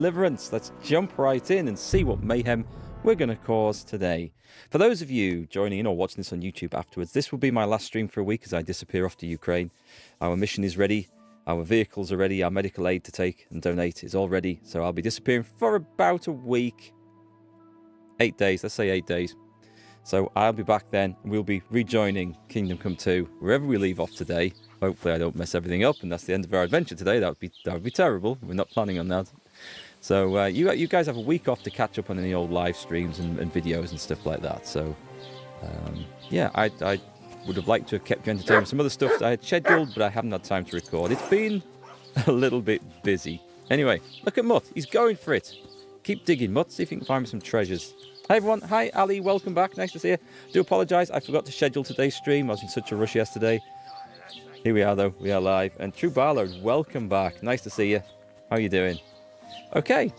Deliverance. Let's jump right in and see what mayhem we're going to cause today. For those of you joining in or watching this on YouTube afterwards, this will be my last stream for a week as I disappear off to Ukraine. Our mission is ready. Our vehicles are ready. Our medical aid to take and donate is all ready. So I'll be disappearing for about a week. 8 days. Let's say 8 days. So I'll be back then. We'll be rejoining Kingdom Come 2 wherever we leave off today. Hopefully I don't mess everything up and that's the end of our adventure today. That would be terrible. We're not planning on that. So you guys have a week off to catch up on any old live streams and videos and stuff like that. So yeah, I would have liked to have kept you entertained with some other stuff that I had scheduled, but I haven't had time to record. It's been a little bit busy. Anyway, look at Mutt. He's going for it. Keep digging, Mutt. See if you can find me some treasures. Hi everyone. Hi Ali. Welcome back. Nice to see you. Do apologise. I forgot to schedule today's stream. I was in such a rush yesterday. Here we are though. We are live. And True Barlord, welcome back. Nice to see you. How are you doing? Okay.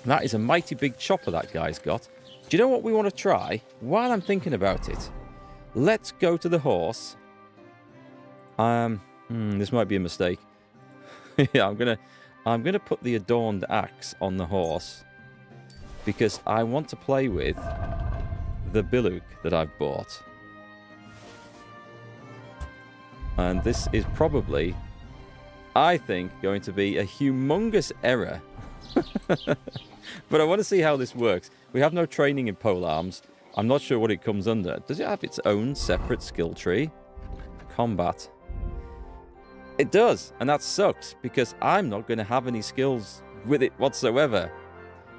That is a mighty big chopper that guy's got. Do you know what we want to try? While I'm thinking about it, let's go to the horse. This might be a mistake. Yeah, I'm gonna put the adorned axe on the horse because I want to play with the billook that I've bought. And this is probably, I think, going to be a humongous error. But I want to see how this works. We have no training in polearms. I'm not sure what it comes under. Does it have its own separate skill tree? Combat. It does, and that sucks because I'm not going to have any skills with it whatsoever.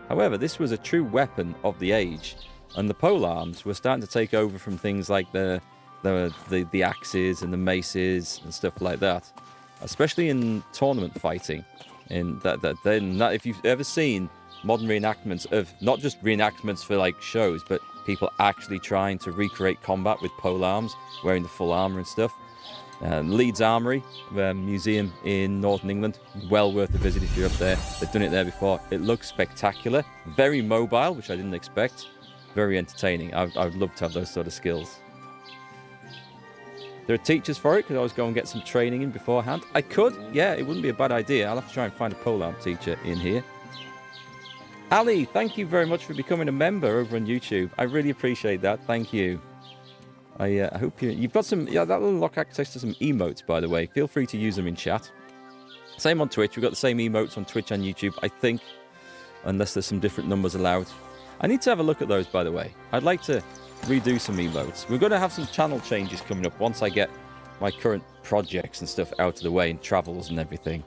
However, this was a true weapon of the age, and the polearms were starting to take over from things like the axes and the maces and stuff like that, especially in tournament fighting. If you've ever seen modern reenactments of not just reenactments for like shows, but people actually trying to recreate combat with polearms, wearing the full armor and stuff. Leeds Armoury Museum in Northern England, well worth a visit if you're up there. They've done it there before. It looks spectacular, very mobile, which I didn't expect, very entertaining. I would love to have those sort of skills. There are teachers for it. Could always go and get some training in beforehand. I could, yeah, it wouldn't be a bad idea. I'll have to try and find a polearm teacher in here. Ali, thank you very much for becoming a member over on YouTube. I really appreciate that. Thank you. I hope you've got some. Yeah, that will unlock access to some emotes, by the way. Feel free to use them in chat. Same on Twitch. We've got the same emotes on Twitch and YouTube, I think, unless there's some different numbers allowed. I need to have a look at those, by the way. I'd like to redo some emotes. We're going to have some channel changes coming up once I get my current projects and stuff out of the way and travels and everything.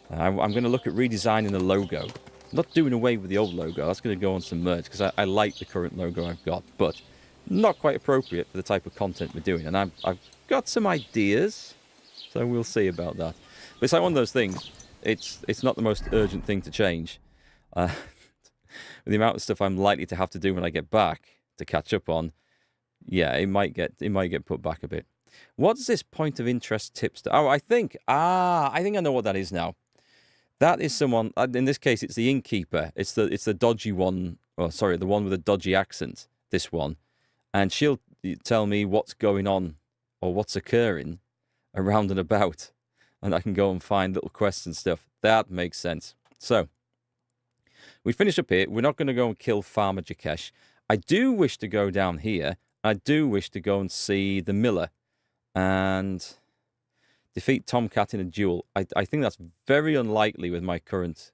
I'm going to look at redesigning the logo. Not doing away with the old logo. That's going to go on some merch because I like the current logo I've got, but not quite appropriate for the type of content we're doing. And I've got some ideas, so we'll see about that. But it's like one of those things. It's not the most urgent thing to change. With the amount of stuff I'm likely to have to do when I get back to catch up on, yeah, it might get put back a bit. What's this point of interest tipster? Oh, I think I know what that is now. That is someone. In this case, it's the innkeeper. It's the dodgy one. Oh, sorry, the one with a dodgy accent. This one. And she'll tell me what's going on or what's occurring around and about. And I can go and find little quests and stuff. That makes sense. So, we finish up here. We're not going to go and kill Farmer Jakesh. I do wish to go down here. I do wish to go and see the miller and defeat Tomcat in a duel. I think that's very unlikely with my current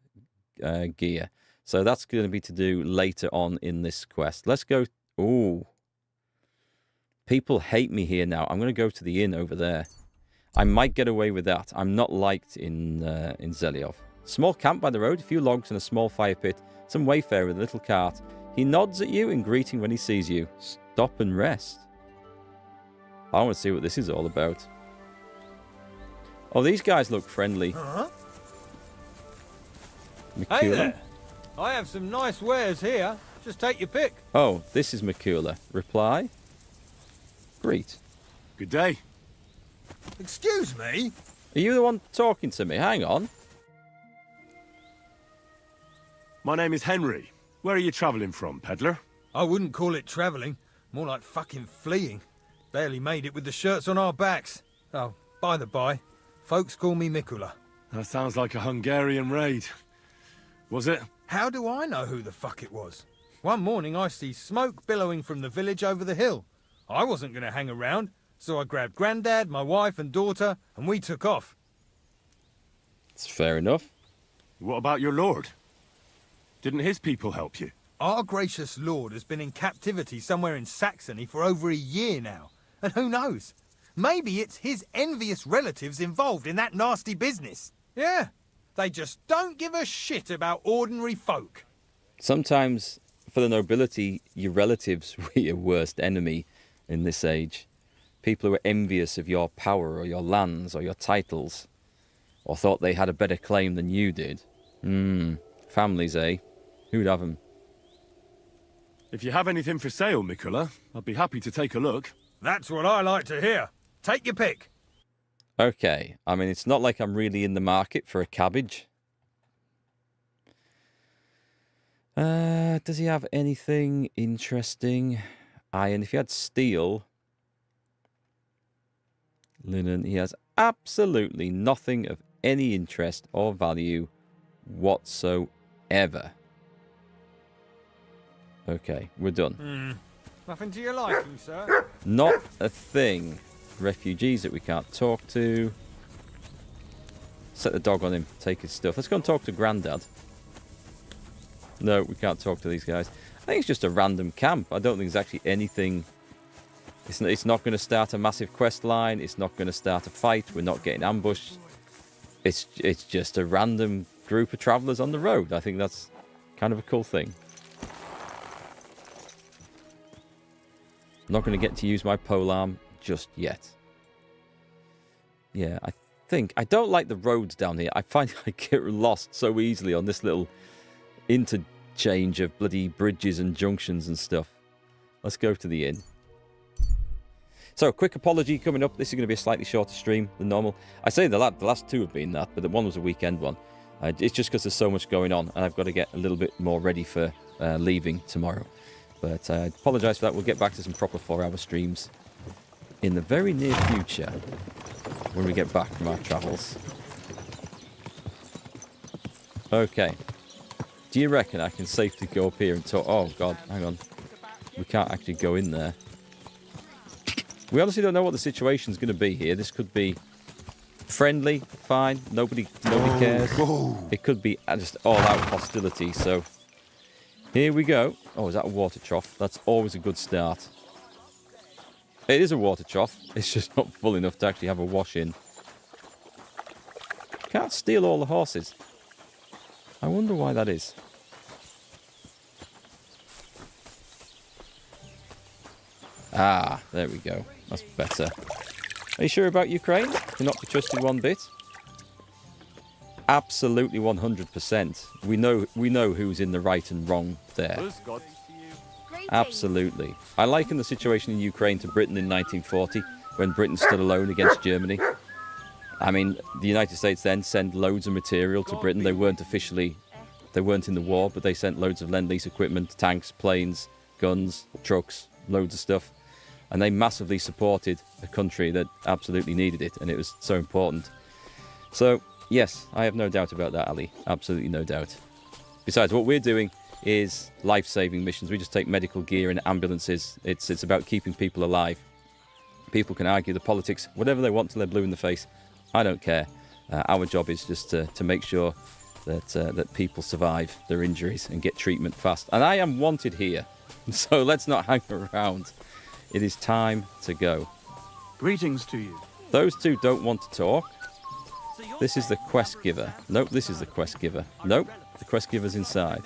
gear. So that's going to be to do later on in this quest. Let's go. Ooh. People hate me here now. I'm going to go to the inn over there. I might get away with that. I'm not liked in Zelyov. Small camp by the road, a few logs and a small fire pit. Some wayfarer with a little cart. He nods at you in greeting when he sees you. Stop and rest. I want to see what this is all about. Oh, these guys look friendly. Hey there. I have some nice wares here. Just take your pick. Oh, this is Mikula. Reply. Greet. Good day. Excuse me? Are you the one talking to me? Hang on. My name is Henry. Where are you travelling from, peddler? I wouldn't call it travelling. More like fucking fleeing. Barely made it with the shirts on our backs. Oh, by the by, folks call me Mikula. That sounds like a Hungarian raid. Was it? How do I know who the fuck it was? One morning I see smoke billowing from the village over the hill. I wasn't going to hang around, so I grabbed Grandad, my wife and daughter, and we took off. It's fair enough. What about your lord? Didn't his people help you? Our gracious lord has been in captivity somewhere in Saxony for over a year now. And who knows? Maybe it's his envious relatives involved in that nasty business. Yeah, they just don't give a shit about ordinary folk. Sometimes, for the nobility, your relatives were your worst enemy in this age. People who were envious of your power or your lands or your titles, or thought they had a better claim than you did. Families, eh? Who'd have them? If you have anything for sale, Mikola, I'd be happy to take a look. That's what I like to hear. Take your pick. Okay, I mean, it's not like I'm really in the market for a cabbage. Does he have anything interesting? Iron. If he had steel, linen, he has absolutely nothing of any interest or value whatsoever. Okay, we're done. Nothing to your liking, sir. Not a thing. Refugees that we can't talk to. Set the dog on him. Take his stuff. Let's go and talk to Grandad. No, we can't talk to these guys. I think it's just a random camp. I don't think there's actually anything. It's not going to start a massive quest line. It's not going to start a fight. We're not getting ambushed. It's just a random group of travellers on the road. I think that's kind of a cool thing. I'm not going to get to use my polearm just yet. Yeah, I don't like the roads down here. I find I get lost so easily on this little interchange of bloody bridges and junctions and stuff. Let's go to the inn. So, quick apology coming up. This is going to be a slightly shorter stream than normal. I say the last two have been that, but the one was a weekend one. It's just because there's so much going on, and I've got to get a little bit more ready for leaving tomorrow. But I apologise for that. We'll get back to some proper 4-hour streams in the very near future when we get back from our travels. Okay. Do you reckon I can safely go up here and talk? Oh, God. Hang on. We can't actually go in there. We honestly don't know what the situation's going to be here. This could be friendly, fine. Nobody cares. It could be just all-out hostility. So here we go. Oh, is that a water trough? That's always a good start. It is a water trough. It's just not full enough to actually have a wash in. Can't steal all the horses. I wonder why that is. Ah, there we go. That's better. Are you sure about Ukraine? Cannot be trusted one bit. Absolutely 100%. We know who's in the right and wrong there. Absolutely. I liken the situation in Ukraine to Britain in 1940, when Britain stood alone against Germany. I mean, the United States then sent loads of material to Britain. They weren't in the war, but they sent loads of Lend-Lease equipment, tanks, planes, guns, trucks, loads of stuff. And they massively supported a country that absolutely needed it, and it was so important. So, yes, I have no doubt about that, Ali. Absolutely no doubt. Besides, what we're doing is life-saving missions. We just take medical gear and ambulances. It's about keeping people alive. People can argue the politics, whatever they want till they're blue in the face. I don't care. Our job is just to make sure that people survive their injuries and get treatment fast. And I am wanted here, so let's not hang around. It is time to go. Greetings to you. Those two don't want to talk. This is the quest giver. Nope, this is the quest giver. Nope, the quest giver's inside.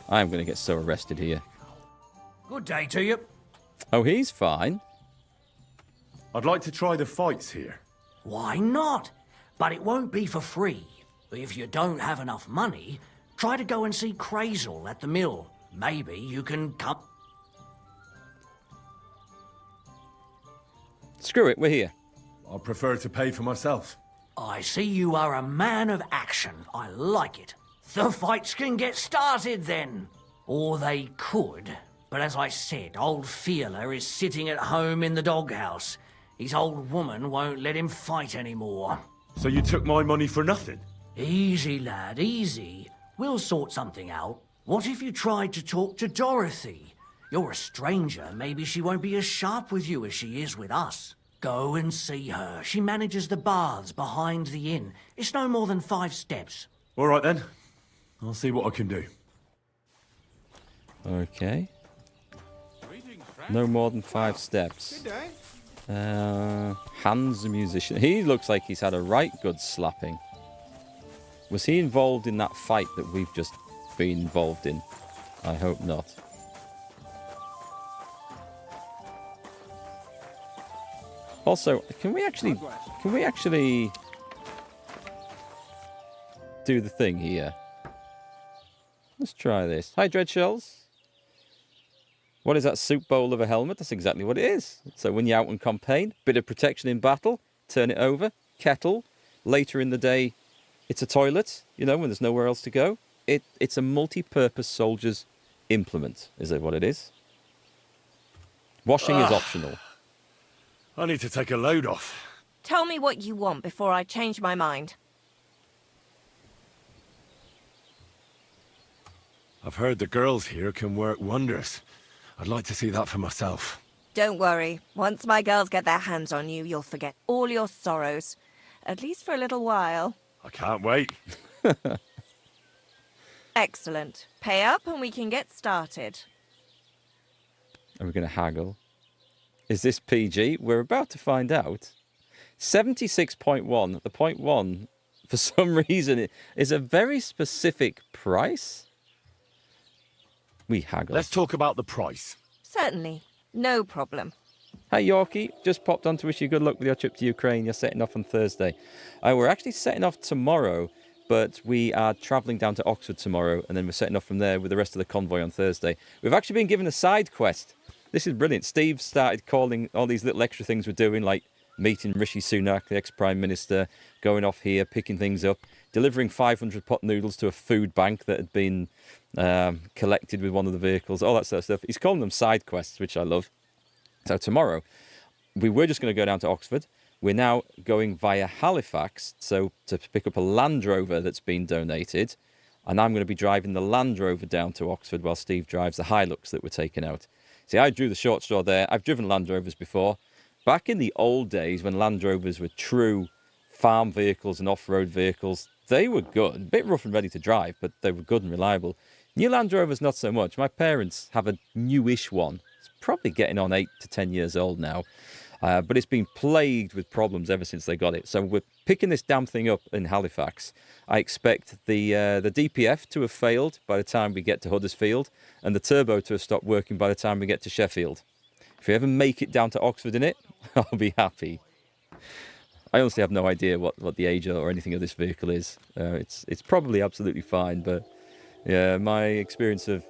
I am going to get so arrested here. Good day to you. Oh, he's fine. I'd like to try the fights here. Why not? But it won't be for free. If you don't have enough money, try to go and see Crazel at the mill. Maybe you can come... Screw it, we're here. I prefer to pay for myself. I see you are a man of action. I like it. The fights can get started then. Or they could. But as I said, old Fiala is sitting at home in the doghouse. His old woman won't let him fight anymore. So you took my money for nothing? Easy, lad, easy. We'll sort something out. What if you tried to talk to Dorothy? You're a stranger. Maybe she won't be as sharp with you as she is with us. Go and see her. She manages the baths behind the inn. It's no more than 5 steps. All right then. I'll see what I can do. Okay. No more than 5 steps. Hans the musician. He looks like he's had a right good slapping. Was he involved in that fight that we've just been involved in? I hope not. Also, can we actually do the thing here? Let's try this. Hi, Dreadshells. What is that soup bowl of a helmet? That's exactly what it is. So when you're out on campaign, bit of protection in battle, turn it over. Kettle. Later in the day, it's a toilet, you know, when there's nowhere else to go. It's a multi-purpose soldier's implement, is it what it is? Washing is optional. I need to take a load off. Tell me what you want before I change my mind. I've heard the girls here can work wonders. I'd like to see that for myself. Don't worry. Once my girls get their hands on you, you'll forget all your sorrows. At least for a little while. I can't wait. Excellent. Pay up and we can get started. Are we going to haggle? Is this PG? We're about to find out. 76.1. The 0.1, for some reason, is a very specific price. We haggle. Let's talk about the price. Certainly. No problem. Hi, Yorkie. Just popped on to wish you good luck with your trip to Ukraine. You're setting off on Thursday. We're actually setting off tomorrow, but we are travelling down to Oxford tomorrow, and then we're setting off from there with the rest of the convoy on Thursday. We've actually been given a side quest. This is brilliant. Steve started calling all these little extra things we're doing, like meeting Rishi Sunak, the ex-Prime Minister, going off here, picking things up, delivering 500 pot noodles to a food bank that had been collected with one of the vehicles, all that sort of stuff. He's calling them side quests, which I love. So tomorrow, we were just going to go down to Oxford. We're now going via Halifax, so to pick up a Land Rover that's been donated. And I'm going to be driving the Land Rover down to Oxford while Steve drives the Hilux that we're taking out. See, I drew the short straw there. I've driven Land Rovers before. Back in the old days when Land Rovers were true farm vehicles and off-road vehicles, they were good. A bit rough and ready to drive, but they were good and reliable. New Land Rovers, not so much. My parents have a newish one. It's probably getting on 8 to 10 years old now. But it's been plagued with problems ever since they got it. So we're picking this damn thing up in Halifax. I expect the DPF to have failed by the time we get to Huddersfield, and the turbo to have stopped working by the time we get to Sheffield. If we ever make it down to Oxford in it, I'll be happy. I honestly have no idea what the age or anything of this vehicle is. It's probably absolutely fine, but yeah, my experience of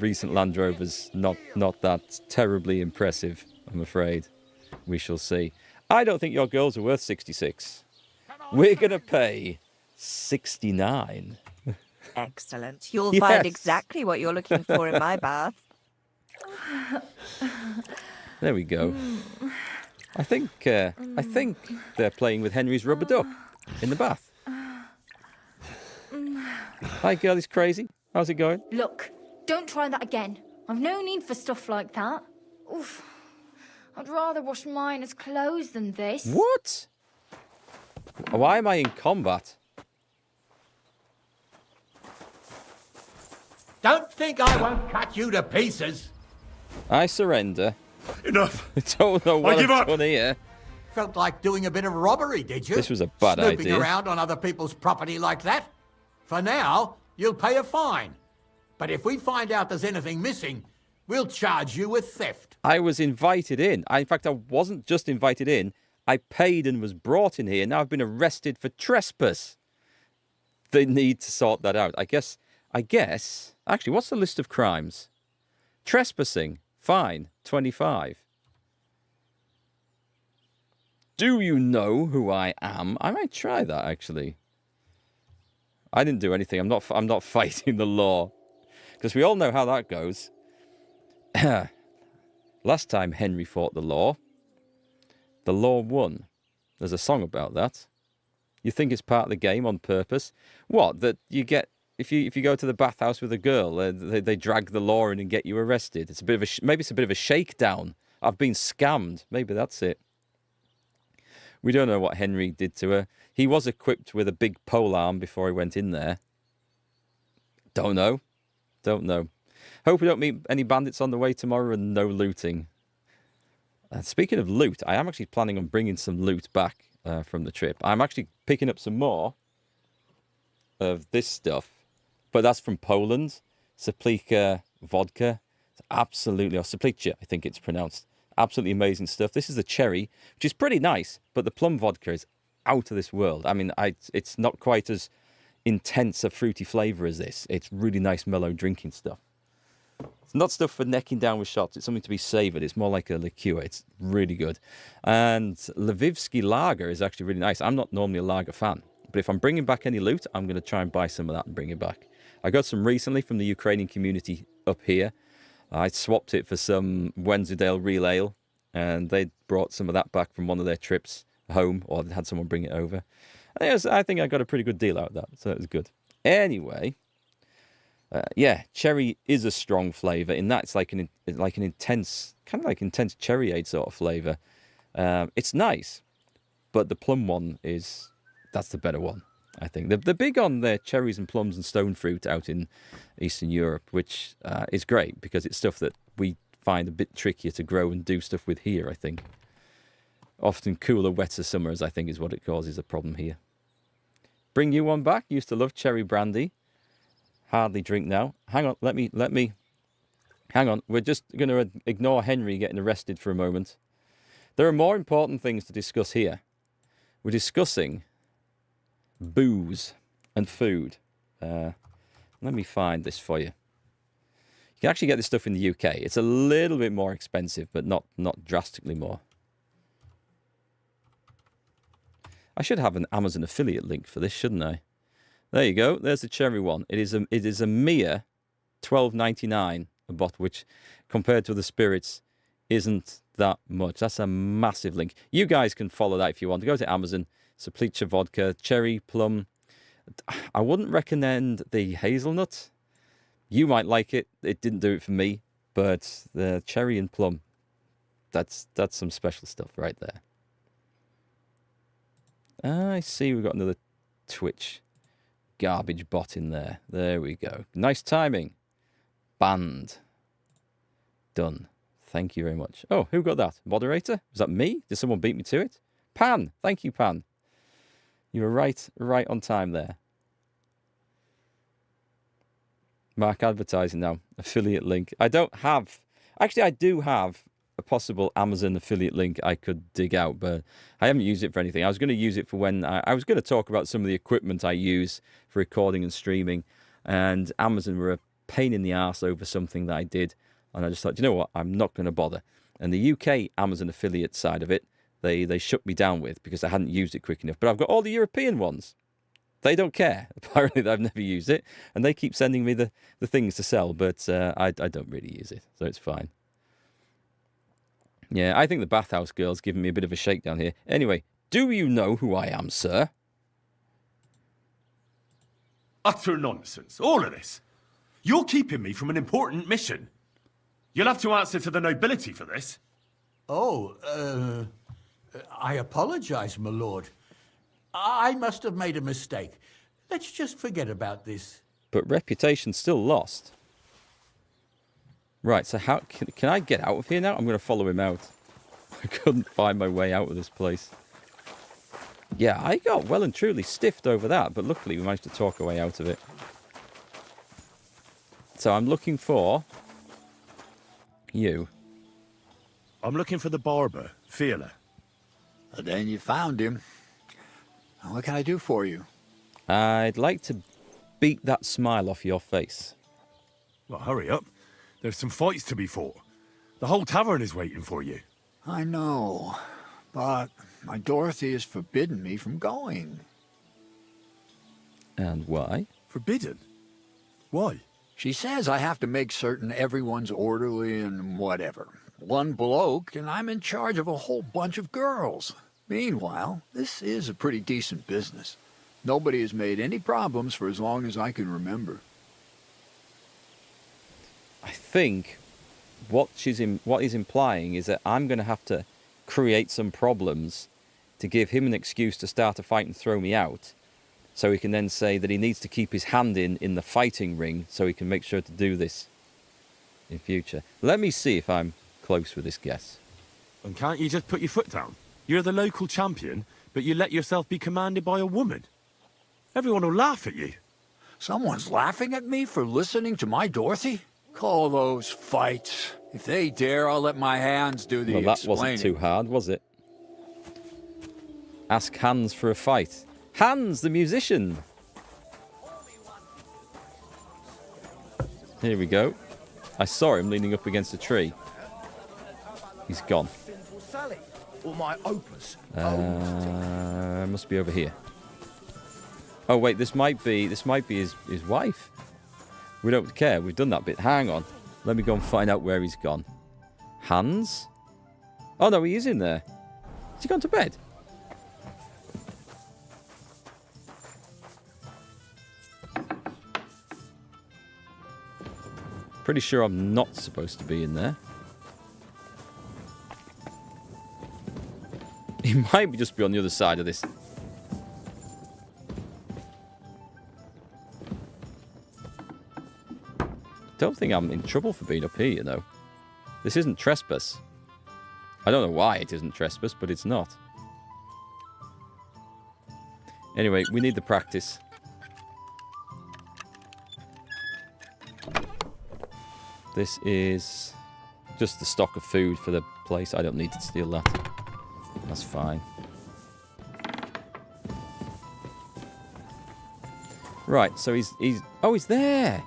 recent Land Rovers not that terribly impressive, I'm afraid. We shall see. I don't think your girls are worth 66. We're going to pay 69. Excellent. You'll Yes. find exactly what you're looking for in my bath. There we go. I think they're playing with Henry's rubber duck in the bath. Hi, girl, is crazy. How's it going? Look, don't try that again. I've no need for stuff like that. Oof. I'd rather wash mine as clothes than this. What? Why am I in combat? Don't think I won't cut you to pieces. I surrender. Enough! I don't know what I give I've up. done here. Felt like doing a bit of robbery, did you? This was a bad Snooping idea. around on other people's property like that? For now, you'll pay a fine. But if we find out there's anything missing, we'll charge you with theft. I was invited in. In fact, I wasn't just invited in. I paid and was brought in here. Now I've been arrested for trespass. They need to sort that out. I guess. Actually, what's the list of crimes? Trespassing. Fine. 25. Do you know who I am? I might try that, actually. I didn't do anything. I'm not fighting the law. Because we all know how that goes. Last time Henry fought the law won. There's a song about that. You think it's part of the game on purpose? What? That you get if you go to the bathhouse with a girl, they drag the law in and get you arrested. It's a bit of maybe it's a bit of a shakedown. I've been scammed. Maybe that's it. We don't know what Henry did to her. He was equipped with a big polearm before he went in there. Don't know. Don't know. Hope we don't meet any bandits on the way tomorrow and no looting. Speaking of loot, I am actually planning on bringing some loot back from the trip. I'm actually picking up some more of this stuff, but that's from Poland. Saltpeter vodka. It's absolutely, or saltpeter, I think it's pronounced. Absolutely amazing stuff. This is the cherry, which is pretty nice, but the plum vodka is out of this world. I mean, it's not quite as intense a fruity flavour as this. It's really nice, mellow drinking stuff. It's not stuff for necking down with shots. It's something to be savoured. It's more like a liqueur. It's really good. And Lvivsky lager is actually really nice. I'm not normally a lager fan, but if I'm bringing back any loot, I'm going to try and buy some of that and bring it back. I got some recently from the Ukrainian community up here. I swapped it for some Wensleydale Real Ale, and they brought some of that back from one of their trips home, or had someone bring it over. And I think I got a pretty good deal out of that, so it was good. Anyway, yeah, cherry is a strong flavour. In that, it's like an intense, kind of like intense cherryade sort of flavour. It's nice, but the plum one that's the better one, I think. They're big on their cherries and plums and stone fruit out in Eastern Europe, which is great because it's stuff that we find a bit trickier to grow and do stuff with here, I think. Often cooler, wetter summers, I think, is what it causes a problem here. Bring you one back. Used to love cherry brandy. Hardly drink now. Hang on, let me. Hang on, we're just going to ignore Henry getting arrested for a moment. There are more important things to discuss here. We're discussing booze and food. Let me find this for you. You can actually get this stuff in the UK. It's a little bit more expensive, but not drastically more. I should have an Amazon affiliate link for this, shouldn't I? There you go. There's the cherry one. It is a mere $12.99 a bottle, which compared to the spirits isn't that much. That's a massive link. You guys can follow that if you want. Go to Amazon. Saltpeter vodka, cherry, plum. I wouldn't recommend the hazelnut. You might like it. It didn't do it for me, but the cherry and plum, that's some special stuff right there. I see we've got another Twitch garbage bot in there. There we go. Nice timing. Banned. Done. Thank you very much. Oh, who got that? Moderator? Was that me? Did someone beat me to it? Pan. Thank you, Pan. You were right on time there. Mark advertising now. Affiliate link. I don't have... Actually, I do have a possible Amazon affiliate link I could dig out, but I haven't used it for anything. I was going to use it for when... I was going to talk about some of the equipment I use for recording and streaming, and Amazon were a pain in the arse over something that I did, and I just thought, you know what? I'm not going to bother. And the UK Amazon affiliate side of it, they shut me down with because I hadn't used it quick enough. But I've got all the European ones. They don't care. Apparently, I've never used it, and they keep sending me the things to sell, but I don't really use it, so it's fine. Yeah, I think the Bathhouse girl's giving me a bit of a shakedown here. Anyway, do you know who I am, sir? Utter nonsense, all of this. You're keeping me from an important mission. You'll have to answer to the nobility for this. Oh, I apologize, my lord. I must have made a mistake. Let's just forget about this. But reputation's still lost. Right, so how can I get out of here now? I'm going to follow him out. I couldn't find my way out of this place. Yeah, I got well and truly stiffed over that, but luckily we managed to talk our way out of it. So I'm looking for you. I'm looking for the barber, Fiala. Well, then you found him. What can I do for you? I'd like to beat that smile off your face. Well, hurry up. There's some fights to be fought. The whole tavern is waiting for you. I know, but my Dorothy has forbidden me from going. And why? Forbidden? Why? She says I have to make certain everyone's orderly and whatever. One bloke, and I'm in charge of a whole bunch of girls. Meanwhile, this is a pretty decent business. Nobody has made any problems for as long as I can remember. I think what he's implying is that I'm going to have to create some problems to give him an excuse to start a fight and throw me out, so he can then say that he needs to keep his hand in the fighting ring so he can make sure to do this in future. Let me see if I'm close with this guess. And can't you just put your foot down? You're the local champion, but you let yourself be commanded by a woman. Everyone will laugh at you. Someone's laughing at me for listening to my Dorothy? Call those fights. If they dare, I'll let my hands do the Well, that explaining. wasn't too hard, was it? Ask Hans for a fight. Hans, the musician! Here we go. I saw him leaning up against a tree. He's gone. Must be over here. Oh wait, this might be his wife. We don't care. We've done that bit. Hang on. Let me go and find out where he's gone. Hans? Oh no, he is in there. Has he gone to bed? Pretty sure I'm not supposed to be in there. He might just be on the other side of this. Don't think I'm in trouble for being up here, you know. This isn't trespass. I don't know why it isn't trespass, but it's not. Anyway, we need the practice. This is just the stock of food for the place. I don't need to steal that. That's fine. Right, so he's oh, he's there.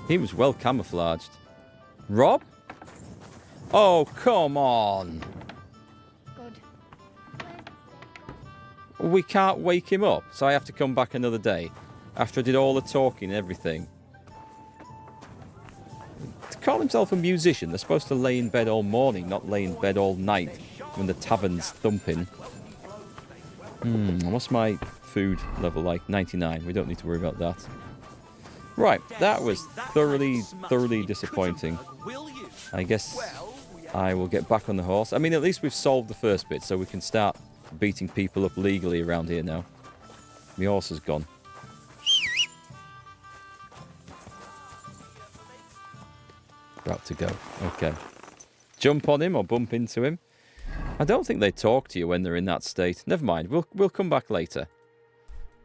He was well camouflaged. Rob? Oh, come on. Good. We can't wake him up, so I have to come back another day after I did all the talking and everything. To call himself a musician, they're supposed to lay in bed all morning, not lay in bed all night when the tavern's thumping. What's my food level like? 99. We don't need to worry about that. Right, that was thoroughly disappointing. I guess I will get back on the horse. I mean, at least we've solved the first bit, so we can start beating people up legally around here now. My horse is gone. About to go. Okay. Jump on him or bump into him. I don't think they talk to you when they're in that state. Never mind. We'll come back later.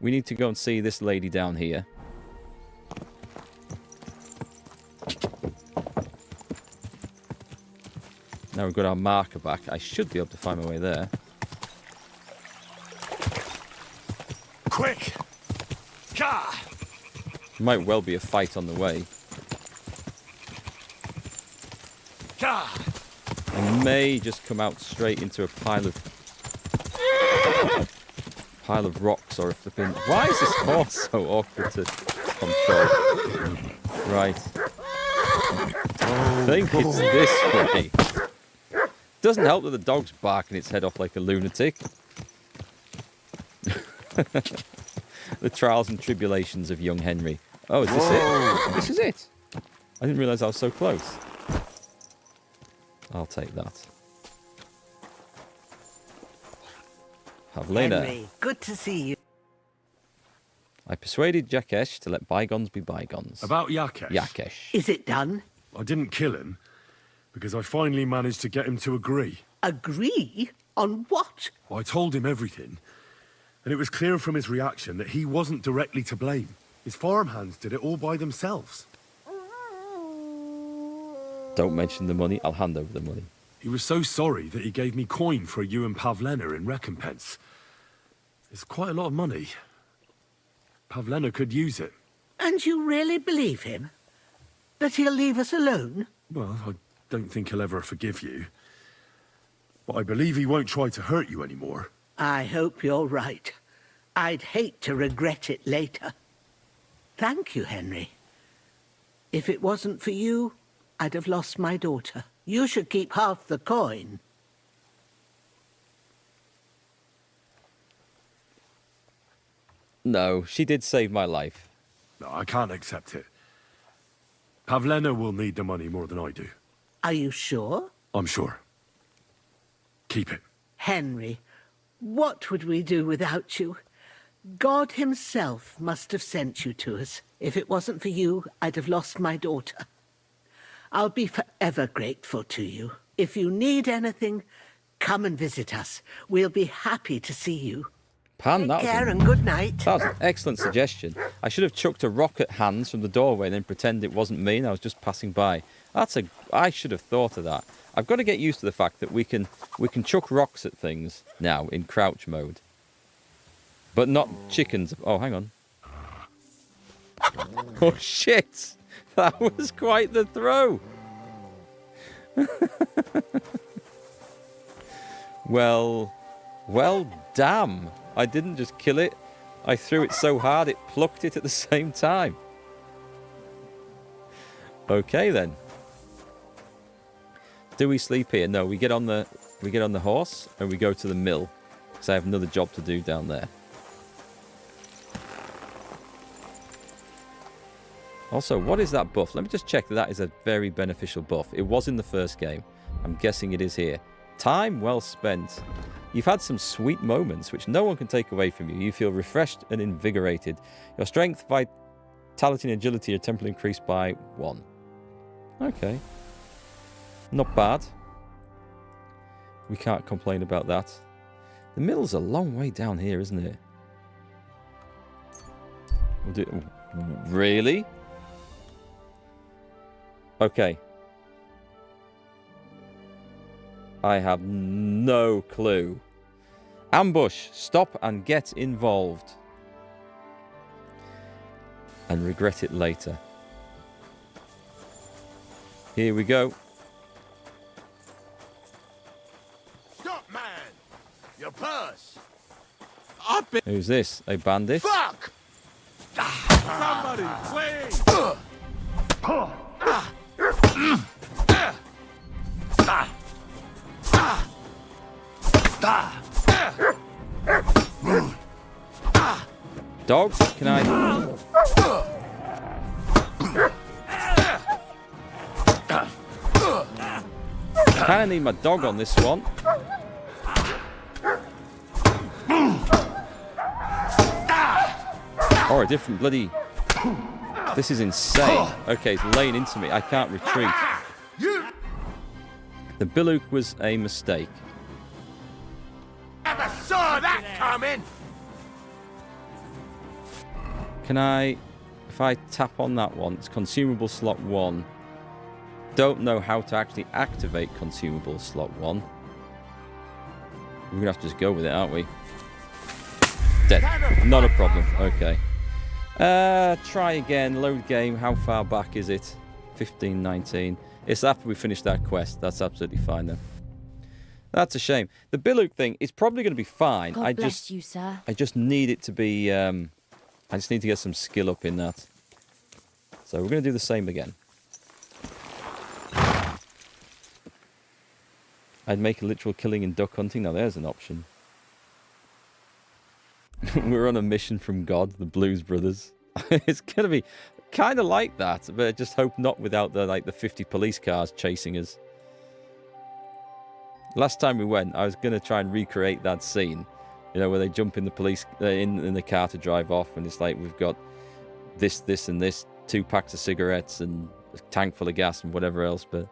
We need to go and see this lady down here. Now we've got our marker back. I should be able to find my way there. Quick! Gah! Might well be a fight on the way. Gah! I may just come out straight into a pile of rocks or a flipping... Why is this horse so awkward to control? Right. I think it's this way. Doesn't help that the dog's barking its head off like a lunatic. The trials and tribulations of young Henry. Oh, is this it? This is it. I didn't realise I was so close. I'll take that. Pavlina. Henry, good to see you. I persuaded Jakesh to let bygones be bygones. About Jakesh? Jakesh. Is it done? I didn't kill him, because I finally managed to get him to agree. Agree? On what? I told him everything, and it was clear from his reaction that he wasn't directly to blame. His farmhands did it all by themselves. Don't mention the money. I'll hand over the money. He was so sorry that he gave me coin for you and Pavlena in recompense. It's quite a lot of money. Pavlena could use it. And you really believe him? That he'll leave us alone? Well, I don't think he'll ever forgive you. But I believe he won't try to hurt you anymore. I hope you're right. I'd hate to regret it later. Thank you, Henry. If it wasn't for you, I'd have lost my daughter. You should keep half the coin. No, she did save my life. No, I can't accept it. Pavlena will need the money more than I do. Are you sure? I'm sure. Keep it. Henry, what would we do without you? God himself must have sent you to us. If it wasn't for you, I'd have lost my daughter. I'll be forever grateful to you. If you need anything, come and visit us. We'll be happy to see you. Pan, Take care and good night. That was an excellent suggestion. I should have chucked a rock at Hans from the doorway and then pretend it wasn't me and I was just passing by. I should have thought of that. I've got to get used to the fact that we can chuck rocks at things now in crouch mode. But not chickens. Oh, hang on. Oh, shit. That was quite the throw. Well, damn. I didn't just kill it. I threw it so hard it plucked it at the same time. Okay then. Do we sleep here? No, we get on the horse and we go to the mill because I have another job to do down there. Also, what is that buff? Let me just check that is a very beneficial buff. It was in the first game. I'm guessing it is here. Time well spent. You've had some sweet moments which no one can take away from you. You feel refreshed and invigorated. Your strength, vitality and agility are temporarily increased by 1. Okay. Not bad. We can't complain about that. The mill's a long way down here, isn't it? Really? Okay. I have no clue. Ambush. Stop and get involved. And regret it later. Here we go. Stop, man! Your purse! Who's this? A bandit? Fuck! Somebody, please! Dog, can I... Kind of need my dog on this one. Or a different bloody... This is insane. Okay, it's laying into me. I can't retreat. The Biluk was a mistake. Never saw that coming! Can I... If I tap on that one, it's consumable slot 1. Don't know how to actually activate consumable slot 1. We're going to have to just go with it, aren't we? Dead. Not a problem. Okay. Try again. Load game. How far back is it? 15:19. It's after we finish that quest. That's absolutely fine, then. That's a shame. The Biluk thing is probably going to be fine. God bless you, sir. I just need it to be... I just need to get some skill up in that. So we're going to do the same again. I'd make a literal killing in duck hunting. Now there's an option. We're on a mission from God, the Blues Brothers. It's going to be kind of like that, but I just hope not without the 50 police cars chasing us. Last time we went, I was going to try and recreate that scene. You know, where they jump in the police in the car to drive off, and it's like we've got this, and this, 2 packs of cigarettes and a tank full of gas and whatever else. But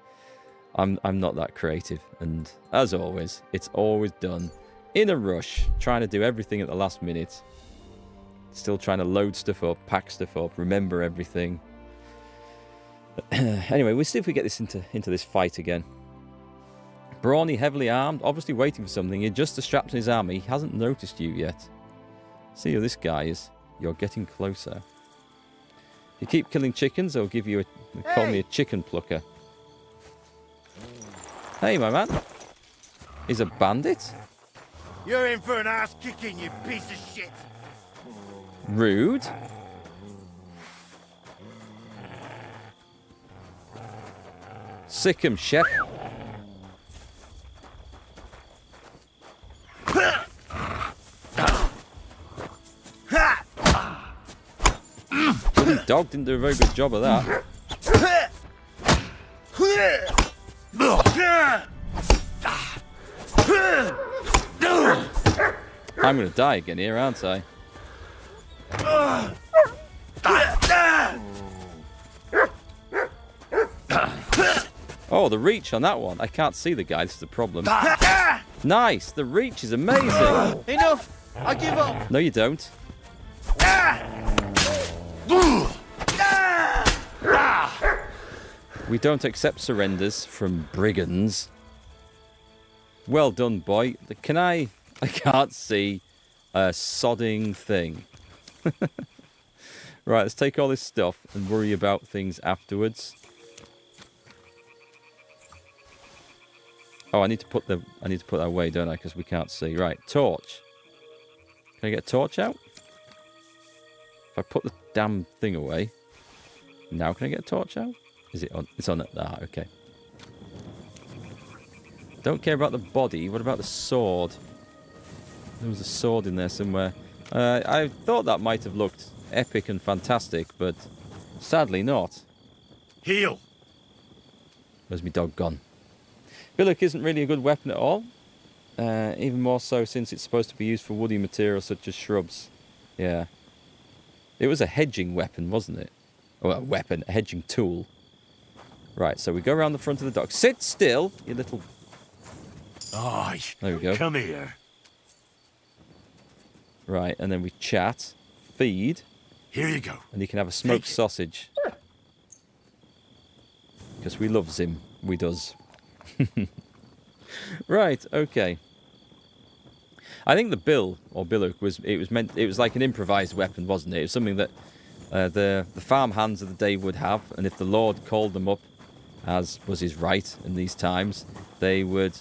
I'm not that creative, and as always, it's always done in a rush, trying to do everything at the last minute. Still trying to load stuff up, pack stuff up, remember everything. Anyway, we'll see if we get this into this fight again. Brawny, heavily armed, obviously waiting for something. He adjusts the straps in his armor. He hasn't noticed you yet. See who this guy is. You're getting closer. If you keep killing chickens, they'll give you call me a chicken plucker. Hey, my man. He's a bandit? You're in for an ass kicking, you piece of shit! Rude. Sick him, chef. Dog didn't do a very good job of that. I'm going to die again here, aren't I? Oh, the reach on that one. I can't see the guy. This is the problem. Nice. The reach is amazing. Enough! I give up! No, you don't. We don't accept surrenders from brigands. Well done, boy. Can I can't see a sodding thing. Right, let's take all this stuff and worry about things afterwards. Oh, I need to put that away, don't I? Because we can't see. Right, torch. Can I get a torch out? If I put the damn thing away. Now can I get a torch out? Is it on? It's on it. Ah, okay. Don't care about the body. What about the sword? There was a sword in there somewhere. I thought that might have looked epic and fantastic, but sadly not. Heal! Where's my dog gone? Billock isn't really a good weapon at all. Even more so since it's supposed to be used for woody materials such as shrubs. Yeah. It was a hedging weapon, wasn't it? Oh, a weapon, a hedging tool. Right, so we go around the front of the dock. Sit still, you little... Aye. There we go. Come here. Right, and then we chat, feed. Here you go. And you can have a smoked sausage. Because we loves him. We does. Right, okay. I think the bill, or billock, was like an improvised weapon, wasn't it? It was something that the farm hands of the day would have, and if the Lord called them up, as was his right in these times, they would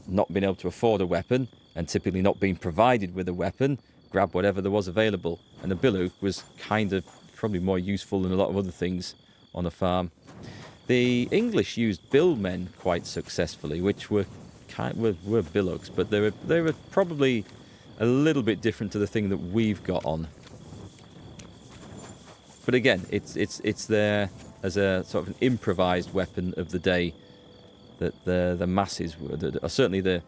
not been able to afford a weapon, and typically not being provided with a weapon, grab whatever there was available. And the billock was kind of probably more useful than a lot of other things on a farm. The English used billmen quite successfully, which were billocks, but they were probably a little bit different to the thing that we've got on. But again, it's there as a sort of an improvised weapon of the day that the masses would, or certainly the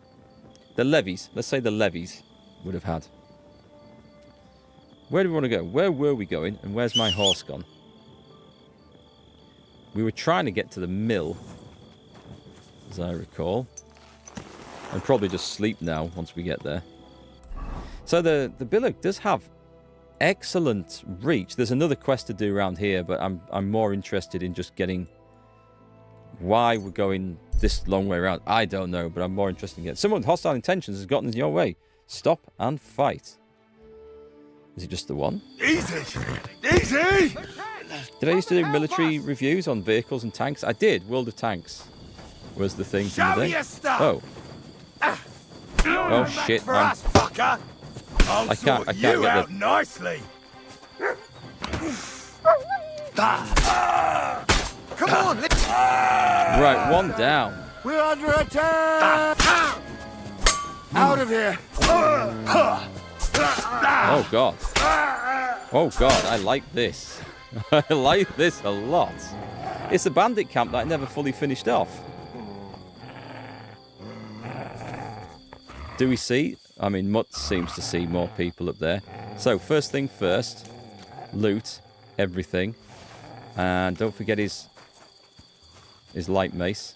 levies, let's say the levies, would have had. Where do we want to go? Where were we going, and where's my horse gone? We were trying to get to the mill, as I recall. And probably just sleep now once we get there. So the billock does have excellent reach. There's another quest to do around here, but I'm more interested in just getting why we're going this long way around. I don't know, but I'm more interested in getting... Someone with hostile intentions has gotten in your way. Stop and fight. Is it just the one? Easy! Easy! Did I used to do military reviews on vehicles and tanks? I did. World of Tanks was the thing from the day. Oh. Oh shit! I can't get out nicely. Come on! Right, one down. We're under attack! Out of here! Oh god! Oh god! I like this. I like this a lot. It's a bandit camp that I never fully finished off. Do we see? I mean, Mutt seems to see more people up there. So, first thing first, loot everything. And don't forget his light mace.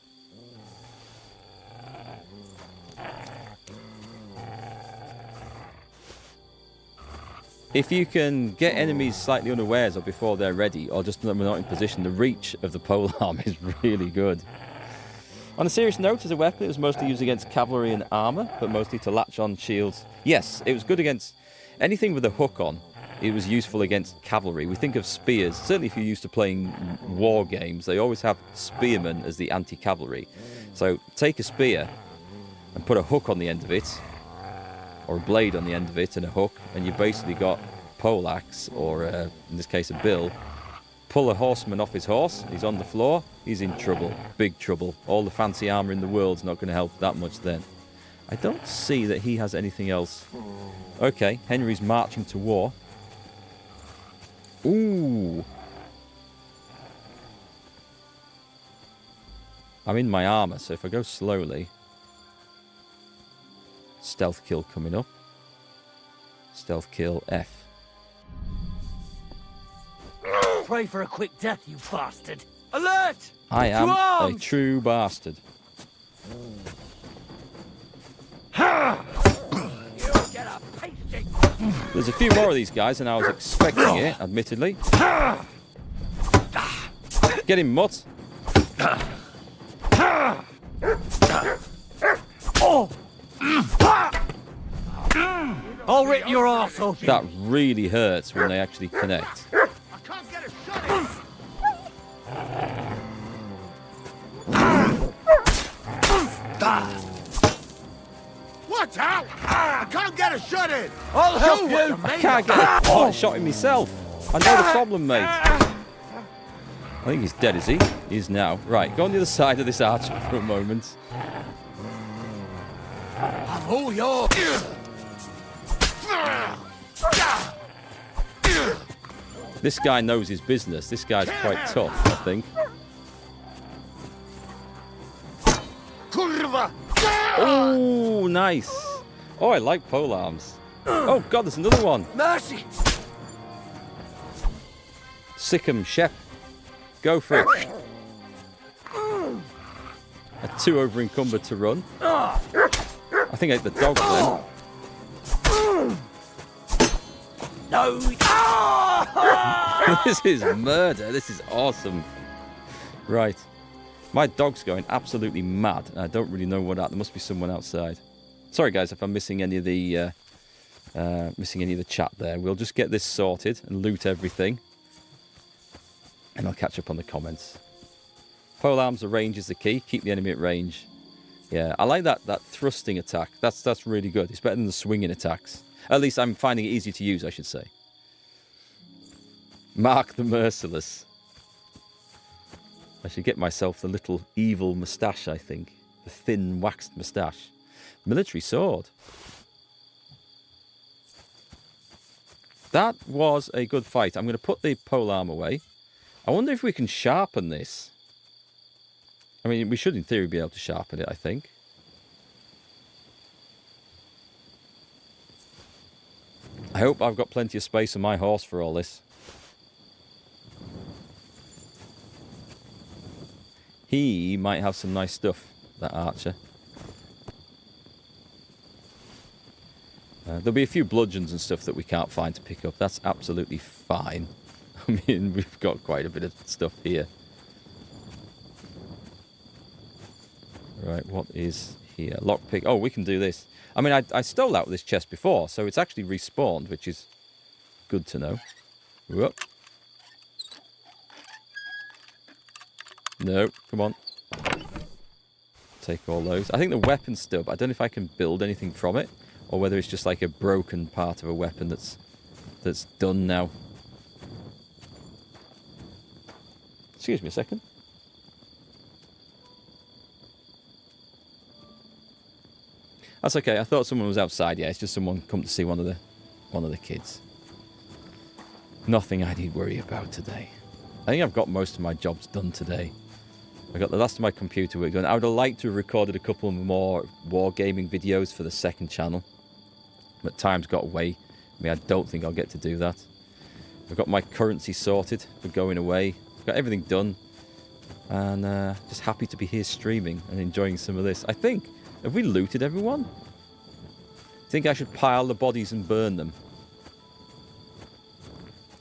If you can get enemies slightly unawares or before they're ready, or just when they're not in position, the reach of the polearm is really good. On a serious note, as a weapon, it was mostly used against cavalry and armour, but mostly to latch on shields. Yes, it was good against anything with a hook on. It was useful against cavalry. We think of spears. Certainly if you're used to playing war games, they always have spearmen as the anti-cavalry. So take a spear and put a hook on the end of it, or a blade on the end of it and a hook, and you basically got poleaxe, or in this case a bill. Pull a horseman off his horse, he's on the floor, he's in trouble, big trouble. All the fancy armour in the world's not going to help that much then. I don't see that he has anything else. Okay, Henry's marching to war. Ooh, I'm in my armor, so if I go slowly... Stealth kill coming up. Stealth kill F. Pray for a quick death, you bastard. Alert! I am a arms! true bastard. There's a few more of these guys, and I was expecting it, admittedly. Get him, mutt. I'll rip your arse off. That really hurts when they actually connect. I can't get a shot in. Watch out! I can't get a shot in. I'll help you. I can't get a pot shot in myself. I know the problem, mate. I think he's dead, is he? He is now. Right, go on the other side of this archer for a moment. I'm all yours. This guy knows his business. This guy's quite tough, I think. Oh, nice. Oh, I like polearms. Oh, God, there's another one. Mercy. Sick 'em, Shep. Go for it. A 2 over encumbered to run. I think I hit the dog then. No. This is murder. This is awesome. Right. My dog's going absolutely mad. I don't really know what that. There must be someone outside. Sorry, guys, if I'm missing any of the chat there. We'll just get this sorted and loot everything, and I'll catch up on the comments. Polearms, the range is the key. Keep the enemy at range. Yeah, I like that thrusting attack. That's really good. It's better than the swinging attacks. At least I'm finding it easy to use, I should say. Mark the Merciless. I should get myself the little evil moustache, I think. The thin, waxed moustache. Military sword. That was a good fight. I'm going to put the polearm away. I wonder if we can sharpen this. I mean, we should, in theory, be able to sharpen it, I think. I hope I've got plenty of space on my horse for all this. He might have some nice stuff, that archer. There'll be a few bludgeons and stuff that we can't find to pick up. That's absolutely fine. I mean, we've got quite a bit of stuff here. Right, what is here? Lockpick. Oh, we can do this. I mean, I stole out this chest before, so it's actually respawned, which is good to know. Whoop. No, come on. Take all those. I think the weapon stub, I don't know if I can build anything from it, or whether it's just like a broken part of a weapon that's done now. Excuse me a second. That's okay. I thought someone was outside. Yeah, it's just someone come to see one of the kids. Nothing I need worry about today. I think I've got most of my jobs done today. I got the last of my computer work done. I would have liked to have recorded a couple more wargaming videos for the second channel, but time's got away. I mean, I don't think I'll get to do that. I've got my currency sorted for going away. I've got everything done, and just happy to be here streaming and enjoying some of this. I think, have we looted everyone? I think I should pile the bodies and burn them.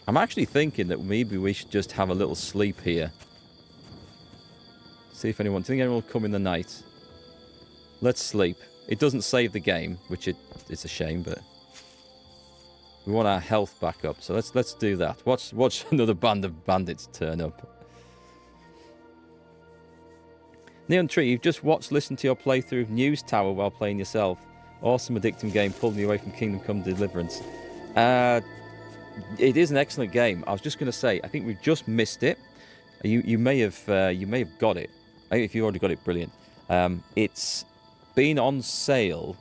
I'm actually thinking that maybe we should just have a little sleep here. See if anyone... Do you think anyone will come in the night? Let's sleep. It doesn't save the game, which it's a shame, but... We want our health back up, so let's do that. Watch another band of bandits turn up. Neon Tree, you've just listened to your playthrough of News Tower while playing yourself. Awesome addicting game, pulled me away from Kingdom Come Deliverance. It is an excellent game. I was just going to say, I think we've just missed it. You may have got it. If you already got it, brilliant. It's been on sale,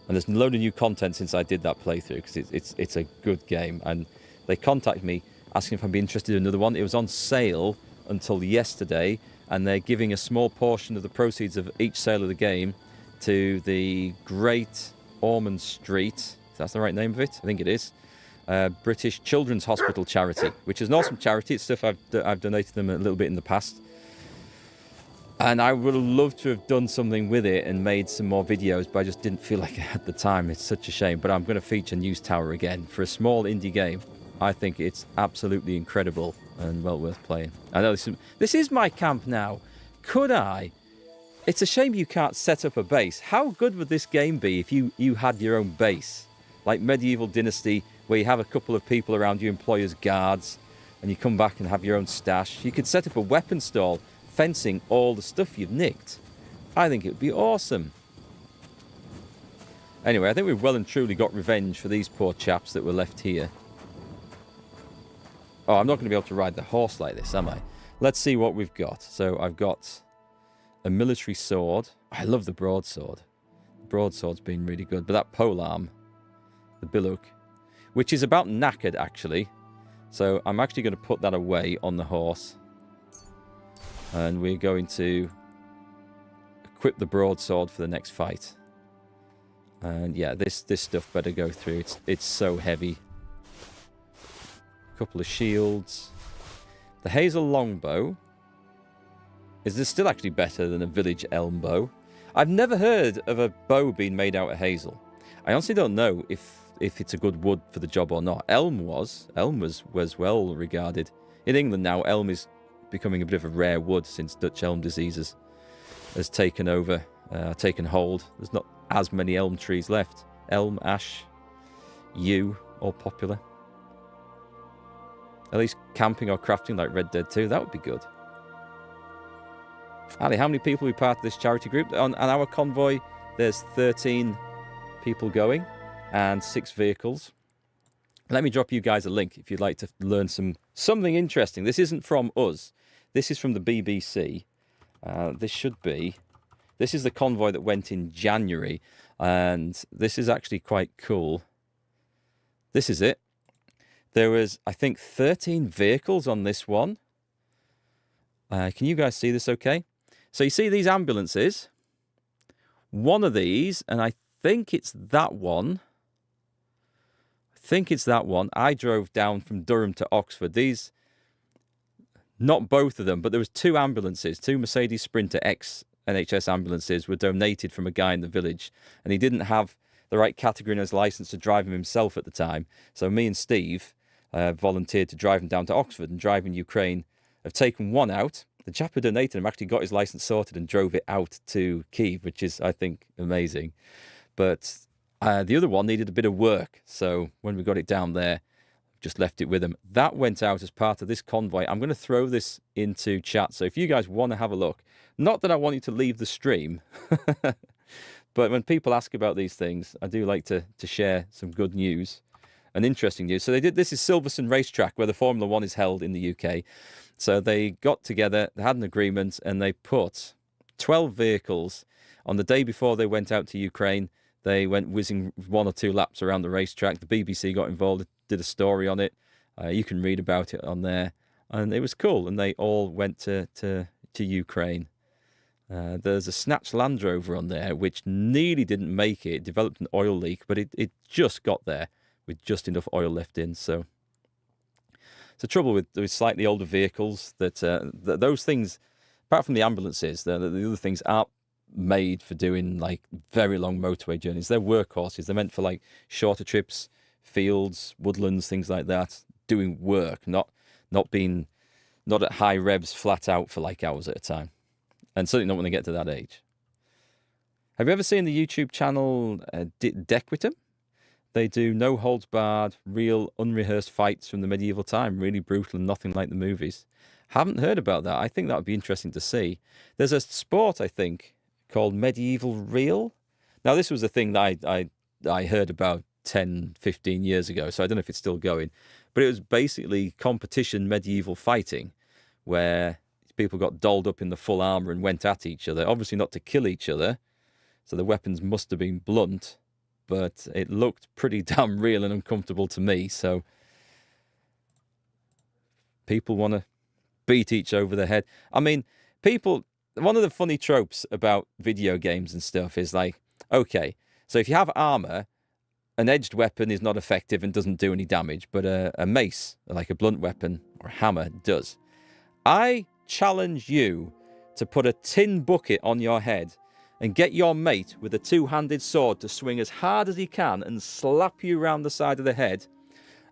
and there's a load of new content since I did that playthrough because it's a good game. And they contacted me asking if I'd be interested in another one. It was on sale until yesterday, and they're giving a small portion of the proceeds of each sale of the game to the Great Ormond Street, if that's the right name of it, I think it is, British Children's Hospital charity, which is an awesome charity. It's stuff I've donated them a little bit in the past. And I would have loved to have done something with it and made some more videos, but I just didn't feel like it at the time. It's such a shame. But I'm going to feature News Tower again. For a small indie game, I think it's absolutely incredible and well worth playing. I know this is my camp now. Could I? It's a shame you can't set up a base. How good would this game be if you had your own base? Like Medieval Dynasty, where you have a couple of people around you employ as guards, and you come back and have your own stash. You could set up a weapon stall, fencing all the stuff you've nicked. I think it would be awesome. Anyway, I think we've well and truly got revenge for these poor chaps that were left here. Oh, I'm not going to be able to ride the horse like this, am I? Let's see what we've got. So I've got a military sword. I love the broadsword. The broadsword's been really good. But that polearm, the billock, which is about knackered, actually. So I'm actually going to put that away on the horse. And we're going to equip the broadsword for the next fight. And yeah, this stuff better go through. It's so heavy. A couple of shields. The hazel longbow is this still actually better than a village elm bow. I've never heard of a bow being made out of hazel. I honestly don't know if it's a good wood for the job or not. Elm was well regarded. In England now, elm is becoming a bit of a rare wood since Dutch elm disease has taken over, taken hold. There's not as many elm trees left. Elm, ash, yew, all popular. At least camping or crafting like Red Dead 2, that would be good. Ali, how many people will be part of this charity group? On our convoy, there's 13 people going and 6 vehicles. Let me drop you guys a link if you'd like to learn something interesting. This isn't from us. This is from the BBC. This is the convoy that went in January. And this is actually quite cool. This is it. There was, I think, 13 vehicles on this one. Can you guys see this okay? So you see these ambulances. One of these, and I think it's that one. I drove down from Durham to Oxford. These, not both of them, but there was 2 ambulances, 2 Mercedes Sprinter X NHS ambulances were donated from a guy in the village, and he didn't have the right category in his license to drive them himself at the time. So me and Steve volunteered to drive him down to Oxford and drive in Ukraine. I've taken one out. The chap who donated him actually got his license sorted and drove it out to Kyiv, which is, I think, amazing. But the other one needed a bit of work. So when we got it down there, just left it with him. That went out as part of this convoy. I'm going to throw this into chat. So if you guys want to have a look, not that I want you to leave the stream, but when people ask about these things, I do like to share some good news and interesting news. So this is Silverstone Racetrack, where the Formula 1 is held in the UK. So they got together, they had an agreement, and they put 12 vehicles. On the day before they went out to Ukraine, they went whizzing 1 or 2 laps around the racetrack. The BBC got involved, did a story on it. You can read about it on there. And it was cool, and they all went to Ukraine. There's a snatched Land Rover on there, which nearly didn't make it. It developed an oil leak, but it just got there with just enough oil left in. So it's the trouble with slightly older vehicles that those things, apart from the ambulances, the other things aren't made for doing like very long motorway journeys. They're workhorses. They're meant for like shorter trips, fields, woodlands, things like that. Doing work, not at high revs, flat out for like hours at a time. And certainly not when they get to that age. Have you ever seen the YouTube channel Dequitum? They do no holds barred, real unrehearsed fights from the medieval time. Really brutal and nothing like the movies. Haven't heard about that. I think that would be interesting to see. There's a sport, I think, called Medieval Real. Now, this was a thing that I heard about 10, 15 years ago, so I don't know if it's still going. But it was basically competition medieval fighting, where people got dolled up in the full armour and went at each other. Obviously not to kill each other, so the weapons must have been blunt, but it looked pretty damn real and uncomfortable to me. So people want to beat each over the head. I mean, people, one of the funny tropes about video games and stuff is like, okay, so if you have armor, an edged weapon is not effective and doesn't do any damage, but a mace, like a blunt weapon or a hammer, does. I challenge you to put a tin bucket on your head and get your mate with a two-handed sword to swing as hard as he can and slap you round the side of the head,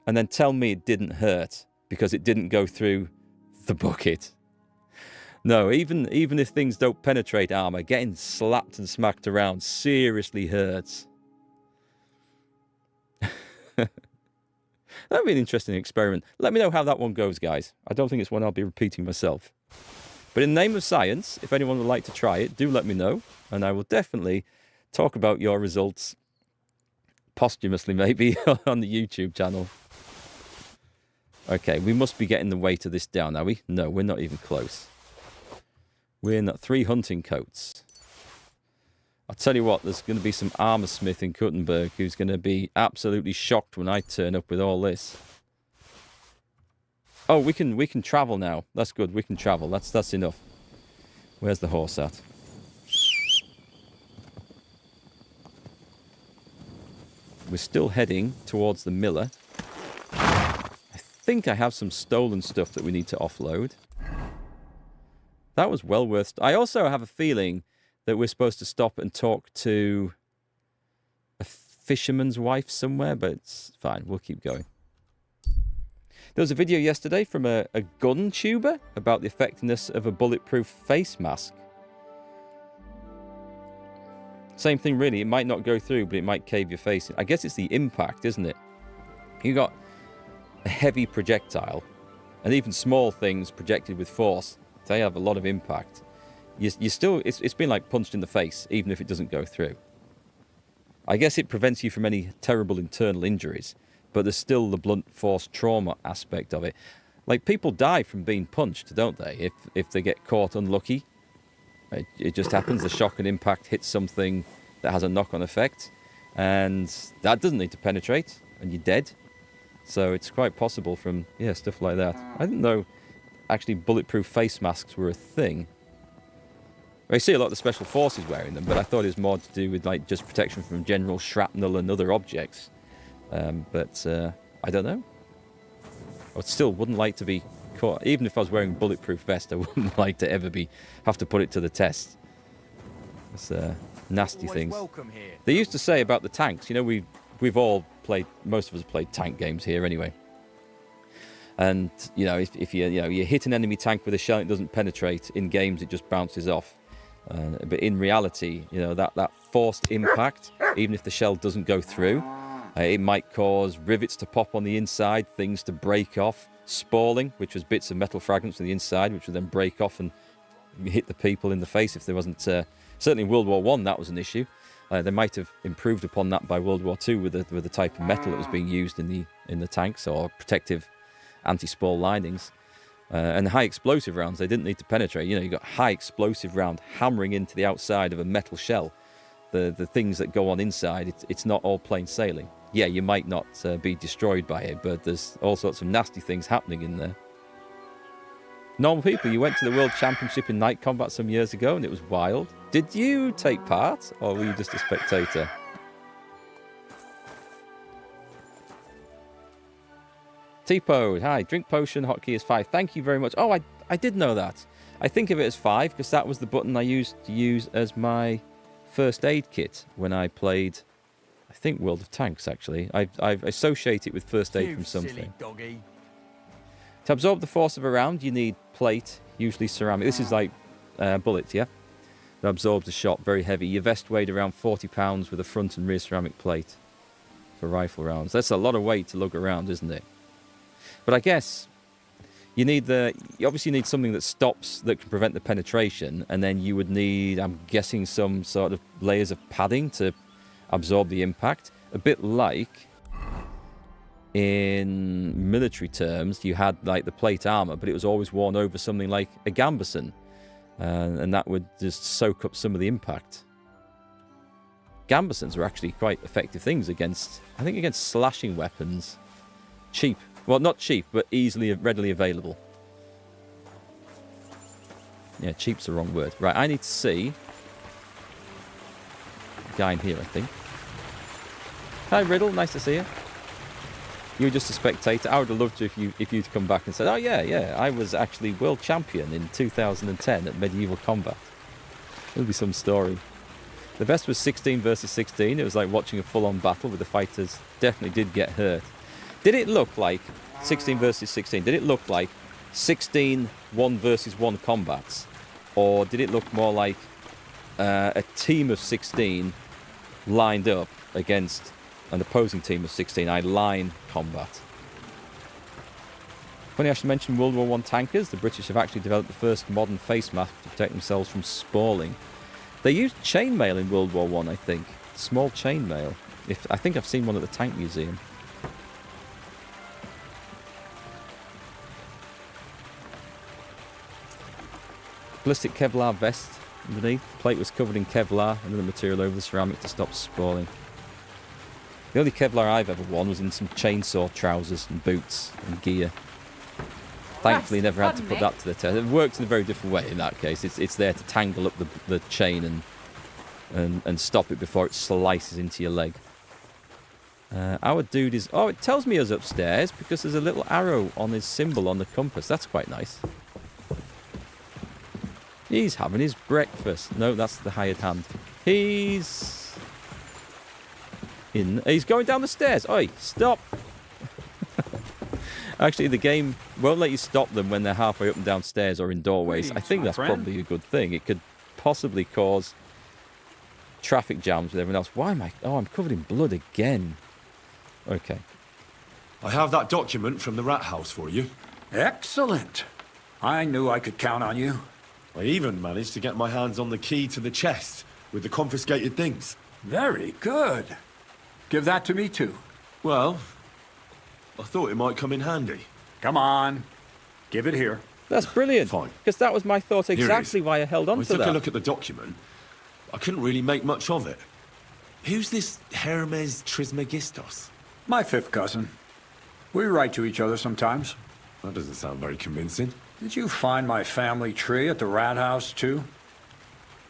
and then tell me it didn't hurt because it didn't go through the bucket. No, even if things don't penetrate armor, getting slapped and smacked around seriously hurts. That'd be an interesting experiment. Let me know how that one goes, guys. I don't think it's one I'll be repeating myself. But in the name of science, if anyone would like to try it, do let me know, and I will definitely talk about your results posthumously, maybe, on the YouTube channel. Okay, we must be getting the weight of this down, are we? No, we're not even close. We're not 3 hunting coats. I'll tell you what, there's going to be some armor smith in Kuttenberg who's going to be absolutely shocked when I turn up with all this. Oh, we can travel now. That's good. We can travel. That's enough. Where's the horse at? We're still heading towards the miller. I think I have some stolen stuff that we need to offload. That was well worth... I also have a feeling that we're supposed to stop and talk to a fisherman's wife somewhere, but it's fine. We'll keep going. There was a video yesterday from a gun tuber about the effectiveness of a bulletproof face mask. Same thing, really. It might not go through, but it might cave your face in. I guess it's the impact, isn't it? You got a heavy projectile, and even small things projected with force, they have a lot of impact. You still, it's been like punched in the face, even if it doesn't go through. I guess it prevents you from any terrible internal injuries, but there's still the blunt force trauma aspect of it. Like, people die from being punched, don't they? If they get caught unlucky. It just happens. The shock and impact hits something that has a knock-on effect, and that doesn't need to penetrate, and you're dead. So it's quite possible from, yeah, stuff like that. I didn't know actually bulletproof face masks were a thing. I see a lot of the special forces wearing them, but I thought it was more to do with like just protection from general shrapnel and other objects. But I don't know. I still wouldn't like to be caught. Even if I was wearing a bulletproof vest, I wouldn't like to have to put it to the test. It's nasty things. They used to say about the tanks, you know, we've all played, most of us have played tank games here anyway. And, you know, if you hit an enemy tank with a shell and it doesn't penetrate, in games it just bounces off. But in reality, you know, that forced impact, even if the shell doesn't go through, it might cause rivets to pop on the inside, things to break off, spalling, which was bits of metal fragments on the inside, which would then break off and hit the people in the face if there wasn't... certainly in World War I, that was an issue. They might have improved upon that by World War II with the type of metal that was being used in the tanks, or protective anti-spall linings. And the high explosive rounds, they didn't need to penetrate. You know, you got high explosive round hammering into the outside of a metal shell. The things that go on inside, it's not all plain sailing. Yeah, you might not be destroyed by it, but there's all sorts of nasty things happening in there. Normal people, you went to the World Championship in night combat some years ago and it was wild. Did you take part, or were you just a spectator? T-Pode, hi, drink potion, hotkey is 5. Thank you very much. Oh, I did know that. I think of it as 5 because that was the button I used to use as my first aid kit when I played, I think, World of Tanks, actually. I associate it with first aid from something. Silly doggy. To absorb the force of a round, you need plate, usually ceramic. This is like bullets, yeah? That absorbs a shot, very heavy. Your vest weighed around 40 pounds with a front and rear ceramic plate for rifle rounds. That's a lot of weight to lug around, isn't it? But I guess you obviously need something that can prevent the penetration, and then you would need, I'm guessing, some sort of layers of padding to absorb the impact. A bit like in military terms, you had like the plate armor, but it was always worn over something like a gambeson, and that would just soak up some of the impact. Gambesons were actually quite effective things against slashing weapons. Cheap. Well, not cheap, but readily available. Yeah, cheap's the wrong word. Right, I need to see the guy in here, I think. Hi, Riddle. Nice to see you. You were just a spectator. I would have loved to if you'd come back and said, oh, yeah, I was actually world champion in 2010 at Medieval Combat. It'll be some story. The best was 16 versus 16. It was like watching a full-on battle with the fighters. Definitely did get hurt. Did it look like 16 versus 16? Did it look like 16 1 versus 1 combats? Or did it look more like a team of 16 lined up against an opposing team of 16, line combat? Funny I should mention World War I tankers. The British have actually developed the first modern face mask to protect themselves from spalling. They used chainmail in World War I, I think. Small chainmail. I think I've seen one at the Tank Museum. Ballistic Kevlar vest underneath. The plate was covered in Kevlar and other material over the ceramic to stop spalling. The only Kevlar I've ever worn was in some chainsaw trousers and boots and gear. Thankfully, never had to put that to the test. It works in a very different way in that case. It's there to tangle up the chain and stop it before it slices into your leg. Our dude is... Oh, it tells me us upstairs because there's a little arrow on his symbol on the compass. That's quite nice. He's having his breakfast. No, that's the hired hand. He's going down the stairs. Oi, stop. Actually, the game won't let you stop them when they're halfway up and down stairs or in doorways. I think that's probably a good thing. It could possibly cause traffic jams with everyone else. Why am I... Oh, I'm covered in blood again. Okay. I have that document from the rat house for you. Excellent. I knew I could count on you. I even managed to get my hands on the key to the chest with the confiscated things. Very good. Give that to me too. Well, I thought it might come in handy. Come on. Give it here. That's brilliant. Fine. Because that was my thought exactly why I held on to that. I took a look at the document. I couldn't really make much of it. Who's this Hermes Trismegistos? My fifth cousin. We write to each other sometimes. That doesn't sound very convincing. Did you find my family tree at the rat house too?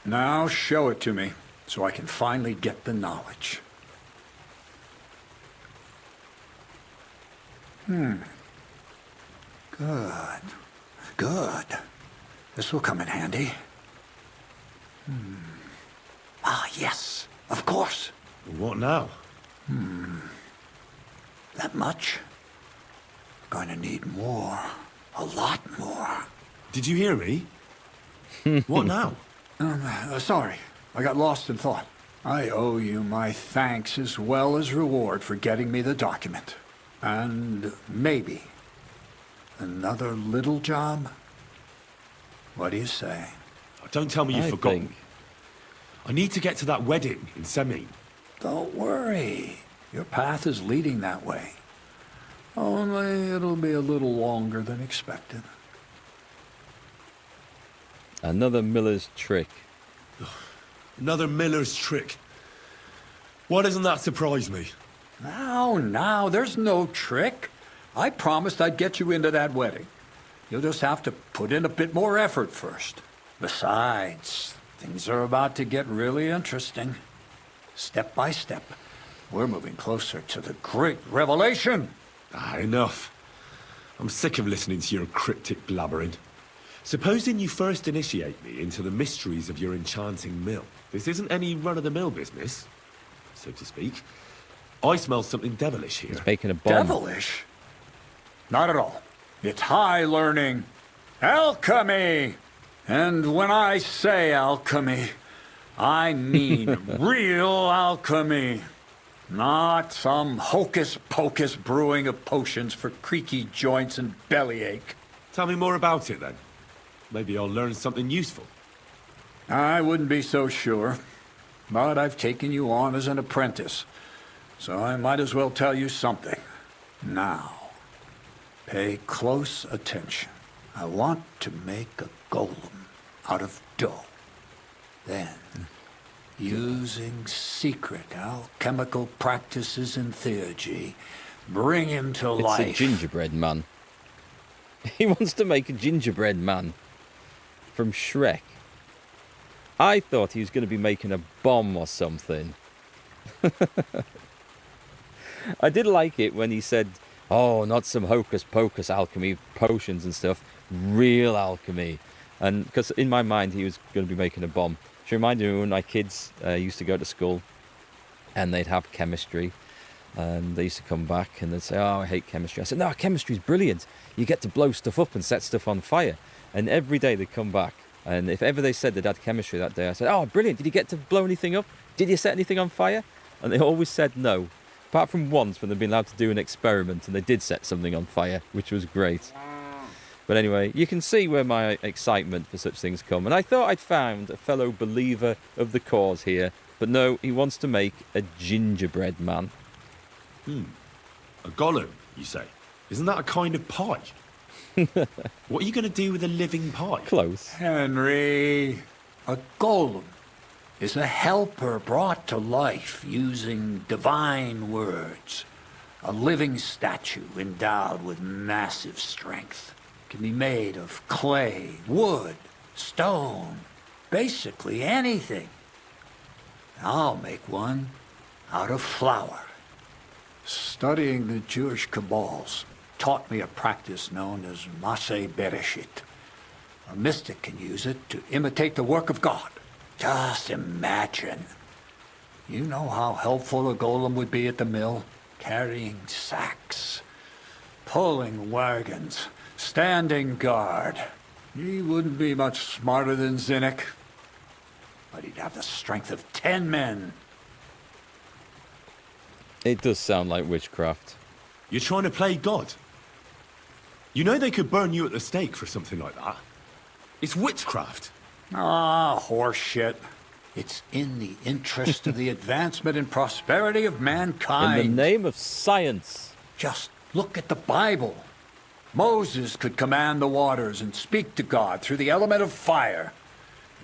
Now show it to me so I can finally get the knowledge. Good. Good. This will come in handy. Ah, yes. Of course. What now? That much? Going to need more. A lot more. Did you hear me? What now? Sorry. I got lost in thought. I owe you my thanks as well as reward for getting me the document. And maybe another little job? What do you say? Don't tell me you've forgotten. I need to get to that wedding in Semin. Don't worry. Your path is leading that way. Only it'll be a little longer than expected. Another miller's trick. Another miller's trick. Why doesn't that surprise me? Now, there's no trick. I promised I'd get you into that wedding. You'll just have to put in a bit more effort first. Besides, things are about to get really interesting. Step by step, we're moving closer to the great revelation. Enough. I'm sick of listening to your cryptic blabbering. Supposing you first initiate me into the mysteries of your enchanting mill. This isn't any run-of-the-mill business, so to speak. I smell something devilish here. He's making a bomb. Devilish? Not at all. It's high learning. Alchemy! And when I say alchemy, I mean real alchemy. Not some hocus-pocus brewing of potions for creaky joints and bellyache. Tell me more about it, then. Maybe I'll learn something useful. I wouldn't be so sure. But I've taken you on as an apprentice, so I might as well tell you something. Now, pay close attention. I want to make a golem out of dough. Then, using secret alchemical practices in theurgy, bring him to life. It's a gingerbread man. He wants to make a gingerbread man. from Shrek. I thought he was going to be making a bomb or something. I did like it when he said, oh, not some hocus pocus alchemy, potions and stuff, real alchemy. And because in my mind he was going to be making a bomb. She reminded me when my kids used to go to school and they'd have chemistry. And they used to come back and they'd say, oh, I hate chemistry. I said, no, chemistry's brilliant. You get to blow stuff up and set stuff on fire. And every day they'd come back. And if ever they said they'd had chemistry that day, I said, oh, brilliant. Did you get to blow anything up? Did you set anything on fire? And they always said no. Apart from once when they'd been allowed to do an experiment and they did set something on fire, which was great. But anyway, you can see where my excitement for such things come. And I thought I'd found a fellow believer of the cause here. But no, he wants to make a gingerbread man. A golem, you say? Isn't that a kind of pie? What are you going to do with a living pie? Close. Henry, a golem is a helper brought to life using divine words. A living statue endowed with massive strength. Can be made of clay, wood, stone, basically anything. I'll make one out of flour. Studying the Jewish Kabbals taught me a practice known as Maseh Bereshit. A mystic can use it to imitate the work of God. Just imagine. You know how helpful a golem would be at the mill? Carrying sacks, pulling wagons, standing guard. He wouldn't be much smarter than Zinnik, but he'd have the strength of 10 men. It does sound like witchcraft. You're trying to play God? You know they could burn you at the stake for something like that. It's witchcraft. Ah, horseshit. It's in the interest of the advancement and prosperity of mankind. In the name of science. Just look at the Bible. Moses could command the waters and speak to God through the element of fire.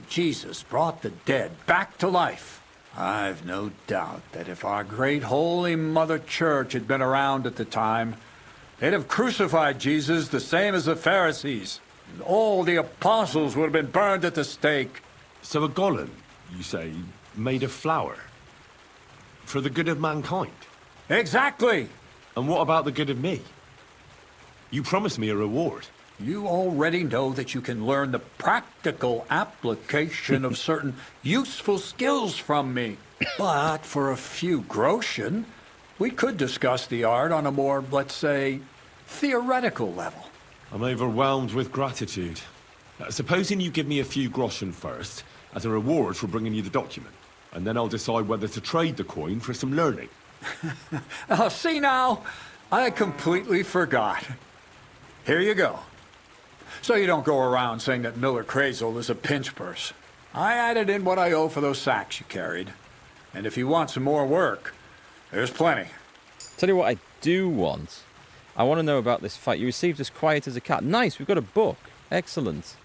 Jesus brought the dead back to life. I've no doubt that if our great holy Mother Church had been around at the time, they'd have crucified Jesus the same as the Pharisees. And all the apostles would have been burned at the stake. So a golem, you say, made of flour? For the good of mankind? Exactly! And what about the good of me? You promised me a reward. You already know that you can learn the practical application of certain useful skills from me. But for a few groschen, we could discuss the art on a more, let's say, theoretical level. I'm overwhelmed with gratitude. Supposing you give me a few groschen first, as a reward for bringing you the document. And then I'll decide whether to trade the coin for some learning. Oh, see now, I completely forgot. Here you go. So you don't go around saying that Miller Crazel is a pinch purse. I added in what I owe for those sacks you carried. And if you want some more work, there's plenty. Tell you what I do want. I want to know about this fight. You received as quiet as a cat. Nice, we've got a book. Excellent.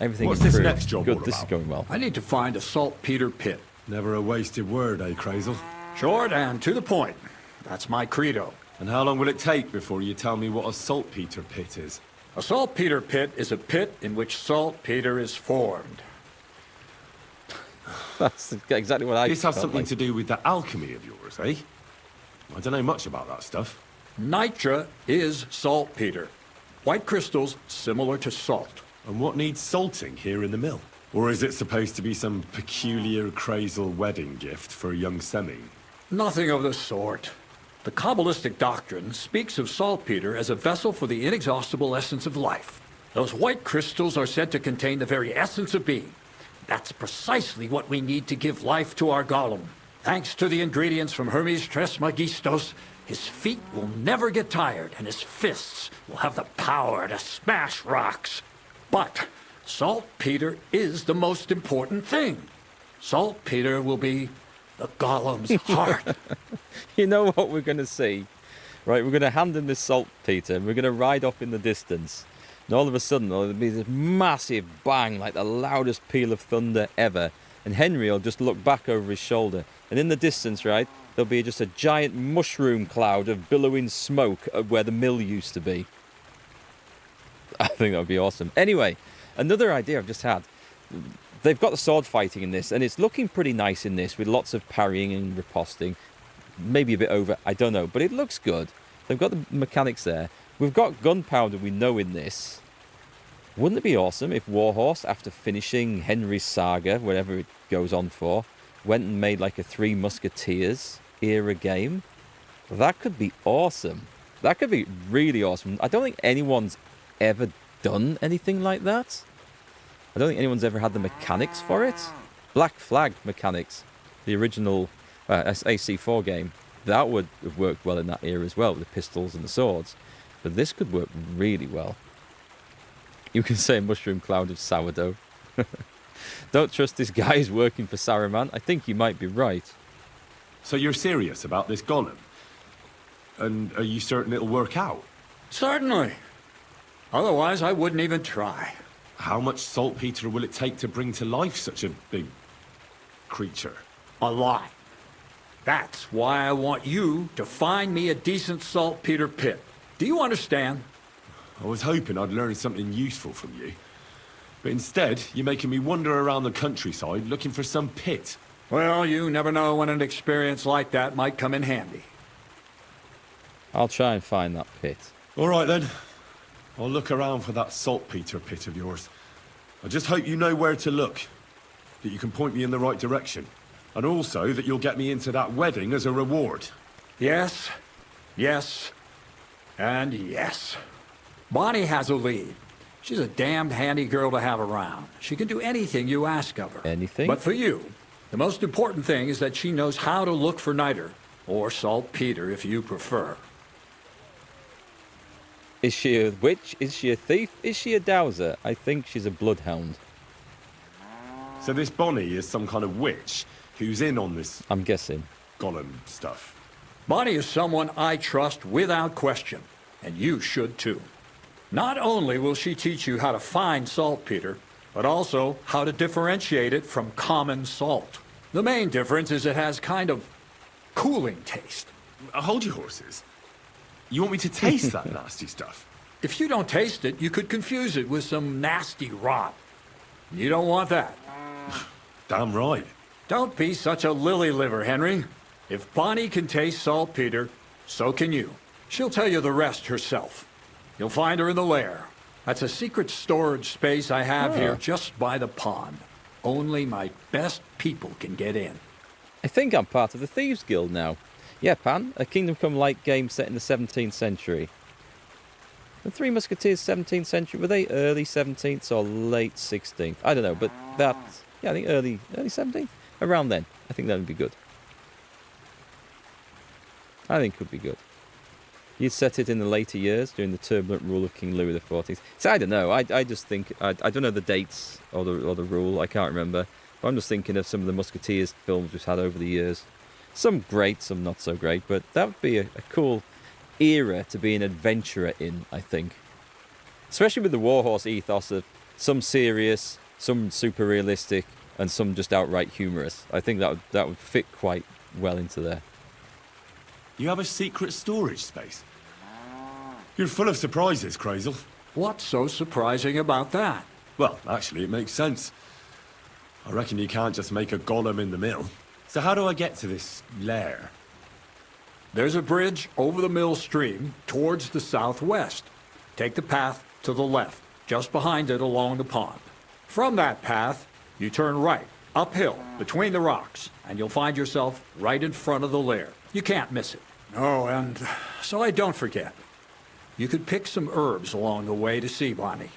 Everything What's improved. this next job Good, all this about? is going well. I need to find a saltpeter pit. Never a wasted word, eh, Crazel? Short and to the point. That's my credo. And how long will it take before you tell me what a saltpeter pit is? A saltpeter pit is a pit in which saltpeter is formed. That's exactly what I This has felt something like. to do with that alchemy of yours, eh? I don't know much about that stuff. Nitra is saltpeter. White crystals similar to salt. And what needs salting here in the mill? Or is it supposed to be some peculiar Crazel wedding gift for a young semi? Nothing of the sort. The Kabbalistic doctrine speaks of saltpeter as a vessel for the inexhaustible essence of life. Those white crystals are said to contain the very essence of being. That's precisely what we need to give life to our golem. Thanks to the ingredients from Hermes Trismegistos, his feet will never get tired and his fists will have the power to smash rocks. But saltpeter is the most important thing. Saltpeter will be the golem's heart. You know what we're going to see? Right, we're going to hand him this saltpeter and we're going to ride off in the distance. And all of a sudden, there'll be this massive bang, like the loudest peal of thunder ever. And Henry will just look back over his shoulder. And in the distance, right, there'll be just a giant mushroom cloud of billowing smoke where the mill used to be. I think that would be awesome. Anyway, Another idea I've just had. They've got the sword fighting in this, and it's looking pretty nice in this, with lots of parrying and riposting. Maybe a bit over, I don't know, but it looks good. They've got the mechanics there. We've got gunpowder we know in this. Wouldn't it be awesome if Warhorse, after finishing Henry's saga, whatever it goes on for, went and made like a Three Musketeers era game? That could be awesome. That could be really awesome. I don't think anyone's ever done anything like that. I don't think anyone's ever had the mechanics for it. Black Flag mechanics, the original AC4 game, that would have worked well in that era as well, with the pistols and the swords. But this could work really well. You can say mushroom cloud of sourdough. Don't trust this guy who's working for Saruman. I think you might be right. So you're serious about this golem? And are you certain it'll work out? Certainly. Otherwise, I wouldn't even try. How much saltpeter will it take to bring to life such a big creature? A lot. That's why I want you to find me a decent saltpeter pit. Do you understand? I was hoping I'd learn something useful from you. But instead, you're making me wander around the countryside looking for some pit. Well, you never know when an experience like that might come in handy. I'll try and find that pit. All right, then. I'll look around for that saltpeter pit of yours. I just hope you know where to look, that you can point me in the right direction, and also that you'll get me into that wedding as a reward. Yes, yes, and yes. Bonnie has a lead. She's a damned handy girl to have around. She can do anything you ask of her. Anything? But for you, the most important thing is that she knows how to look for niter, or saltpeter if you prefer. Is she a witch? Is she a thief? Is she a dowser? I think she's a bloodhound. So this Bonnie is some kind of witch who's in on this... I'm guessing. Golem stuff. Bonnie is someone I trust without question, and you should too. Not only will she teach you how to find saltpeter, but also how to differentiate it from common salt. The main difference is it has kind of cooling taste. Hold your horses. You want me to taste that nasty stuff? If you don't taste it, you could confuse it with some nasty rot. You don't want that. Damn right. Don't be such a lily liver, Henry. If Bonnie can taste saltpeter, so can you. She'll tell you the rest herself. You'll find her in the lair. That's a secret storage space I have here just by the pond. Only my best people can get in. I think I'm part of the Thieves Guild now. Yeah, Pan, a Kingdom Come-like game set in the 17th century. The Three Musketeers 17th century, were they early 17th or late 16th? I don't know, but that, yeah, I think early 17th? Around then. I think that would be good. I think it could be good. You'd set it in the later years, during the turbulent rule of King Louis XIV. So I don't know, I just think, I don't know the dates or the rule, I can't remember. But I'm just thinking of some of the Musketeers films we've had over the years. Some great, some not so great, but that would be a cool era to be an adventurer in, I think. Especially with the Warhorse ethos of some serious, some super realistic, and some just outright humorous. I think that would fit quite well into there. You have a secret storage space? You're full of surprises, Crazel. What's so surprising about that? Well, actually, it makes sense. I reckon you can't just make a golem in the mill. So how do I get to this lair? There's a bridge over the mill stream towards the southwest. Take the path to the left, just behind it along the pond. From that path, you turn right, uphill, between the rocks, and you'll find yourself right in front of the lair. You can't miss it. Oh, and so I don't forget. You could pick some herbs along the way to see Bonnie.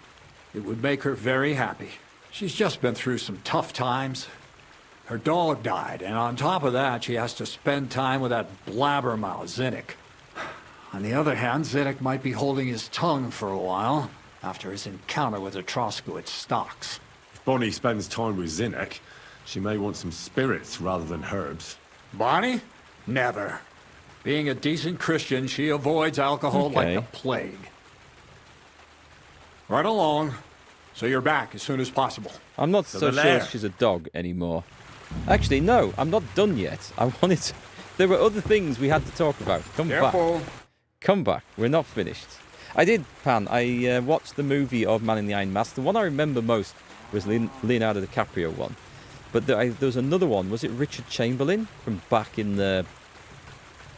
It would make her very happy. She's just been through some tough times. Her dog died, and on top of that, she has to spend time with that blabbermouth, Zinnik. On the other hand, Zinnik might be holding his tongue for a while after his encounter with the Troskowitz stocks. If Bonnie spends time with Zinnik, she may want some spirits rather than herbs. Bonnie? Never. Being a decent Christian, she avoids alcohol like the plague. Right along, so you're back as soon as possible. I'm not so sure she's a dog anymore. Actually, no, I'm not done yet. I wanted to... There were other things we had to talk about. Come back. Come back. We're not finished. I did, Pan. I watched the movie of Man in the Iron Mask. The one I remember most was Leonardo DiCaprio one. But there was another one. Was it Richard Chamberlain from back in the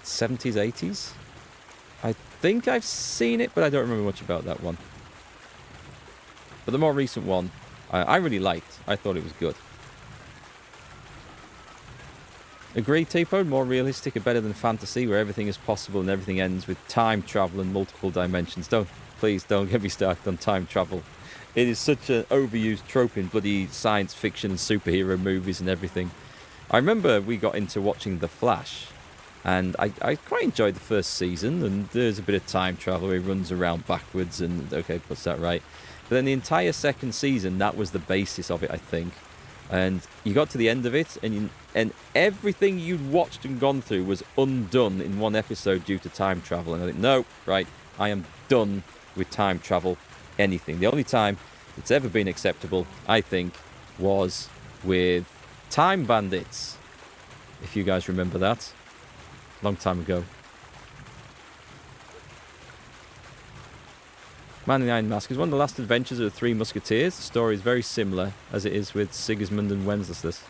70s, 80s? I think I've seen it, but I don't remember much about that one. But the more recent one, I really liked. I thought it was good. Agreed, T-Pod? More realistic and better than fantasy, where everything is possible and everything ends with time travel and multiple dimensions. Please don't get me started on time travel. It is such an overused trope in bloody science fiction and superhero movies and everything. I remember we got into watching The Flash, and I quite enjoyed the first season, and there's a bit of time travel where he runs around backwards, and okay, puts that right. But then the entire second season, that was the basis of it, I think. And you got to the end of it, and everything you'd watched and gone through was undone in one episode due to time travel. And I think, no, right, I am done with time travel, anything. The only time it's ever been acceptable, I think, was with Time Bandits. If you guys remember that. Long time ago. Man in the Iron Mask is one of the last adventures of the Three Musketeers. The story is very similar as it is with Sigismund and Wenceslas.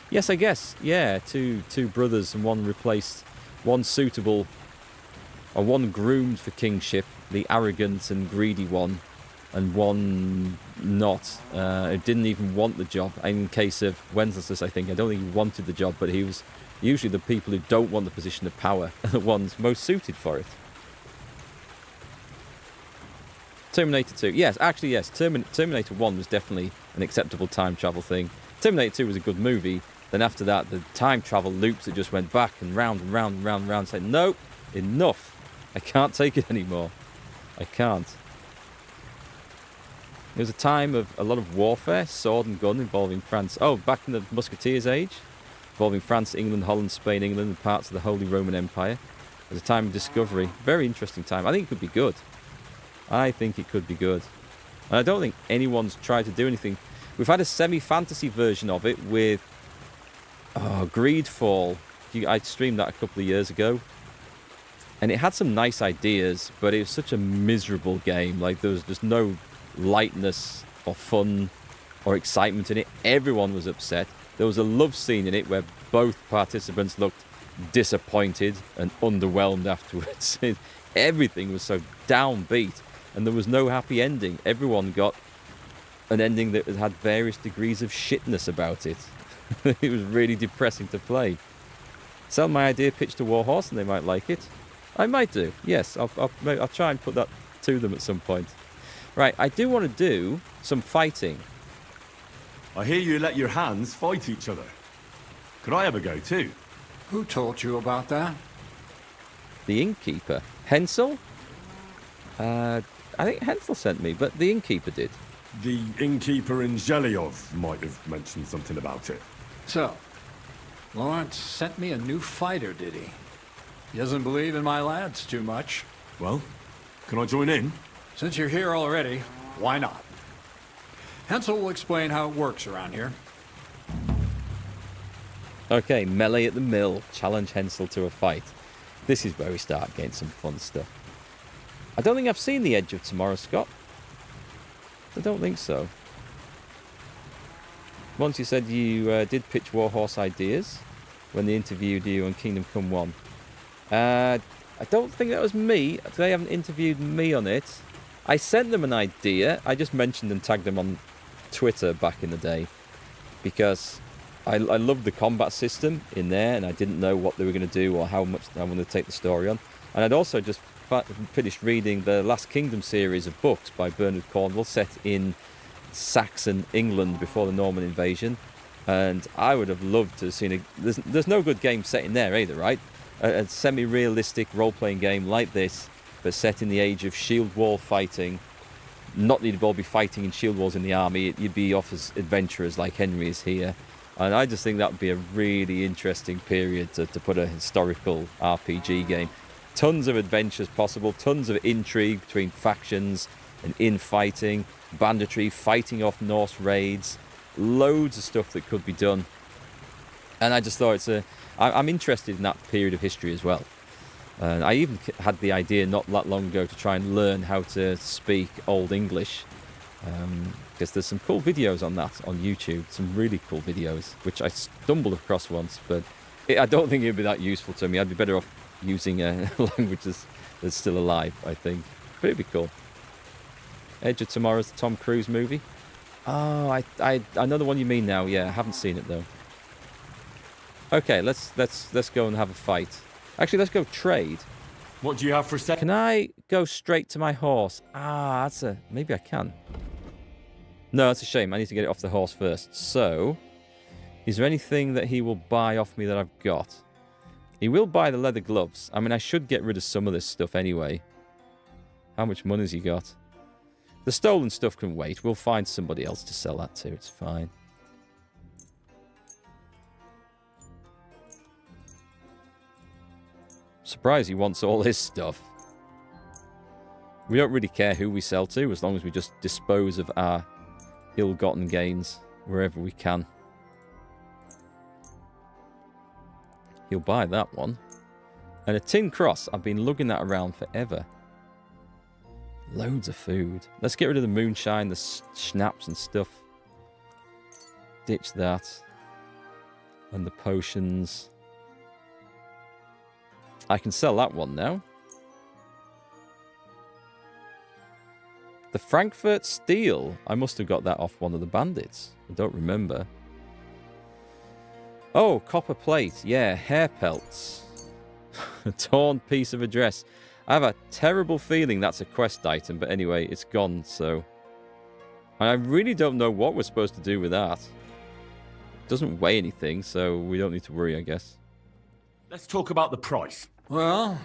Yes, I guess. Yeah, two brothers, and one replaced, one suitable, or one groomed for kingship, the arrogant and greedy one, and one not, who didn't even want the job. In case of Wenceslas, I think, I don't think he wanted the job, but he was usually the people who don't want the position of power are the ones most suited for it. Terminator 2. Yes, actually, yes. Terminator 1 was definitely an acceptable time travel thing. Terminator 2 was a good movie. Then after that, the time travel loops that just went back and round and round and round and round, saying, no, enough. I can't take it anymore. I can't. It was a time of a lot of warfare, sword and gun, involving France. Oh, back in the Musketeers' age, involving France, England, Holland, Spain, England, and parts of the Holy Roman Empire. It was a time of discovery. Very interesting time. I think it could be good. I think it could be good. And I don't think anyone's tried to do anything. We've had a semi-fantasy version of it with Greedfall. I streamed that a couple of years ago. And it had some nice ideas, but it was such a miserable game. Like, there was just no lightness or fun or excitement in it. Everyone was upset. There was a love scene in it where both participants looked disappointed and underwhelmed afterwards. Everything was so downbeat. And there was no happy ending. Everyone got an ending that had various degrees of shitness about it. It was really depressing to play. Sell my idea, pitch to Warhorse, and they might like it. I might do. Yes, I'll try and put that to them at some point. Right, I do want to do some fighting. I hear you let your hands fight each other. Could I have a go too? Who told you about that? The innkeeper. Hensel? I think Hensel sent me, but the innkeeper did. The innkeeper in Zhelyov might have mentioned something about it. So, Lawrence sent me a new fighter, did he? He doesn't believe in my lads too much. Well, can I join in? Since you're here already, why not? Hensel will explain how it works around here. Okay, melee at the mill. Challenge Hensel to a fight. This is where we start getting some fun stuff. I don't think I've seen The Edge of Tomorrow, Scott. I don't think so. Once you said you did pitch Warhorse ideas when they interviewed you on Kingdom Come 1. I don't think that was me. They haven't interviewed me on it. I sent them an idea. I just mentioned and tagged them on Twitter back in the day because I loved the combat system in there, and I didn't know what they were going to do or how much I wanted to take the story on. And I'd also just finished reading the Last Kingdom series of books by Bernard Cornwell, set in Saxon England before the Norman invasion. And I would have loved to have seen there's no good game set in there either, right? A semi-realistic role-playing game like this, but set in the age of shield wall fighting. Not that you'd all be fighting in shield walls in the army. You'd be off as adventurers like Henry is here. And I just think that would be a really interesting period to put a historical RPG game. Tons of adventures possible, tons of intrigue between factions and infighting, banditry, fighting off Norse raids, loads of stuff that could be done. And I just thought I'm interested in that period of history as well. And I even had the idea not that long ago to try and learn how to speak Old English. Because there's some cool videos on that on YouTube. Some really cool videos, which I stumbled across once. But I don't think it would be that useful to me. I'd be better off using a language that's still alive, I think. But it'd be cool. Edge of Tomorrow's the Tom Cruise movie. Oh, I know the one you mean now. Yeah, I haven't seen it though. Okay, let's go and have a fight. Actually, let's go trade. What do you have for a sec? Can I go straight to my horse? Maybe I can. No, that's a shame. I need to get it off the horse first. So, is there anything that he will buy off me that I've got? He will buy the leather gloves. I mean, I should get rid of some of this stuff anyway. How much money has he got? The stolen stuff can wait. We'll find somebody else to sell that to. It's fine. Surprised he wants all his stuff. We don't really care who we sell to, as long as we just dispose of our ill-gotten gains wherever we can. He'll buy that one. And a tin cross. I've been lugging that around forever. Loads of food. Let's get rid of the moonshine, the schnapps and stuff. Ditch that. And the potions. I can sell that one now. The Frankfurt Steel. I must have got that off one of the bandits. I don't remember. Oh, copper plate. Yeah, hair pelts. A torn piece of a dress. I have a terrible feeling that's a quest item, but anyway, it's gone, so... And I really don't know what we're supposed to do with that. It doesn't weigh anything, so we don't need to worry, I guess. Let's talk about the price. Well,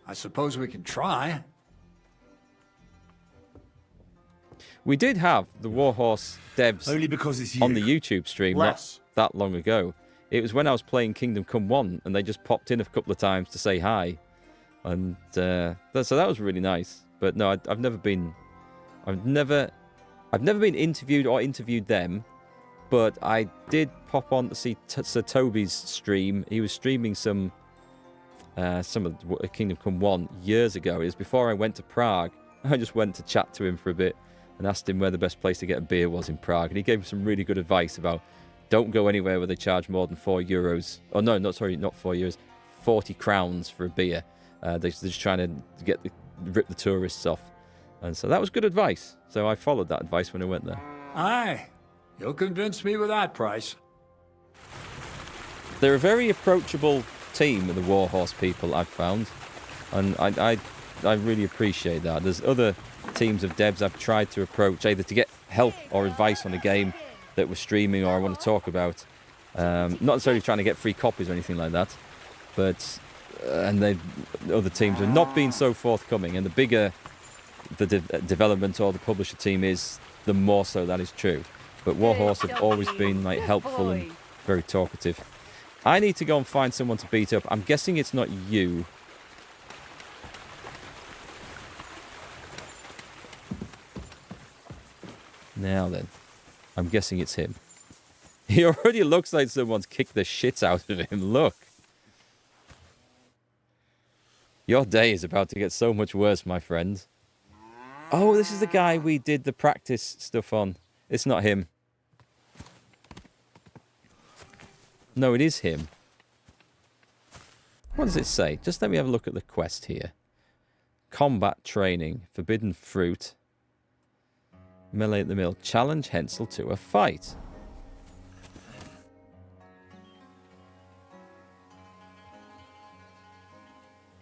I suppose we can try. We did have the Warhorse devs Only because it's on the YouTube stream not that long ago. It was when I was playing Kingdom Come 1, and they just popped in a couple of times to say hi. And so that was really nice. But no, I've never been interviewed or interviewed them. But I did pop on to see Sir Toby's stream. He was streaming some of Kingdom Come 1 years ago. It was before I went to Prague. I just went to chat to him for a bit and asked him where the best place to get a beer was in Prague. And he gave me some really good advice about don't go anywhere where they charge more than €4. Oh no, not €4. 40 crowns for a beer. They're just trying to rip the tourists off. And so that was good advice. So I followed that advice when I went there. Aye, you'll convince me with that price. They're a very approachable team, the Warhorse people, I've found. And I really appreciate that. There's other teams of devs I've tried to approach, either to get help or advice on a game that we're streaming or I want to talk about. Not necessarily trying to get free copies or anything like that. But... and other teams have not been so forthcoming, and the bigger the development or the publisher team is, the more so that is true. But Warhorse have always been like helpful and very talkative. I need to go and find someone to beat up. I'm guessing it's not you. Now then, I'm guessing it's him. He already looks like someone's kicked the shit out of him. Look. Your day is about to get so much worse, my friend. Oh, this is the guy we did the practice stuff on. It's not him. No, it is him. What does it say? Just let me have a look at the quest here. Combat training. Forbidden fruit. Melee at the mill. Challenge Hensel to a fight.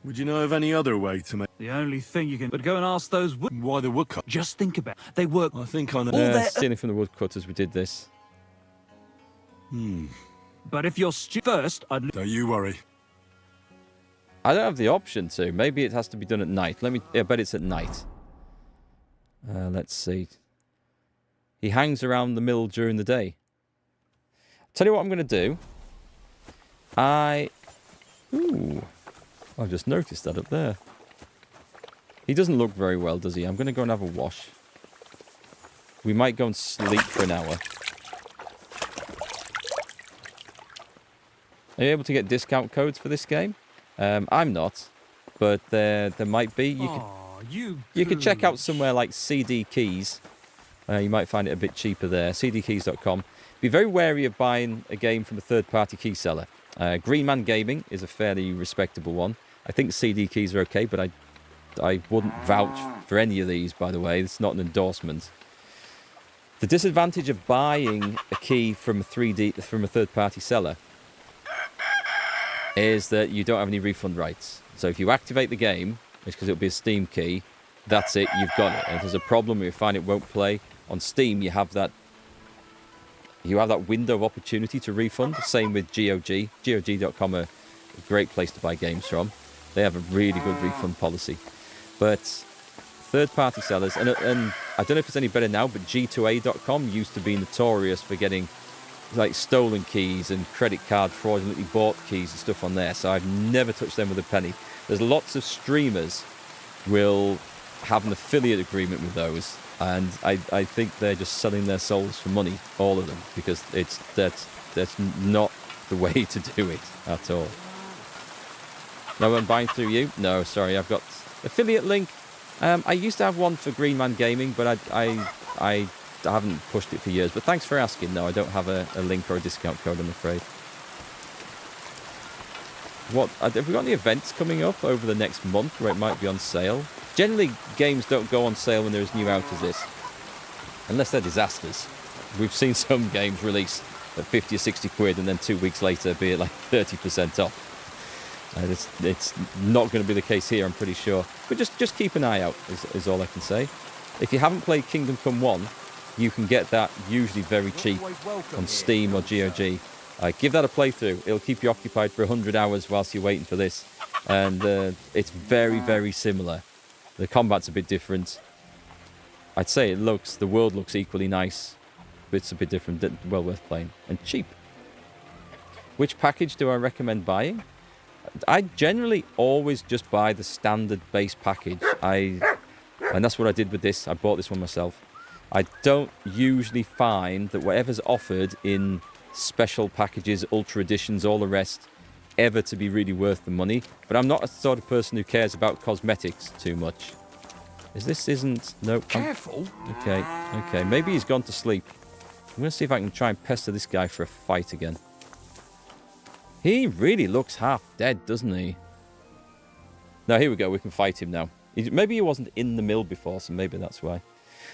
Would you know of any other way to make... The only thing you can... But go and ask those Why the woodcut? Just think about it. They work... I think I know... Stealing from the woodcutters, we did this. But if you're first, I'd... Don't you worry. I don't have the option to. Maybe it has to be done at night. I bet it's at night. Let's see. He hangs around the mill during the day. Tell you what I'm going to do. Ooh. I've just noticed that up there. He doesn't look very well, does he? I'm going to go and have a wash. We might go and sleep for an hour. Are you able to get discount codes for this game? I'm not. but there might be. You could check out somewhere like CD Keys. You might find it a bit cheaper there. cdkeys.com. Be very wary of buying a game from a third-party key seller. Green Man Gaming is a fairly respectable one. I think CD Keys are okay, but I wouldn't vouch for any of these, by the way. It's not an endorsement. The disadvantage of buying a key from a third-party seller is that you don't have any refund rights. So if you activate the game, it's because it'll be a Steam key, that's it, you've got it. And if there's a problem, you find it won't play, on Steam you have that window of opportunity to refund. Same with GOG. GOG.com are a great place to buy games from. They have a really good refund policy. But third-party sellers, and I don't know if it's any better now, but G2A.com used to be notorious for getting like stolen keys and credit card fraudulently bought keys and stuff on there. So I've never touched them with a penny. There's lots of streamers will have an affiliate agreement with those, and I think they're just selling their souls for money, all of them, because that's not the way to do it at all. No one buying through you? No, sorry, I've got affiliate link. I used to have one for Green Man Gaming, but I haven't pushed it for years. But thanks for asking. No, I don't have a link or a discount code, I'm afraid. Have we got any events coming up over the next month where it might be on sale? Generally, games don't go on sale when they're as new out as this, unless they're disasters. We've seen some games release at 50 or 60 quid and then 2 weeks later be at like 30% off. It's not going to be the case here, I'm pretty sure. But just keep an eye out, is all I can say. If you haven't played Kingdom Come 1, you can get that usually very cheap on Steam or GOG. Give that a playthrough. It'll keep you occupied for 100 hours whilst you're waiting for this. And it's very, very similar. The combat's a bit different. I'd say the world looks equally nice, but it's a bit different. Well worth playing. And cheap. Which package do I recommend buying? I generally always just buy the standard base package. And that's what I did with this. I bought this one myself. I don't usually find that whatever's offered in special packages, ultra editions, all the rest, ever to be really worth the money. But I'm not a sort of person who cares about cosmetics too much. Nope. Careful. Okay. Maybe he's gone to sleep. I'm going to see if I can try and pester this guy for a fight again. He really looks half dead, doesn't he? No, here we go. We can fight him now. Maybe he wasn't in the mill before, so maybe that's why.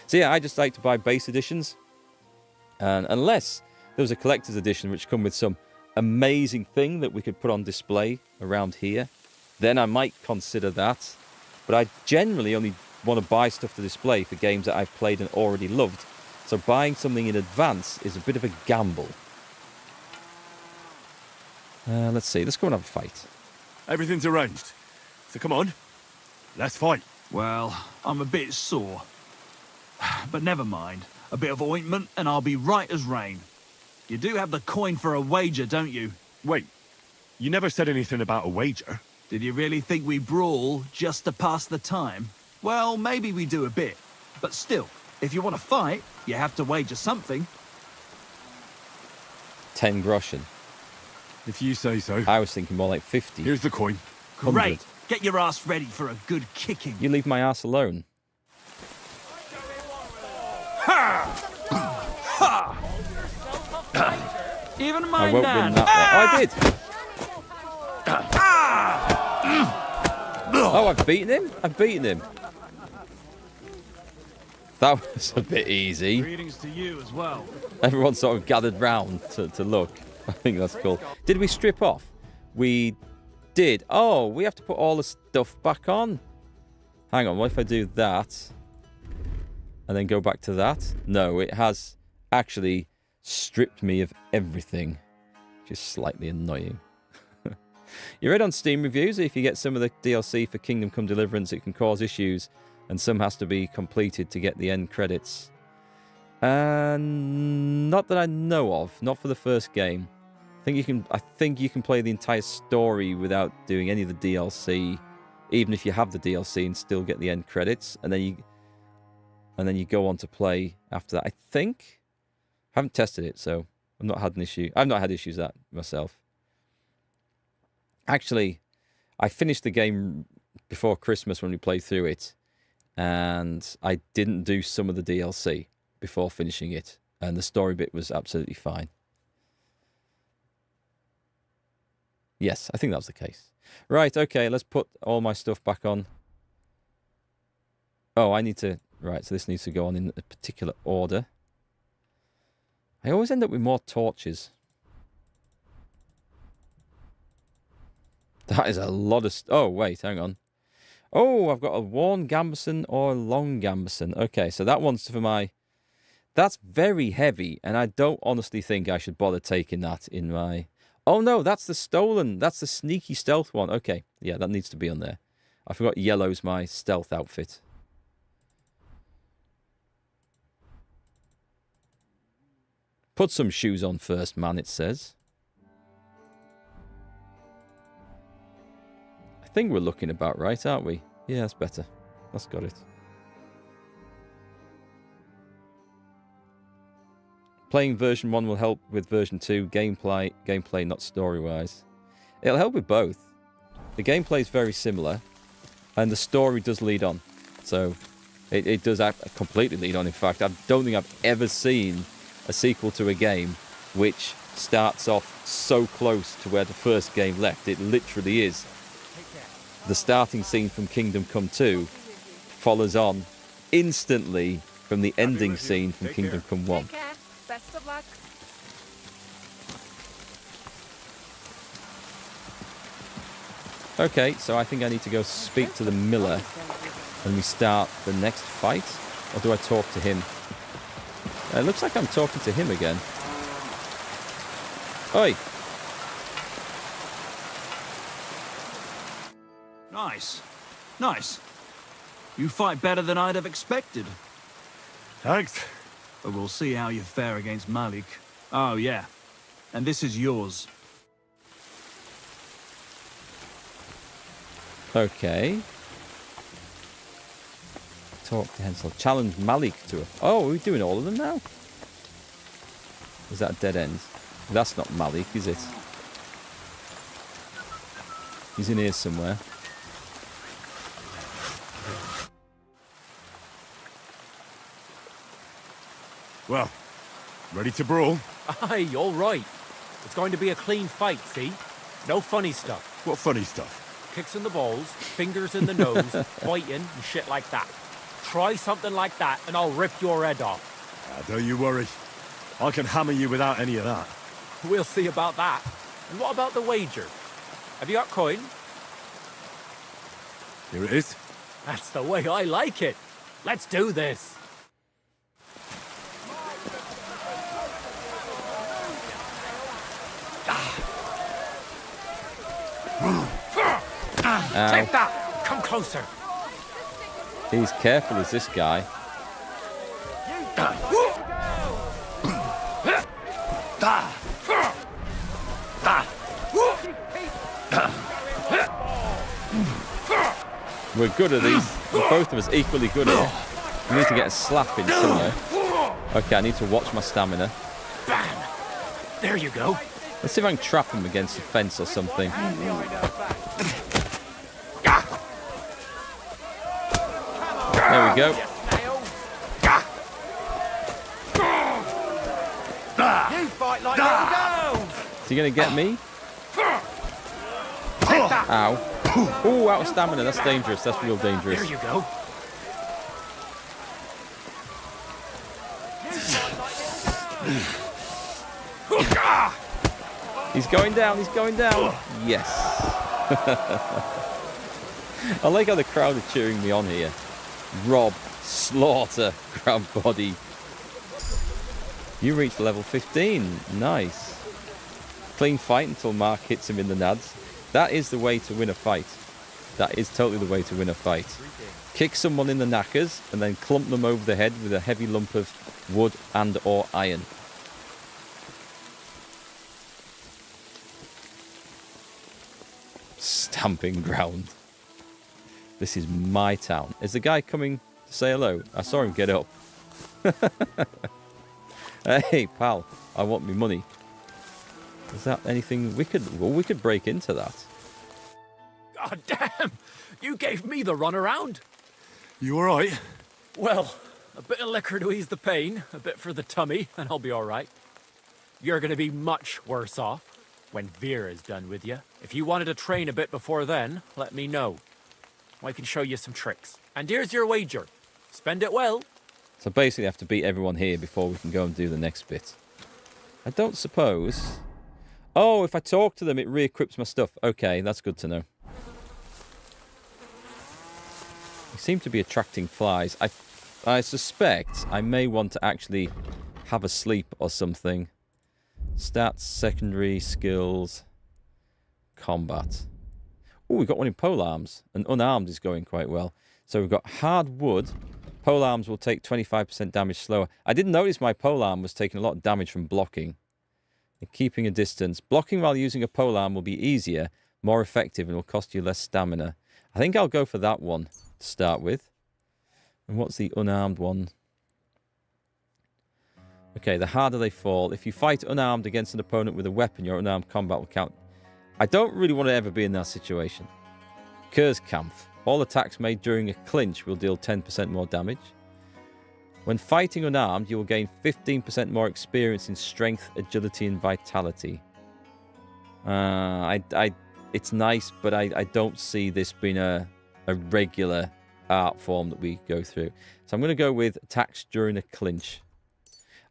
So yeah, I just like to buy base editions. And unless there was a collector's edition which come with some amazing thing that we could put on display around here, then I might consider that. But I generally only want to buy stuff to display for games that I've played and already loved. So buying something in advance is a bit of a gamble. Let's see. Let's go and have a fight. Everything's arranged. So come on. Let's fight. Well, I'm a bit sore. But never mind. A bit of ointment and I'll be right as rain. You do have the coin for a wager, don't you? Wait. You never said anything about a wager. Did you really think we brawl just to pass the time? Well, maybe we do a bit. But still, if you want to fight, you have to wager something. 10 groschen. If you say so. I was thinking more like 50. Here's the coin. 100. Great. Get your ass ready for a good kicking. You leave my ass alone. Ha! Ha! Even my I won't nan. win that one. Oh, I did. Oh, I've beaten him? I've beaten him. That was a bit easy. Greetings to you as well. Everyone sort of gathered round to look. I think that's cool. Did we strip off? We did. Oh, we have to put all the stuff back on. Hang on, what if I do that? And then go back to that? No, it has actually stripped me of everything. Which is slightly annoying. You read on Steam reviews, if you get some of the DLC for Kingdom Come Deliverance, it can cause issues. And some has to be completed to get the end credits. Not that I know of. Not for the first game. I think you can play the entire story without doing any of the DLC, even if you have the DLC, and still get the end credits. And then you go on to play after that. I think. I haven't tested it, so I've not had an issue. I've not had issues with that myself. Actually, I finished the game before Christmas when we played through it, and I didn't do some of the DLC before finishing it, and the story bit was absolutely fine. Yes, I think that was the case. Right, okay, let's put all my stuff back on. Oh, I need to... Right, so this needs to go on in a particular order. I always end up with more torches. That is a lot of... Oh, wait, hang on. Oh, I've got a worn gambeson or a long gambeson. Okay, so that one's for my... That's very heavy, and I don't honestly think I should bother taking that in my... Oh, no, that's the stolen. That's the sneaky stealth one. Okay, yeah, that needs to be on there. I forgot yellow's my stealth outfit. Put some shoes on first, man, it says. I think we're looking about right, aren't we? Yeah, that's better. That's got it. Playing version 1 will help with version 2 gameplay, not story-wise. It'll help with both. The gameplay is very similar, and the story does lead on. So, it does completely lead on. In fact, I don't think I've ever seen a sequel to a game which starts off so close to where the first game left. It literally is. The starting scene from Kingdom Come 2 follows on instantly from the ending scene from Kingdom Come 1. Best of luck. Okay, so I think I need to go speak to the miller when we start the next fight. Or do I talk to him? It looks like I'm talking to him again. Oi! Nice. Nice. You fight better than I'd have expected. Thanks. But we'll see how you fare against Malik. Oh, yeah. And this is yours. Okay. Talk to Hensel. Challenge Malik to a... Oh, are we doing all of them now? Is that a dead end? That's not Malik, is it? He's in here somewhere. Well, ready to brawl? Aye, all right. It's going to be a clean fight, see? No funny stuff. What funny stuff? Kicks in the balls, fingers in the nose, biting and shit like that. Try something like that and I'll rip your head off. Don't you worry. I can hammer you without any of that. We'll see about that. And what about the wager? Have you got coin? Here it is. That's the way I like it. Let's do this. Take that! Come closer. He's careful as this guy. We're good at these. We're both of us equally good at it. We need to get a slap in somewhere. Okay, I need to watch my stamina. Bam! There you go. Let's see if I can trap him against a fence or something. There we go. You fight like little girls. Is he going to get me? Ow. Ooh, out of stamina. That's dangerous. That's real dangerous. There you go. He's going down. He's going down. Yes. I like how the crowd are cheering me on here. Rob, slaughter, grab body. You reached level 15. Nice. Clean fight until Mark hits him in the nads. That is the way to win a fight. That is totally the way to win a fight. Kick someone in the knackers and then clump them over the head with a heavy lump of wood and or iron. Stamping ground. This is my town. Is the guy coming to say hello? I saw him get up. Hey, pal, I want me money. Is that anything we could... Well, we could break into that. God damn! You gave me the runaround. You alright? Well, a bit of liquor to ease the pain, a bit for the tummy, and I'll be all right. You're going to be much worse off when Vera's done with you. If you wanted to train a bit before then, let me know. I can show you some tricks. And here's your wager. Spend it well. So basically I have to beat everyone here before we can go and do the next bit. I don't suppose... Oh, if I talk to them, it re-equips my stuff. Okay, that's good to know. They seem to be attracting flies. I suspect I may want to actually have a sleep or something. Stats, secondary, skills, combat. Oh, we've got one in polearms. And unarmed is going quite well. So we've got hard wood. Polearms will take 25% damage slower. I didn't notice my polearm was taking a lot of damage from blocking. And keeping a distance. Blocking while using a polearm will be easier, more effective, and will cost you less stamina. I think I'll go for that one to start with. And what's the unarmed one? Okay, the harder they fall. If you fight unarmed against an opponent with a weapon, your unarmed combat will count. I don't really want to ever be in that situation. Kurzkampf. All attacks made during a clinch will deal 10% more damage. When fighting unarmed, you will gain 15% more experience in strength, agility, and vitality. It's nice, but I don't see this being a regular art form that we go through. So I'm going to go with attacks during a clinch.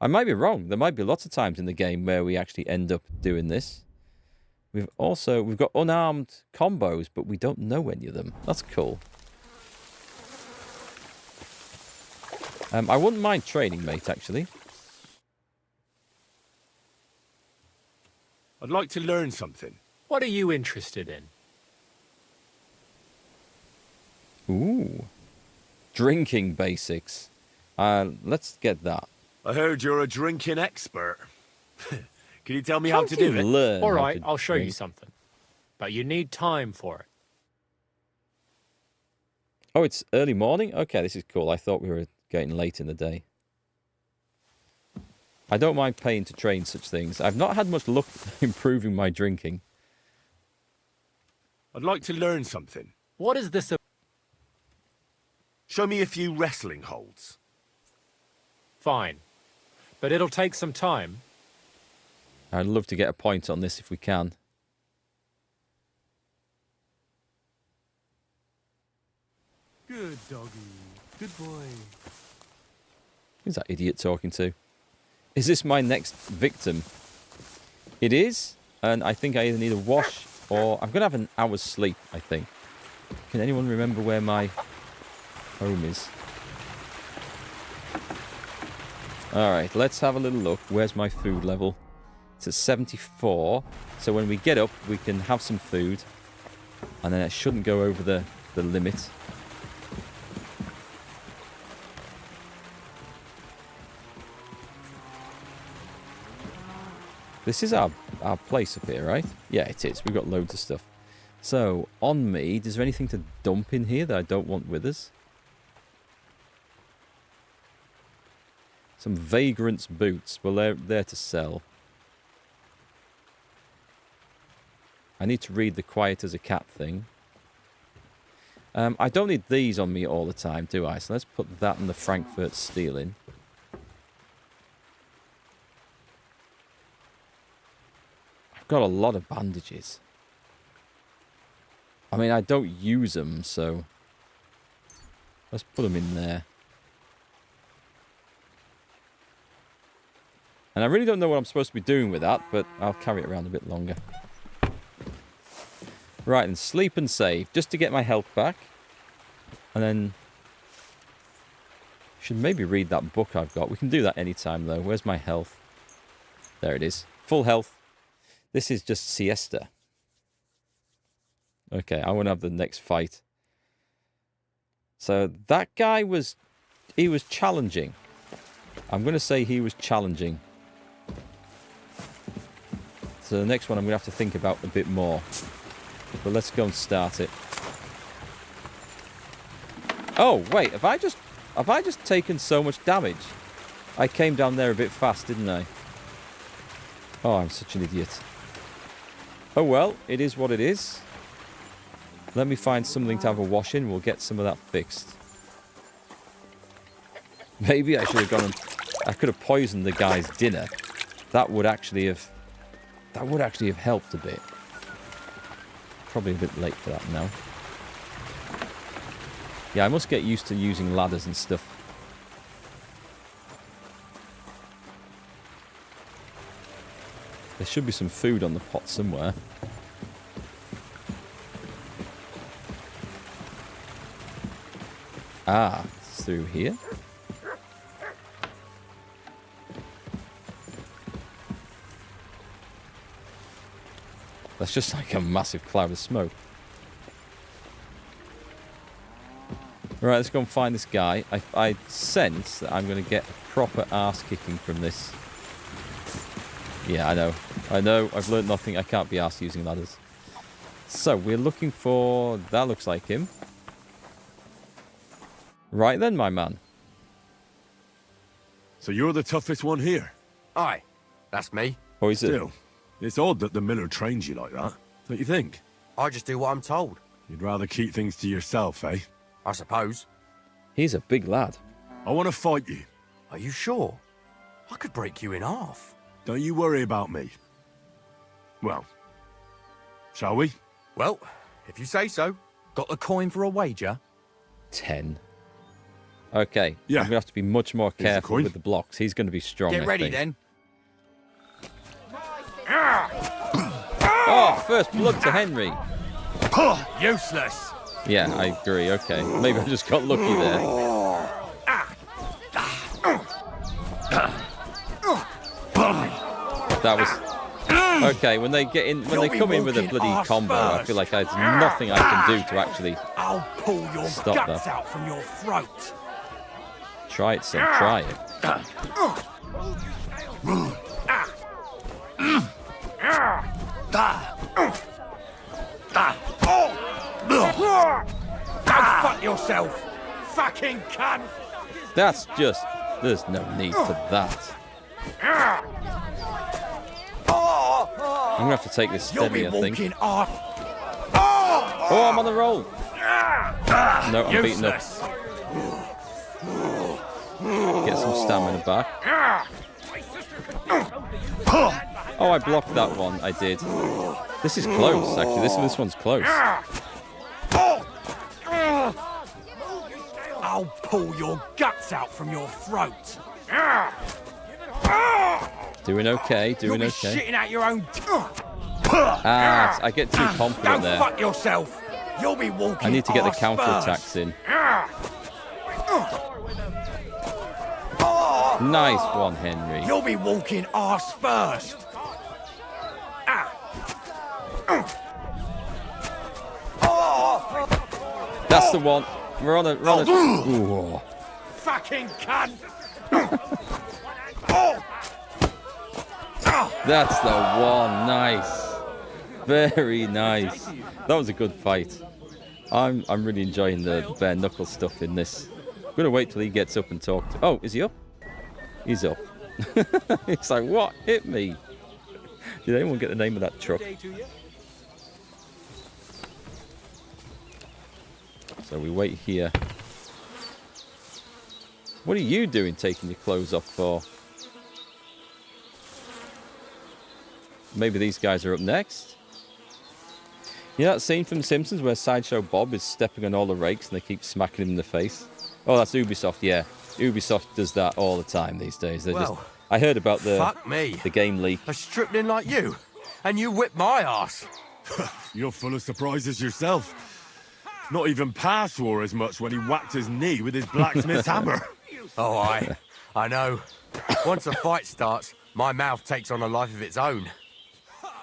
I might be wrong. There might be lots of times in the game where we actually end up doing this. We've got unarmed combos, but we don't know any of them. That's cool. I wouldn't mind training, mate, actually. I'd like to learn something. What are you interested in? Ooh. Drinking basics. Let's get that. I heard you're a drinking expert. Can you tell me how to do it? Learn All how right, to I'll show you drink. something. But you need time for it. Oh, it's early morning? Okay, this is cool. I thought we were getting late in the day. I don't mind paying to train such things. I've not had much luck improving my drinking. I'd like to learn something. What is this? Show me a few wrestling holds. Fine. But it'll take some time. I'd love to get a point on this if we can. Good doggy. Good boy. Who's that idiot talking to? Is this my next victim? It is, and I think I either need a wash or... I'm going to have an hour's sleep, I think. Can anyone remember where my home is? Alright, let's have a little look. Where's my food level? It's at 74. So when we get up, we can have some food. And then it shouldn't go over the limit. This is our place up here, right? Yeah, it is. We've got loads of stuff. So, on me, is there anything to dump in here that I don't want with us? Some Vagrant's boots. Well, they're there to sell. I need to read the quiet as a cat thing. I don't need these on me all the time, do I? So let's put that and the Frankfurt steel in. I've got a lot of bandages. I mean, I don't use them, so let's put them in there. And I really don't know what I'm supposed to be doing with that, but I'll carry it around a bit longer. Right, and sleep and save, just to get my health back. And then... should maybe read that book I've got. We can do that anytime, though. Where's my health? There it is. Full health. This is just siesta. Okay, I want to have the next fight. So, that guy was... he was challenging. I'm going to say he was challenging. So the next one I'm going to have to think about a bit more. But let's go and start it. Oh, wait, have I just taken so much damage? I came down there a bit fast, didn't I? Oh, I'm such an idiot. Oh well, it is what it is. Let me find something to have a wash in. We'll get some of that fixed. Maybe I should have gone and... I could have poisoned the guy's dinner. That would actually have helped a bit. Probably a bit late for that now. Yeah, I must get used to using ladders and stuff. There should be some food on the pot somewhere. Ah, it's through here. That's just like a massive cloud of smoke. Right, let's go and find this guy. I sense that I'm going to get a proper arse kicking from this. Yeah, I know. I've learned nothing. I can't be arsed using ladders. So, we're looking for... That looks like him. Right then, my man. So you're the toughest one here? Aye, that's me. Oh, is it? Still, it's odd that the miller trains you like that, don't you think? I just do what I'm told. You'd rather keep things to yourself, eh? I suppose. He's a big lad. I want to fight you. Are you sure? I could break you in half. Don't you worry about me. Well, shall we? Well, if you say so. Got the coin for a wager? 10. Okay. Yeah. I'm going to have to be much more careful with the blocks. He's going to be strong, Get ready then. Oh, first blood to Henry. Useless. Yeah, I agree. Okay. Maybe I just got lucky there. That was... Okay, when they get in, when they come in with a bloody combo, I feel like there's nothing I can do to actually I'll pull your stop guts that. out from your throat. Try it, son. Try it. Go fuck yourself, fucking cunt. That's just... There's no need for that. I'm going to have to take this steady, I think. Oh, I'm on the roll. No, I'm beaten up. Get some stamina back. Oh, I blocked that one. I did. This is close, actually. This one's close. I'll pull your guts out from your throat. Doing okay, doing You'll be okay. shitting out your own. Ah, I get too confident Go there. fuck yourself. You'll be walking. I need to get the arse counter first. attacks in. Nice one, Henry. You'll be walking arse first. That's the one. We're on a... Ooh. Fucking cunt. That's the one. Nice. Very nice. That was a good fight. I'm really enjoying the bare knuckle stuff in this. I'm going to wait till he gets up and talk to... Oh, is he up? He's up. It's like, what? Hit me. Did anyone get the name of that truck? So we wait here. What are you doing taking your clothes off for? Maybe these guys are up next? You know that scene from The Simpsons where Sideshow Bob is stepping on all the rakes and they keep smacking him in the face? Oh, that's Ubisoft, yeah. Ubisoft does that all the time these days. They're Well, just... I heard about fuck me. the game leak. A stripling like you, and you whipped my ass. You're full of surprises yourself. Not even Pa swore as much when he whacked his knee with his blacksmith's hammer. Oh, I know. Once a fight starts, my mouth takes on a life of its own.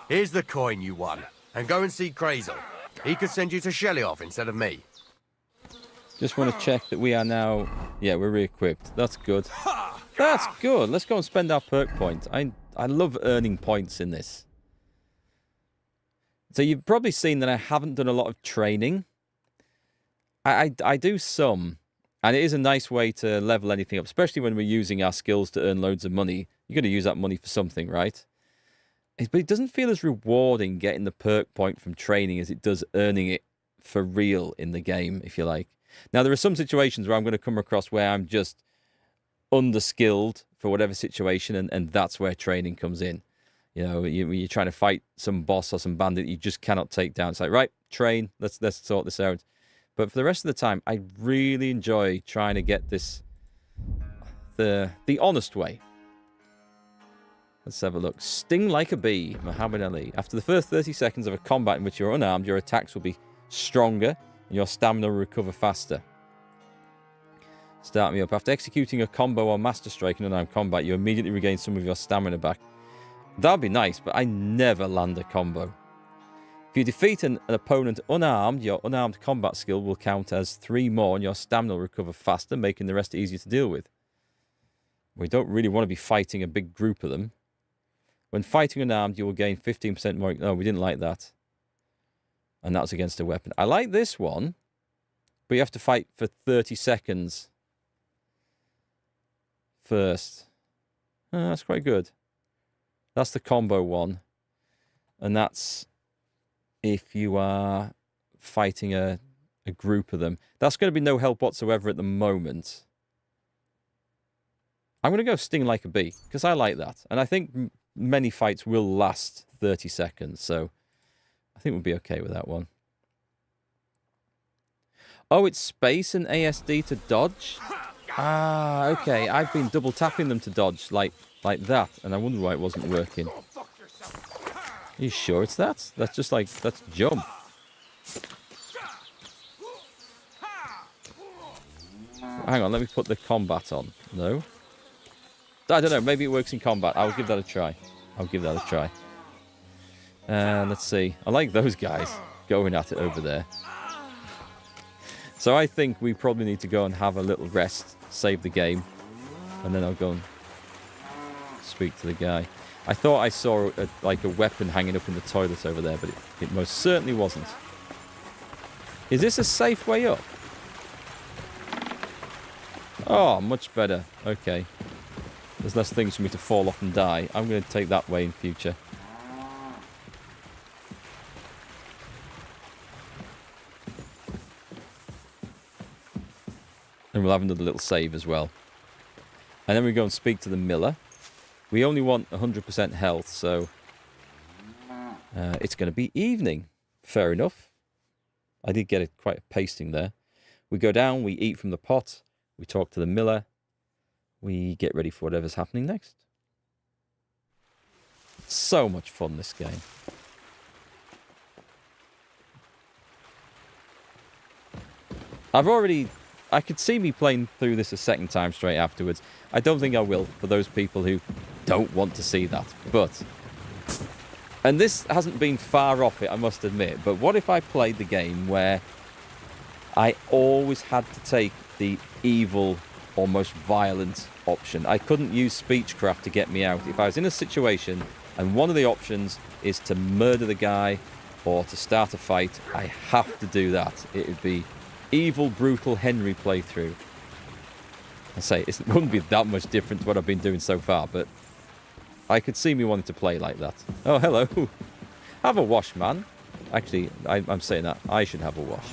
Here's the coin you won, and go and see Crazel. He could send you to Shelly-off instead of me. Just want to check that we are now... Yeah, we're re-equipped. That's good. That's good. Let's go and spend our perk points. I love earning points in this. So you've probably seen that I haven't done a lot of training. I do some, and it is a nice way to level anything up, especially when we're using our skills to earn loads of money. You've got to use that money for something, right? But it doesn't feel as rewarding getting the perk point from training as it does earning it for real in the game, if you like. Now, there are some situations where I'm going to come across where I'm just underskilled for whatever situation, and that's where training comes in. You know, you're trying to fight some boss or some bandit you just cannot take down. It's like, right, train, let's sort this out. But for the rest of the time, I really enjoy trying to get this the honest way. Let's have a look. Sting like a bee, Muhammad Ali. After the first 30 seconds of a combat in which you're unarmed, your attacks will be stronger and your stamina will recover faster. Start me up. After executing a combo or master strike in unarmed combat, you immediately regain some of your stamina back. That'd be nice, but I never land a combo. If you defeat an opponent unarmed, your unarmed combat skill will count as 3 more and your stamina will recover faster, making the rest easier to deal with. We don't really want to be fighting a big group of them. When fighting unarmed, you will gain 15% more... No, we didn't like that. And that's against a weapon. I like this one, but you have to fight for 30 seconds first. Oh, that's quite good. That's the combo one. And that's if you are fighting a group of them. That's going to be no help whatsoever at the moment. I'm going to go Sting like a bee, because I like that. And I think many fights will last 30 seconds, so I think we'll be okay with that one. Oh, it's space and ASD to dodge? Ah, okay. I've been double tapping them to dodge like that, and I wonder why it wasn't working. Are you sure it's that? That's just like, that's jump. Hang on, let me put the combat on. No? I don't know, maybe it works in combat. I'll give that a try. Let's see. I like those guys going at it over there. So I think we probably need to go and have a little rest, save the game, and then I'll go and speak to the guy. I thought I saw like a weapon hanging up in the toilet over there, but it most certainly wasn't. Is this a safe way up? Oh, much better. Okay. There's less things for me to fall off and die. I'm going to take that way in future. And we'll have another little save as well. And then we go and speak to the miller. We only want 100% health, so it's going to be evening. Fair enough. I did get quite a pasting there. We go down, we eat from the pot, we talk to the miller, we get ready for whatever's happening next. So much fun, this game. I could see me playing through this a second time straight afterwards. I don't think I will, for those people who don't want to see that. But, and this hasn't been far off it, I must admit, but what if I played the game where I always had to take the evil, almost violent option? I couldn't use speechcraft to get me out. If I was in a situation and one of the options is to murder the guy or to start a fight, I have to do that. It would be evil, brutal Henry playthrough. I say, it wouldn't be that much different to what I've been doing so far, but I could see me wanting to play like that. Oh, hello. Have a wash, man. Actually, I'm saying that. I should have a wash.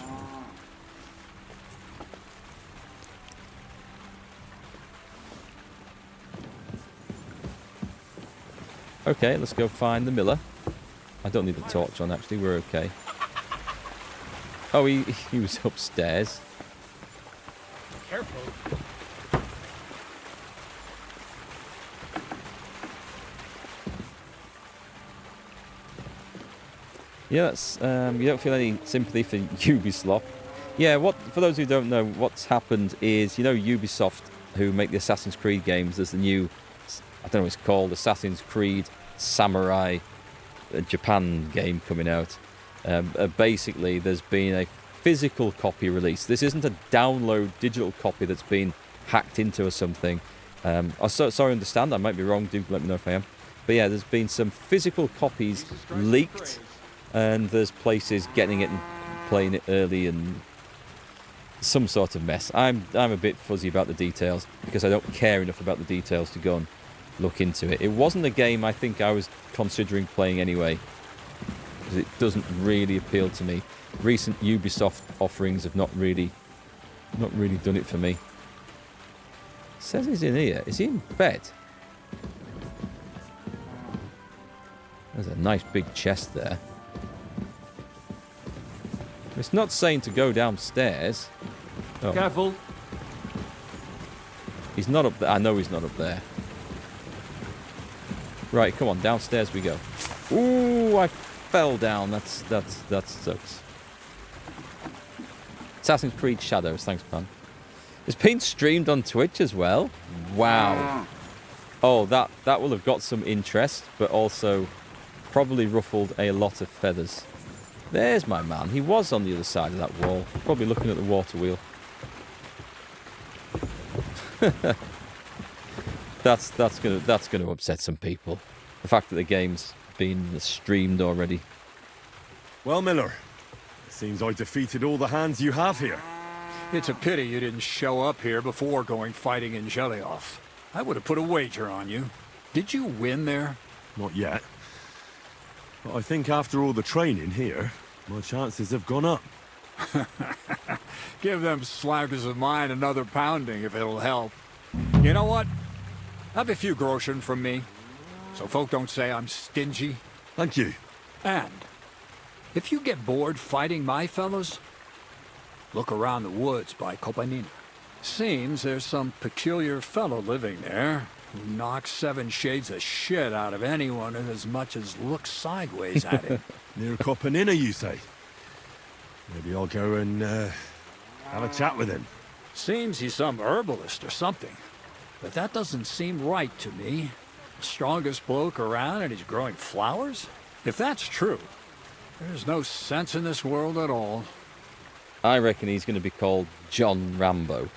Okay, let's go find the miller. I don't need the torch on, actually. We're okay. Oh, he was upstairs. Careful. Yeah, that's, you don't feel any sympathy for Ubisoft. Yeah, for those who don't know, what's happened is, you know, Ubisoft, who make the Assassin's Creed games, there's the new, I don't know what it's called, Assassin's Creed Samurai Japan game coming out. Basically, there's been a physical copy released. This isn't a download digital copy that's been hacked into or something. Sorry, I understand. I might be wrong. Do let me know if I am. But yeah, there's been some physical copies leaked, and there's places getting it and playing it early, and some sort of mess. I'm a bit fuzzy about the details because I don't care enough about the details to go and look into it. It wasn't a game I think I was considering playing anyway. because it doesn't really appeal to me. Recent Ubisoft offerings have not really done it for me. Says he's in here. Is he in bed? There's a nice big chest there. It's not saying to go downstairs. Oh. Careful. He's not up there. I know he's not up there. Right, come on, downstairs we go. Ooh, I fell down. That sucks. Assassin's Creed Shadows, thanks, man. It's been streamed on Twitch as well. Wow. Oh, that will have got some interest, but also probably ruffled a lot of feathers. There's my man. He was on the other side of that wall, probably looking at the water wheel. That's gonna upset some people. The fact that the game's been streamed already. Well, Miller, it seems I defeated all the hands you have here. It's a pity you didn't show up here before going fighting in Jelioff. I would have put a wager on you. Did you win there? Not yet. But I think after all the training here, my chances have gone up. Give them slackers of mine another pounding if it'll help. You know what? Have a few groschen from me, so folk don't say I'm stingy. Thank you. And if you get bored fighting my fellows, look around the woods by Kopanina. Seems there's some peculiar fellow living there who knocks 7 shades of shit out of anyone who as much as looks sideways at him. Near Kopanina, you say? Maybe I'll go and have a chat with him. Seems he's some herbalist or something. But that doesn't seem right to me. The strongest bloke around and he's growing flowers? If that's true, there's no sense in this world at all. I reckon he's going to be called John Rambo.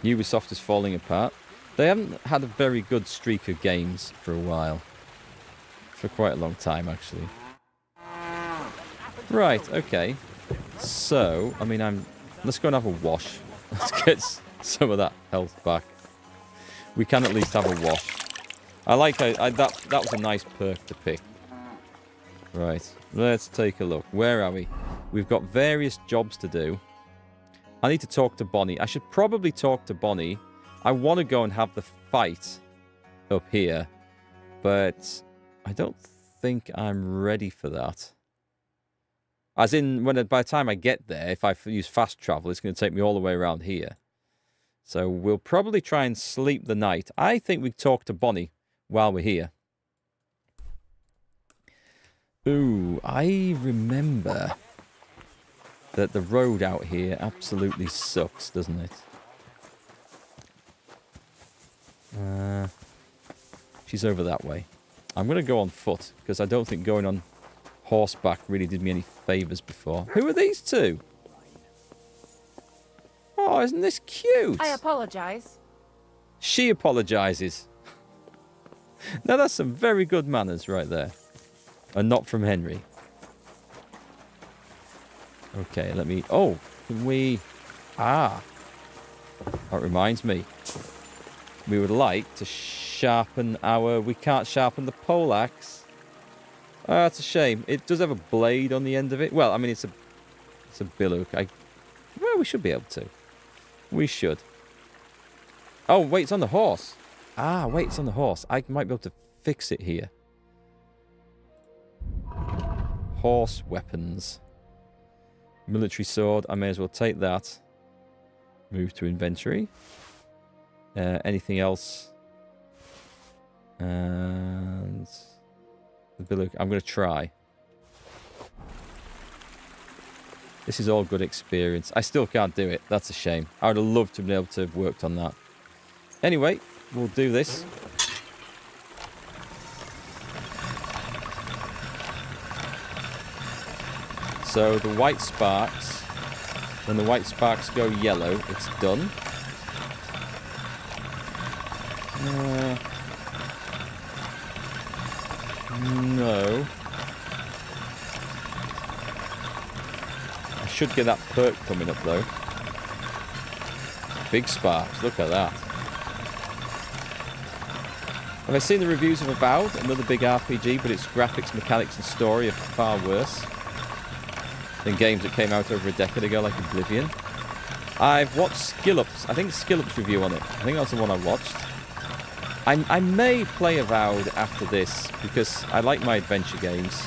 Ubisoft is falling apart. They haven't had a very good streak of games for a while. For quite a long time, actually. Right, okay. So, I mean, let's go and have a wash. Let's get some of that health back. We can at least have a wash. I like that was a nice perk to pick. Right, let's take a look. Where are we? We've got various jobs to do. I need to talk to Bonnie. I should probably talk to Bonnie. I want to go and have the fight up here, but I don't think I'm ready for that. As in, by the time I get there, if I use fast travel, it's going to take me all the way around here. So we'll probably try and sleep the night. I think we talk to Bonnie while we're here. Ooh, I remember that the road out here absolutely sucks, doesn't it? She's over that way. I'm going to go on foot, because I don't think going on horseback really did me any favours before. Who are these two? Oh, isn't this cute? I apologise. She apologises. Now that's some very good manners right there. And not from Henry. Okay, let me... Oh, can we... Ah. That reminds me. We would like to sharpen our... We can't sharpen the poleaxe. Oh, that's a shame. It does have a blade on the end of it. Well, I mean, it's a billow. Well, we should be able to. We should. Oh, wait, it's on the horse. Ah, wait, it's on the horse. I might be able to fix it here. Horse weapons. Military sword. I may as well take that. Move to inventory. Anything else? And... the billow. I'm going to try. This is all good experience. I still can't do it. That's a shame. I would have loved to have been able to have worked on that. Anyway, we'll do this. So the white sparks. When the white sparks go yellow, it's done. No. I should get that perk coming up though. Big sparks, look at that. Have I seen the reviews of Avowed? Another big RPG, but its graphics, mechanics, and story are far worse than games that came out over a decade ago, like Oblivion. I've watched Skillup's, I think Skillup's review on it. I think that's the one I watched. I may play Avowed after this, because I like my adventure games,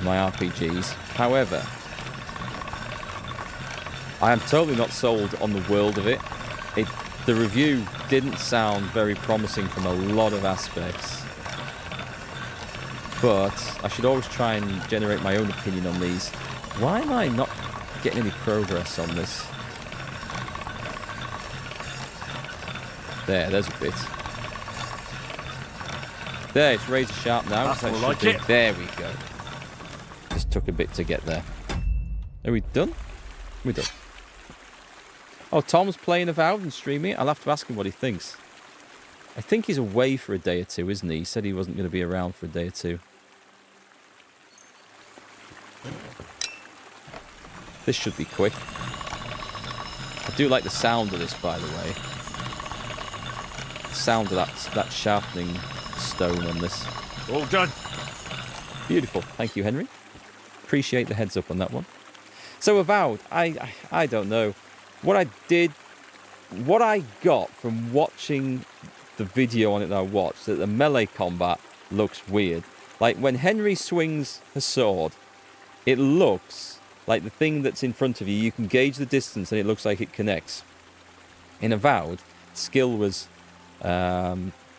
my RPGs. However, I am totally not sold on the world of it. The review didn't sound very promising from a lot of aspects. But I should always try and generate my own opinion on these. Why am I not getting any progress on this? There's a bit. There, it's razor sharp now. That's That more should like be- it. There we go. Just took a bit to get there. Are we done? We're done. Oh, Tom's playing Avowed and streaming it. I'll have to ask him what he thinks. I think he's away for a day or two, isn't he? He said he wasn't going to be around for a day or two. This should be quick. I do like the sound of this, by the way. The sound of that sharpening stone on this. All done. Beautiful. Thank you, Henry. Appreciate the heads up on that one. So Avowed, I don't know. What I got from watching the video on it that I watched, that the melee combat looks weird. Like when Henry swings a sword, it looks like the thing that's in front of you, you can gauge the distance and it looks like it connects. In Avowed, skill was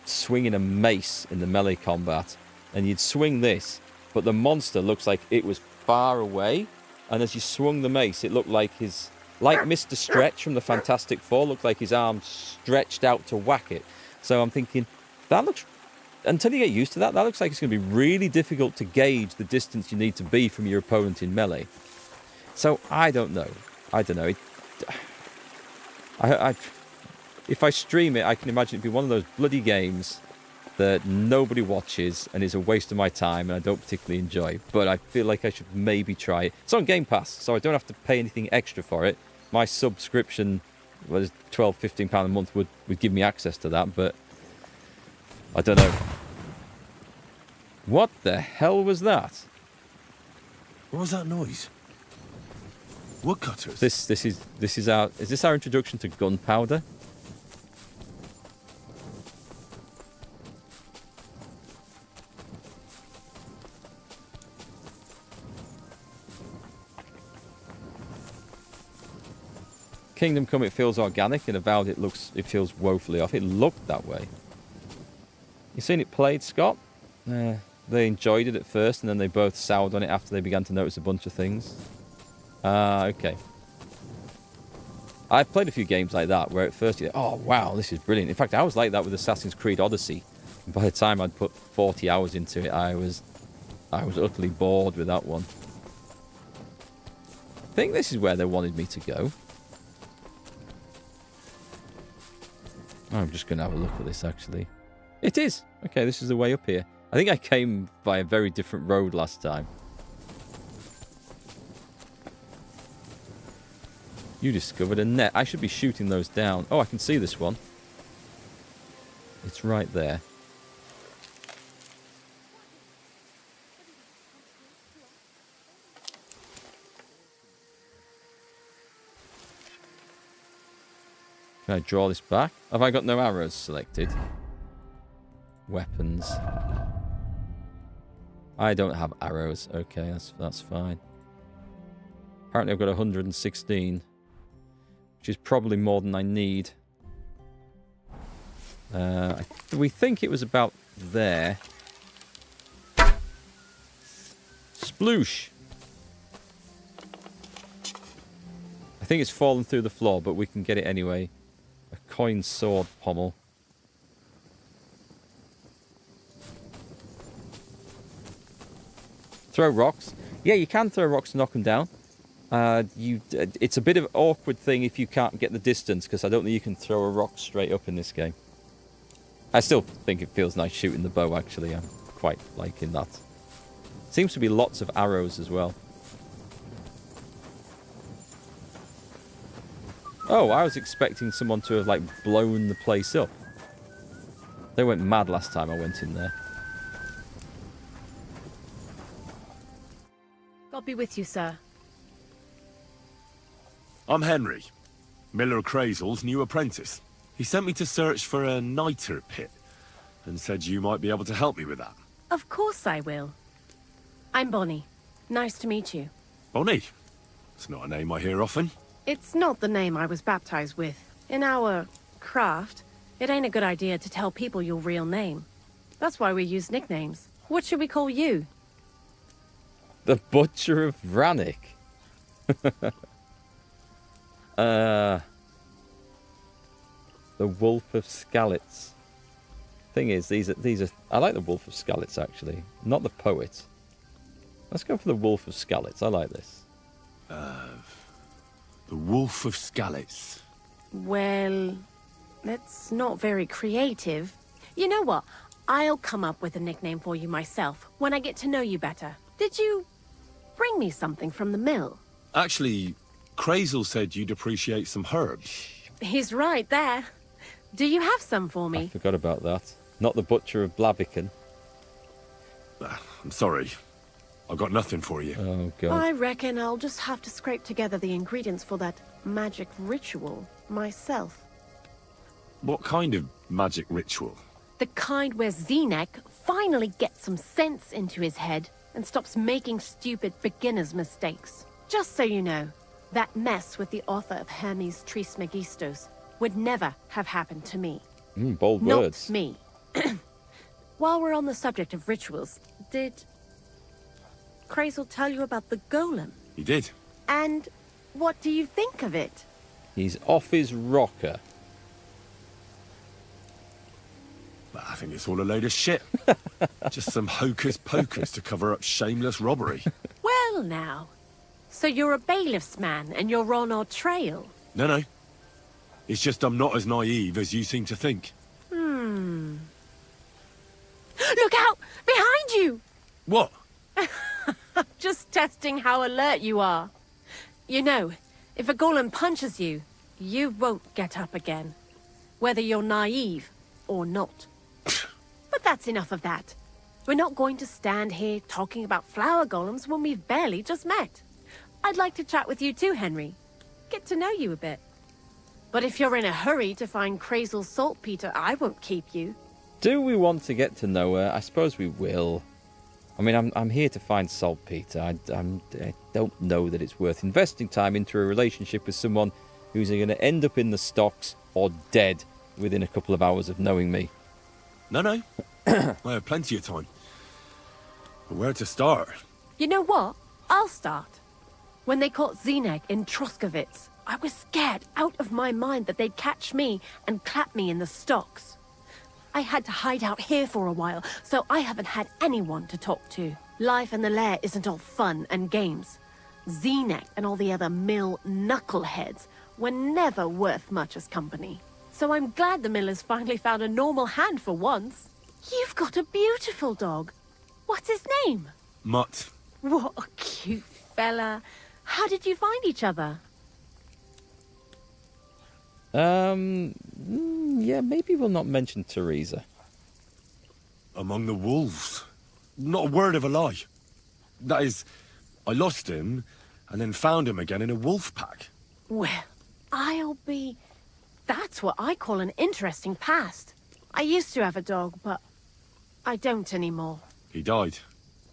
swinging a mace in the melee combat, and you'd swing this, but the monster looks like it was far away, and as you swung the mace, it looked like like Mr. Stretch from the Fantastic Four, looked like his arm stretched out to whack it. So I'm thinking, that looks, until you get used to that, that looks like it's going to be really difficult to gauge the distance you need to be from your opponent in melee. So I don't know. If I stream it, I can imagine it'd be one of those bloody games that nobody watches and is a waste of my time and I don't particularly enjoy. But I feel like I should maybe try it. It's on Game Pass, so I don't have to pay anything extra for it. My subscription was £12, £15 a month would give me access to that, but I don't know. What the hell was that? What was that noise? Woodcutters? Is this our introduction to gunpowder? Kingdom Come, it feels organic, and Avowed, it feels woefully off. It looked that way. You seen it played, Scott? They enjoyed it at first, and then they both soured on it after they began to notice a bunch of things. Okay. I've played a few games like that, where at first you're like, oh wow, this is brilliant. In fact, I was like that with Assassin's Creed Odyssey. And by the time I'd put 40 hours into it, I was utterly bored with that one. I think this is where they wanted me to go. I'm just going to have a look at this, actually. It is! Okay, this is the way up here. I think I came by a very different road last time. You discovered a net. I should be shooting those down. Oh, I can see this one. It's right there. Can I draw this back? Have I got no arrows selected? Weapons. I don't have arrows. Okay, that's fine. Apparently I've got 116, which is probably more than I need. We think it was about there. Sploosh! I think it's fallen through the floor, but we can get it anyway. A coin sword pommel. Throw rocks. Yeah, you can throw rocks and knock them down. It's a bit of an awkward thing if you can't get the distance, because I don't think you can throw a rock straight up in this game. I still think it feels nice shooting the bow, actually. I'm quite liking that. Seems to be lots of arrows as well. Oh, I was expecting someone to have, like, blown the place up. They went mad last time I went in there. God be with you, sir. I'm Henry, Miller Crazel's new apprentice. He sent me to search for a niter pit, and said you might be able to help me with that. Of course I will. I'm Bonnie. Nice to meet you. Bonnie? It's not a name I hear often. It's not the name I was baptized with. In our craft, it ain't a good idea to tell people your real name. That's why we use nicknames. What should we call you? The Butcher of Rannick. The Wolf of Skalitz. Thing is, these are. I like the Wolf of Skalitz actually, not the poet. Let's go for the Wolf of Skalitz. I like this. The Wolf of Skalitz. Well, that's not very creative. You know what? I'll come up with a nickname for you myself when I get to know you better. Did you bring me something from the mill? Actually, Crazel said you'd appreciate some herbs. He's right there. Do you have some for I me? forgot about that. Not the Butcher of Blaviken. I'm sorry. I've got nothing for you. Oh, God. I reckon I'll just have to scrape together the ingredients for that magic ritual myself. What kind of magic ritual? The kind where Zenek finally gets some sense into his head and stops making stupid beginner's mistakes. Just so you know, that mess with the author of Hermes Trismegistos would never have happened to me. Bold Not words. me. While we're on the subject of rituals, did Crazel tell you about the Golem? He did. And what do you think of it? He's off his rocker. I think it's all a load of shit. Just some hocus pocus to cover up shameless robbery. Well now, so you're a bailiff's man and you're on our trail? No. It's just I'm not as naive as you seem to think. Look out! Behind you! What? Just testing how alert you are. You know, if a golem punches you, you won't get up again. Whether you're naive or not. But that's enough of that. We're not going to stand here talking about flower golems when we've barely just met. I'd like to chat with you too, Henry. Get to know you a bit. But if you're in a hurry to find Crazel's saltpeter, I won't keep you. Do we want to get to know her? I suppose we will. I mean, I'm here to find saltpeter. I don't know that it's worth investing time into a relationship with someone who's going to end up in the stocks or dead within a couple of hours of knowing me. No. I have plenty of time. But where to start? You know what? I'll start. When they caught Zenek in Troskovitz, I was scared out of my mind that they'd catch me and clap me in the stocks. I had to hide out here for a while, so I haven't had anyone to talk to. Life in the lair isn't all fun and games. Zenek and all the other mill knuckleheads were never worth much as company. So I'm glad the miller's finally found a normal hand for once. You've got a beautiful dog. What's his name? Mutt. What a cute fella. How did you find each other? Yeah, maybe we'll not mention Teresa. Among the wolves. Not a word of a lie. That is, I lost him, and then found him again in a wolf pack. Well, I'll be... That's what I call an interesting past. I used to have a dog, but I don't anymore. He died.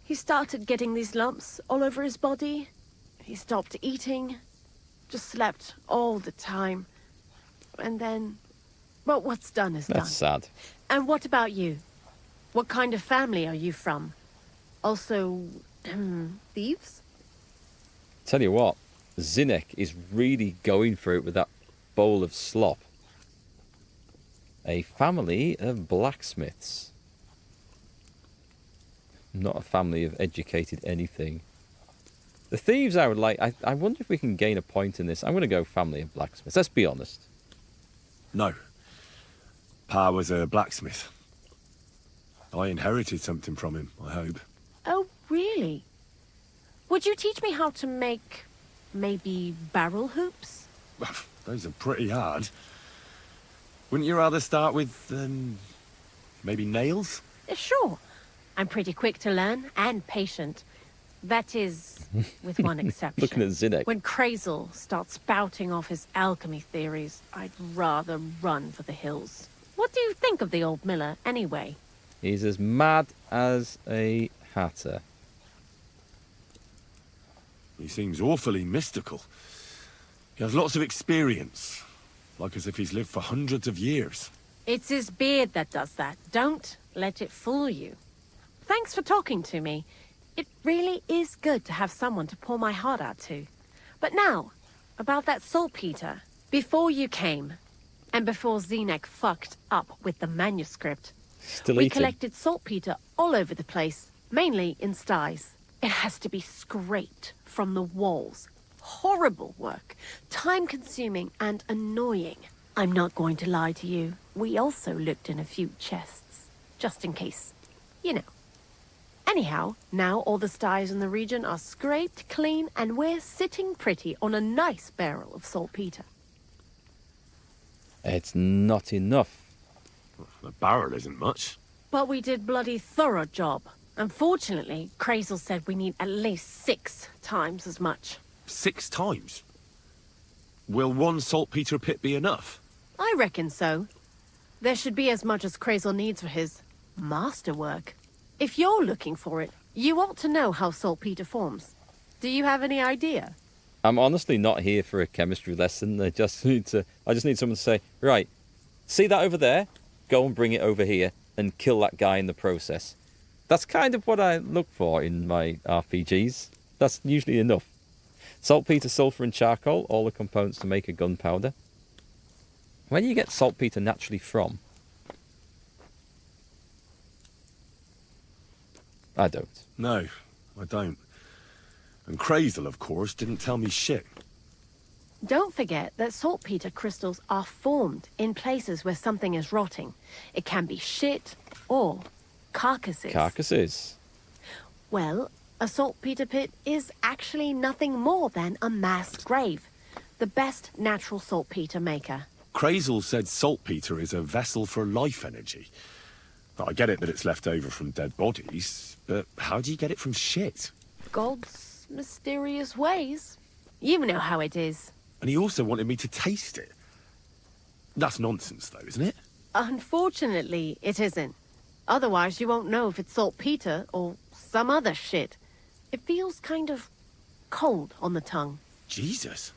He started getting these lumps all over his body. He stopped eating. Just slept all the time. And then... Well, what's done is done. That's sad. And what about you? What kind of family are you from? Also, thieves? Tell you what, Zenek is really going for it with that bowl of slop. A family of blacksmiths. Not a family of educated anything. The thieves I would like... I wonder if we can gain a point in this. I'm going to go family of blacksmiths. Let's be honest. No. Pa was a blacksmith. I inherited something from him, I hope. Oh, really? Would you teach me how to make, maybe, barrel hoops? Those are pretty hard. Wouldn't you rather start with, Maybe nails? Sure. I'm pretty quick to learn and patient. That is, with one exception. Looking at Zinek. When Krazel starts spouting off his alchemy theories, I'd rather run for the hills. What do you think of the old miller, anyway? He's as mad as a hatter. He seems awfully mystical. He has lots of experience, like as if he's lived for hundreds of years. It's his beard that does that. Don't let it fool you. Thanks for talking to me. It really is good to have someone to pour my heart out to. But now, about that saltpeter. Before you came, and before Zinek fucked up with the manuscript, we collected saltpeter all over the place, mainly in sties. It has to be scraped from the walls. Horrible work, time-consuming and annoying. I'm not going to lie to you. We also looked in a few chests, just in case. You know. Anyhow, now all the sties in the region are scraped clean and we're sitting pretty on a nice barrel of saltpeter. It's not enough. The barrel isn't much. But we did bloody thorough job. Unfortunately, Krazel said we need at least 6 times as much. 6 times? Will one saltpeter pit be enough? I reckon so. There should be as much as Krazel needs for his masterwork. If you're looking for it, you ought to know how saltpeter forms. Do you have any idea? I'm honestly not here for a chemistry lesson. I just need someone to say, right, see that over there? Go and bring it over here and kill that guy in the process. That's kind of what I look for in my RPGs. That's usually enough. Saltpeter, sulfur and charcoal, all the components to make a gunpowder. Where do you get saltpeter naturally from? I don't. No, I don't. And Krazel, of course, didn't tell me shit. Don't forget that saltpeter crystals are formed in places where something is rotting. It can be shit or carcasses. Carcasses. Well, a saltpeter pit is actually nothing more than a mass grave. The best natural saltpeter maker. Krazel said saltpeter is a vessel for life energy. I get it that it's left over from dead bodies, but how do you get it from shit? God's mysterious ways. You know how it is. And he also wanted me to taste it. That's nonsense, though, isn't it? Unfortunately, it isn't. Otherwise, you won't know if it's saltpeter or some other shit. It feels kind of cold on the tongue. Jesus.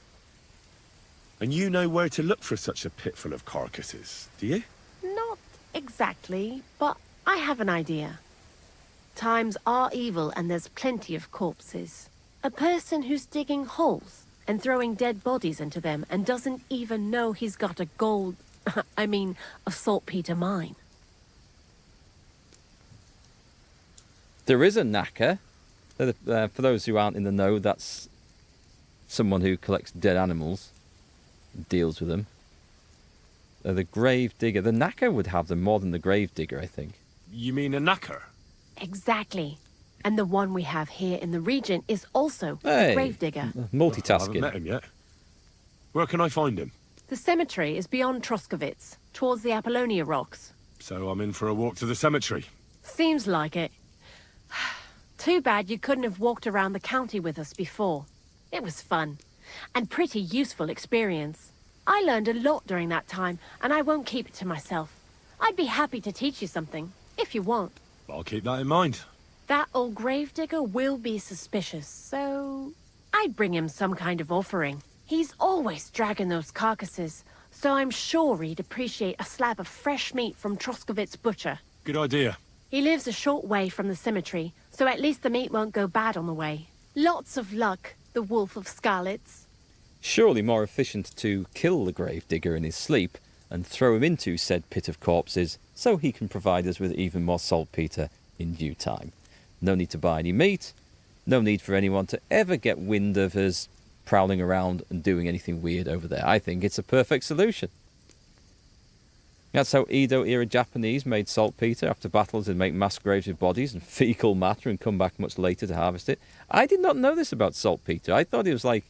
And you know where to look for such a pit full of carcasses, do you? Not exactly, but I have an idea. Times are evil and there's plenty of corpses. A person who's digging holes and throwing dead bodies into them and doesn't even know he's got a a saltpeter mine. There is a knacker. For those who aren't in the know, that's someone who collects dead animals, deals with them. The grave digger. The knacker would have them more than the grave digger, I think. You mean a knacker? Exactly. And the one we have here in the region is also a grave digger. Multitasking. I haven't met him yet. Where can I find him? The cemetery is beyond Troskovitz, towards the Apollonia rocks. So I'm in for a walk to the cemetery. Seems like it. Too bad you couldn't have walked around the county with us before. It was fun. And pretty useful experience. I learned a lot during that time, and I won't keep it to myself. I'd be happy to teach you something, if you want. I'll keep that in mind. That old gravedigger will be suspicious, so I'd bring him some kind of offering. He's always dragging those carcasses, so I'm sure he'd appreciate a slab of fresh meat from Troskovitz butcher. Good idea. He lives a short way from the cemetery, so at least the meat won't go bad on the way. Lots of luck, the Wolf of Scarlets. Surely more efficient to kill the gravedigger in his sleep and throw him into said pit of corpses so he can provide us with even more saltpeter in due time. No need to buy any meat, no need for anyone to ever get wind of us prowling around and doing anything weird over there. I think it's a perfect solution. That's how Edo-era Japanese made saltpeter. After battles, they'd make mass graves with bodies and fecal matter and come back much later to harvest it. I did not know this about saltpeter. I thought it was like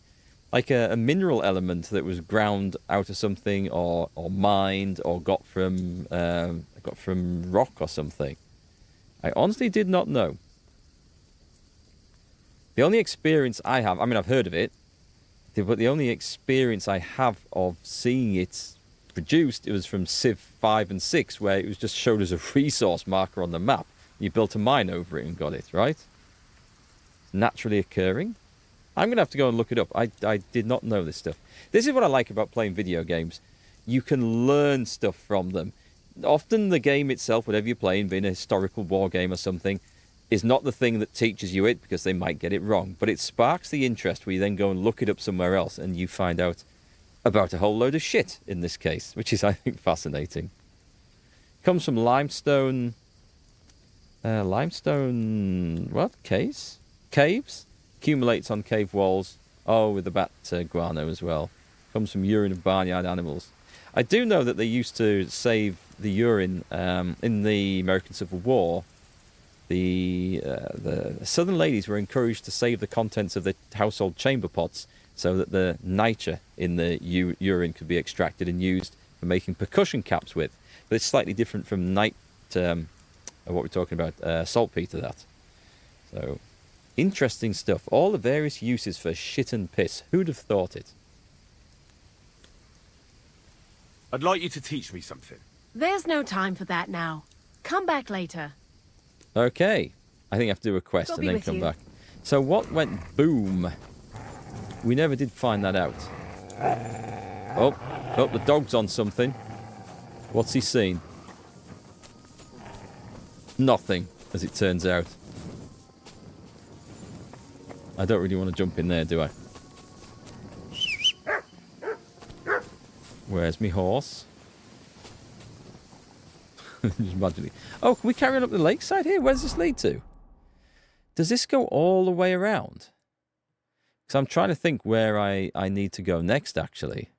like a mineral element that was ground out of something, or mined, or got from rock or something. I honestly did not know. The only experience I have, I mean, I've heard of it, but the only experience I have of seeing it produced, it was from Civ 5 and 6, where it was just showed as a resource marker on the map. You built a mine over it and got it, right? Naturally occurring. I'm going to have to go and look it up. I did not know this stuff. This is what I like about playing video games. You can learn stuff from them. Often the game itself, whatever you're playing, being a historical war game or something, is not the thing that teaches you it, because they might get it wrong. But it sparks the interest where you then go and look it up somewhere else and you find out about a whole load of shit in this case, which is, I think, fascinating. Comes from limestone... what? Caves? Caves? Accumulates on cave walls. Oh, with the bat guano as well. Comes from urine of barnyard animals. I do know that they used to save the urine in the American Civil War. The southern ladies were encouraged to save the contents of their household chamber pots so that the nitre in the urine could be extracted and used for making percussion caps with. But it's slightly different from what we're talking about, saltpeter, that. So, interesting stuff. All the various uses for shit and piss. Who'd have thought it? I'd like you to teach me something. There's no time for that now. Come back later. Okay. I think I have to do a quest and then come back. So what went boom? We never did find that out. Oh, the dog's on something. What's he seen? Nothing, as it turns out. I don't really want to jump in there, do I? Where's me horse? Just magically. Oh, can we carry on up the lakeside here? Where does this lead to? Does this go all the way around? Because I'm trying to think where I need to go next, actually.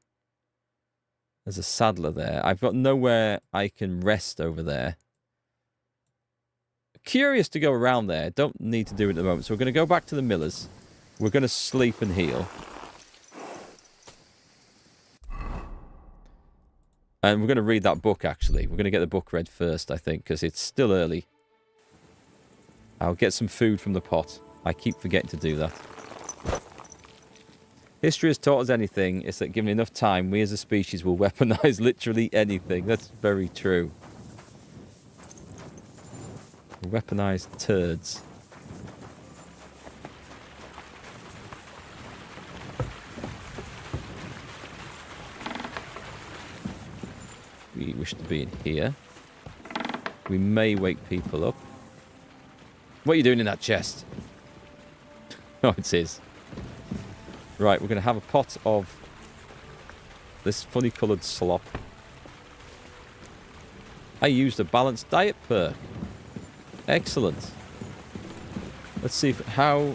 There's a saddler there. I've got nowhere I can rest over there. Curious to go around there. Don't need to do it at the moment. So we're going to go back to the millers. We're going to sleep and heal. And we're going to read that book, actually. We're going to get the book read first, I think, because it's still early. I'll get some food from the pot. I keep forgetting to do that. History has taught us anything. It's that given enough time, we as a species will weaponize literally anything. That's very true. Weaponized turds. We wish to be in here. We may wake people up. What are you doing in that chest? Oh, it's his. Right, we're going to have a pot of this funny coloured slop. I used a balanced diet perk. Excellent. Let's see how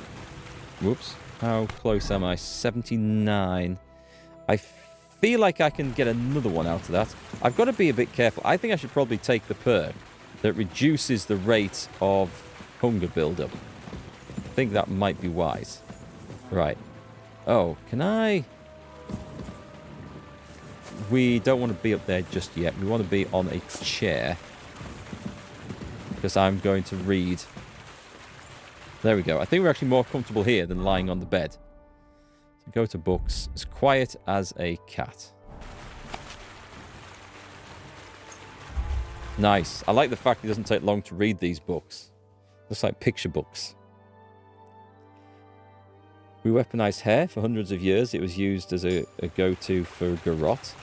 close am I? 79. I feel like I can get another one out of that. I've got to be a bit careful. I think I should probably take the perk that reduces the rate of hunger build-up. I think that might be wise. Right. Oh, can I... We don't want to be up there just yet. We want to be on a chair. Because I'm going to read. There we go. I think we're actually more comfortable here than lying on the bed. So go to books. As quiet as a cat. Nice. I like the fact it doesn't take long to read these books. Looks like picture books. We weaponized hair for hundreds of years. It was used as a go-to for garrote.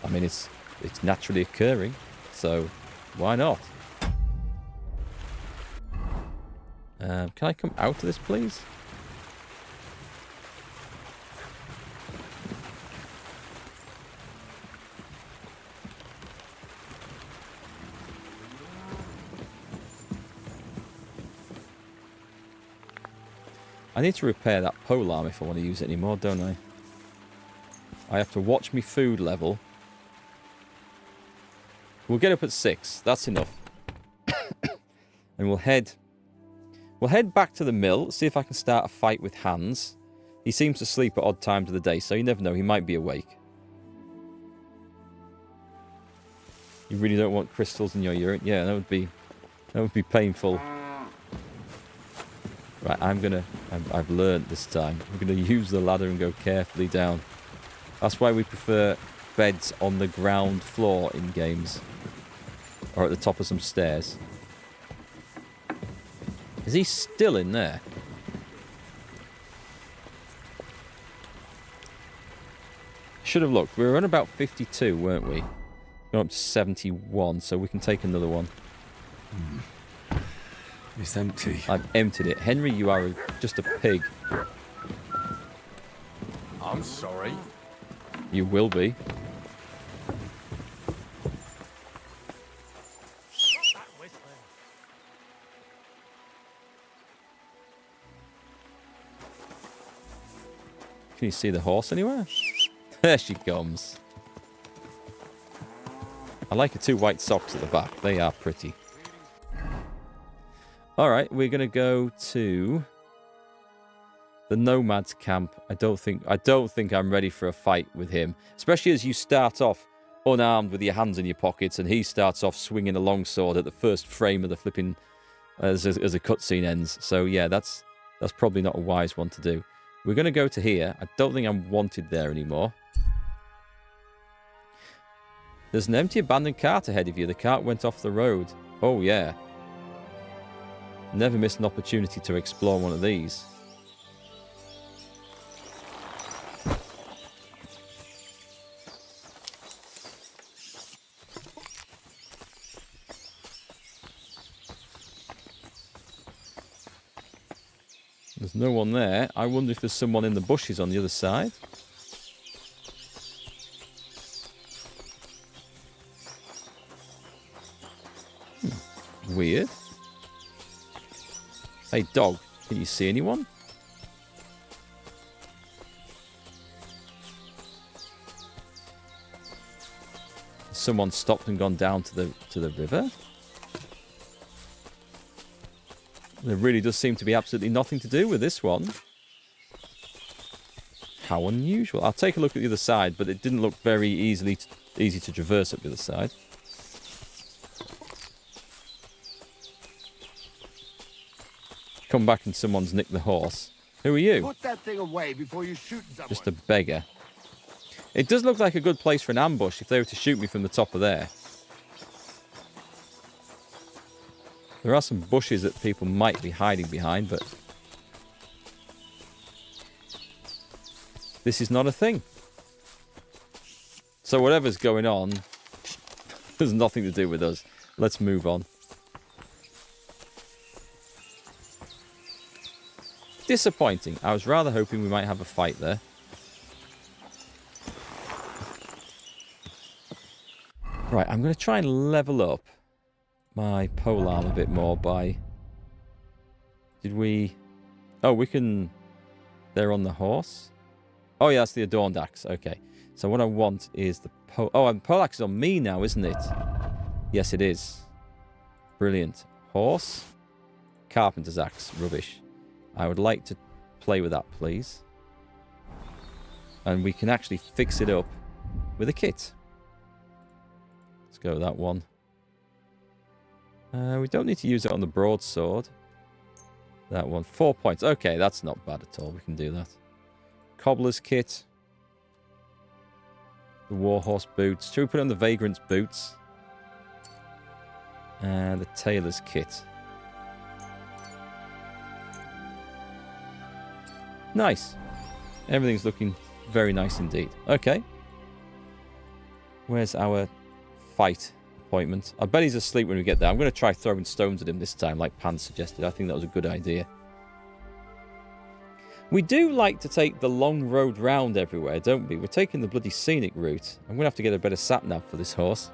I mean, it's naturally occurring, so why not? Can I come out of this, please? I need to repair that polearm if I want to use it anymore, don't I? I have to watch my food level. We'll get up at 6. That's enough. And we'll head back to the mill, see if I can start a fight with Hans. He seems to sleep at odd times of the day, so you never know. He might be awake. You really don't want crystals in your urine? Yeah, that would be painful. Right, I've learned this time. I'm gonna use the ladder and go carefully down. That's why we prefer beds on the ground floor in games. Or at the top of some stairs. Is he still in there? Should have looked. We were on about 52, weren't we? Going up to 71, so we can take another one. It's empty. I've emptied it. Henry, you are just a pig. I'm sorry. You will be. Can you see the horse anywhere? There she comes. I like her two white socks at the back. They are pretty. Alright, we're going to go to the Nomad's camp. I don't think I'm ready for a fight with him. Especially as you start off unarmed with your hands in your pockets and he starts off swinging a longsword at the first frame of the flipping... as a cutscene ends. So yeah, that's probably not a wise one to do. We're going to go to here. I don't think I'm wanted there anymore. There's an empty abandoned cart ahead of you. The cart went off the road. Oh, yeah. Never miss an opportunity to explore one of these. There's no one there. I wonder if there's someone in the bushes on the other side. Weird. Hey, dog, can you see anyone? Someone stopped and gone down to the river? There really does seem to be absolutely nothing to do with this one. How unusual. I'll take a look at the other side, but it didn't look very easy to traverse up the other side. Come back and someone's nicked the horse. Who are you? Put that thing away before you shoot someone. Just a beggar. It does look like a good place for an ambush if they were to shoot me from the top of there. There are some bushes that people might be hiding behind, but this is not a thing. So whatever's going on has nothing to do with us. Let's move on. Disappointing. I was rather hoping we might have a fight there. Right, I'm going to try and level up my polearm a bit more by... Did we... Oh, we can... They're on the horse? Oh, yeah, that's the adorned axe. Okay. So what I want is the Oh, and pole axe is on me now, isn't it? Yes, it is. Brilliant. Horse. Carpenter's axe. Rubbish. I would like to play with that, please. And we can actually fix it up with a kit. Let's go with that one. We don't need to use it on the broadsword. That one. 4 points. Okay, that's not bad at all. We can do that. Cobbler's kit. The Warhorse boots. Should we put on the Vagrant's boots? And the Tailor's kit. Nice. Everything's looking very nice indeed. Okay. Where's our fight appointment? I bet he's asleep when we get there. I'm going to try throwing stones at him this time, like Pan suggested. I think that was a good idea. We do like to take the long road round everywhere, don't we? We're taking the bloody scenic route. I'm going to have to get a better sat-nav for this horse.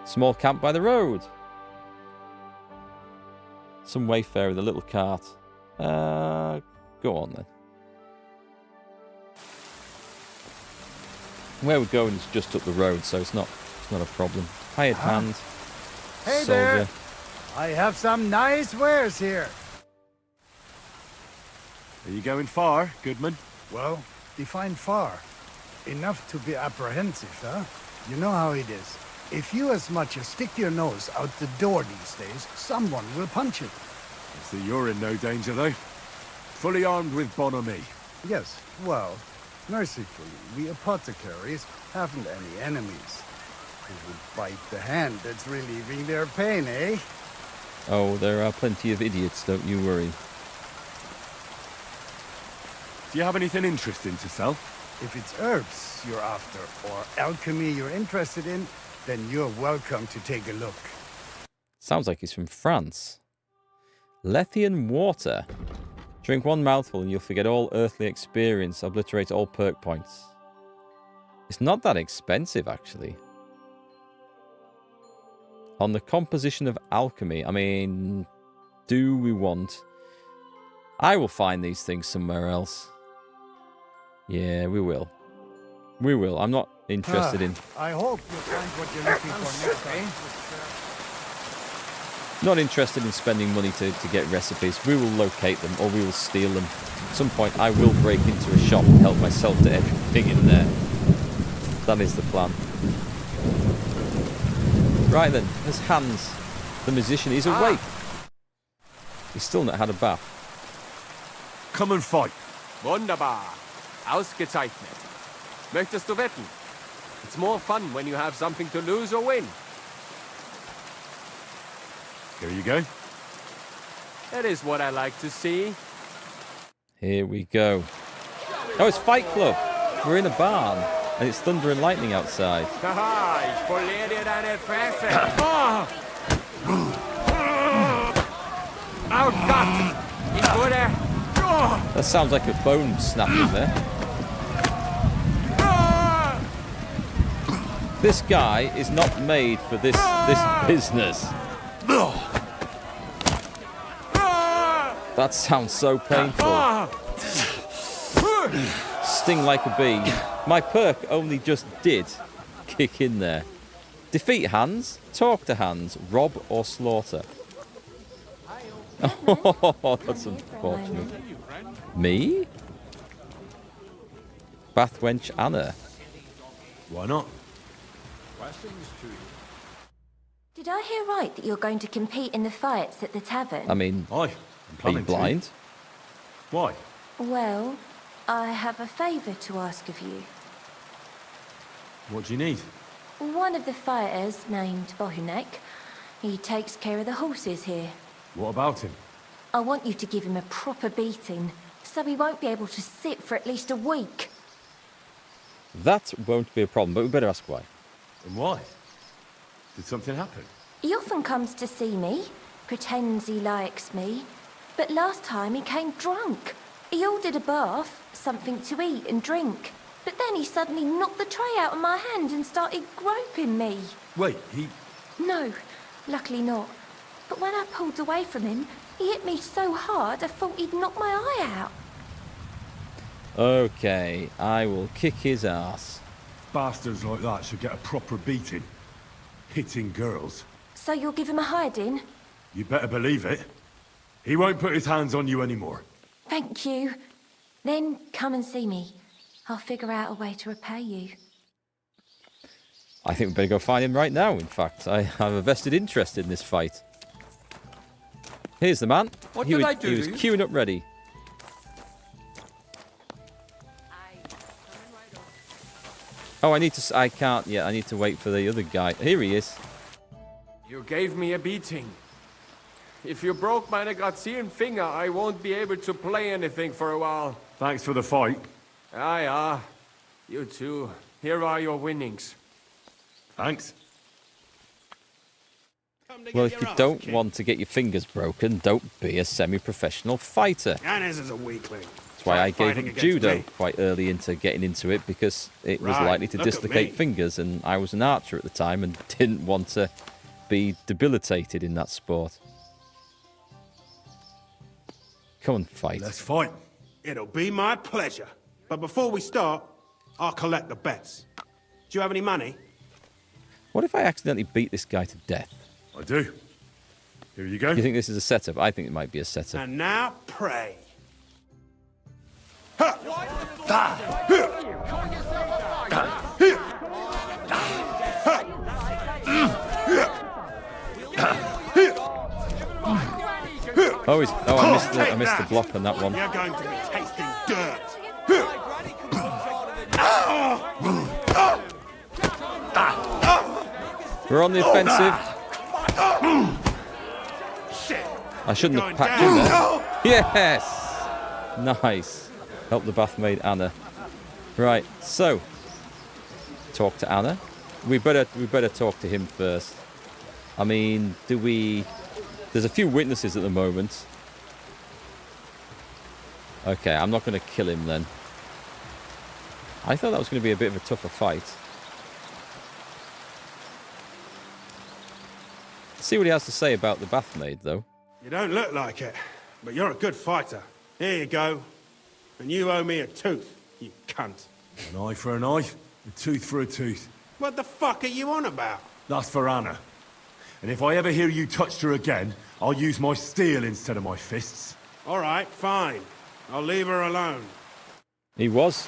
Small camp by the road. Some wayfarer with a little cart. Go on then. Where we're going is just up the road, so it's not a problem. Hired hand. Hey soldier. there. I have some nice wares here. Are you going far, Goodman? Well, define far. Enough to be apprehensive, huh? You know how it is. If you as much as stick your nose out the door these days, someone will punch it. I see you're in no danger, though. Fully armed with bonhomie. Yes, well, mercifully, we apothecaries haven't any enemies. Who would bite the hand that's relieving their pain, eh? Oh, there are plenty of idiots, don't you worry. Do you have anything interesting to sell? If it's herbs you're after, or alchemy you're interested in, then you're welcome to take a look. Sounds like he's from France. Lethian water. Drink one mouthful and you'll forget all earthly experience, obliterate all perk points. It's not that expensive, actually. On the composition of alchemy, I mean, do we want... I will find these things somewhere else. Yeah, we will. We will. I'm not interested in... I hope you'll find what you're looking for next time. Not interested in spending money to get recipes. We will locate them or we will steal them. At some point, I will break into a shop and help myself to everything in there. That is the plan. Right then, there's Hans, the musician. He's awake. He's still not had a bath. Come and fight. Wunderbar. Ausgezeichnet. Möchtest du wetten? It's more fun when you have something to lose or win. Here you go. That is what I like to see. Here we go. Oh, it's Fight Club. We're in a barn, and it's thunder and lightning outside. Haha, ich poliere dir deine Fresse. Oh Gott! Ich wurde... That sounds like a bone snapping there. This guy is not made for this business. That sounds so painful. Sting like a bee. My perk only just did kick in there. Defeat Hans, talk to Hans, rob or slaughter. Oh, that's unfortunate. Me? Bathwench Anna. Why not? Did I hear right that you're going to compete in the fights at the tavern? I mean, Aye, are you blind? Why? Well, I have a favour to ask of you. What do you need? One of the fighters, named Bohemia, he takes care of the horses here. What about him? I want you to give him a proper beating, so he won't be able to sit for at least a week. That won't be a problem, but we better ask why. And why? Did something happen? He often comes to see me, pretends he likes me, but last time he came drunk. He ordered a bath, something to eat and drink, but then he suddenly knocked the tray out of my hand and started groping me. Wait, he... No, luckily not. But when I pulled away from him, he hit me so hard I thought he'd knock my eye out. Okay, I will kick his ass. Bastards like that should get a proper beating. Hitting girls. So you'll give him a hiding? You better believe it. He won't put his hands on you anymore. Thank you. Then come and see me. I'll figure out a way to repay you. I think we better go find him right now, in fact. I have a vested interest in this fight. Here's the man. What He did was I do? queuing up ready. Oh, I can't yet. I need to wait for the other guy. Here he is. You gave me a beating. If you broke my Negatian finger, I won't be able to play anything for a while. Thanks for the fight. Ah. You too. Here are your winnings. Thanks. Well, if you don't want to get your fingers broken, don't be a semi-professional fighter. Yanis is a weakling. That's why I gave up judo quite early into getting into it, because it was likely to dislocate fingers, and I was an archer at the time and didn't want to be debilitated in that sport. Come on, fight. Let's fight. It'll be my pleasure. But before we start, I'll collect the bets. Do you have any money? What if I accidentally beat this guy to death? I do. Here you go. You think this is a setup? I think it might be a setup. And now pray. I missed the block on that one. You're going to be tasting dirt. We're on the offensive. I shouldn't have packed in there. Yes! Nice. Help the bathmaid Anna. Right, so talk to Anna. We better talk to him first. I mean, do we? There's a few witnesses at the moment. Okay, I'm not going to kill him then. I thought that was going to be a bit of a tougher fight. Let's see what he has to say about the bathmaid, though. You don't look like it, but you're a good fighter. Here you go. And you owe me a tooth, you cunt. An eye for an eye, a tooth for a tooth. What the fuck are you on about? That's for Anna. And if I ever hear you touched her again, I'll use my steel instead of my fists. All right, fine. I'll leave her alone. He was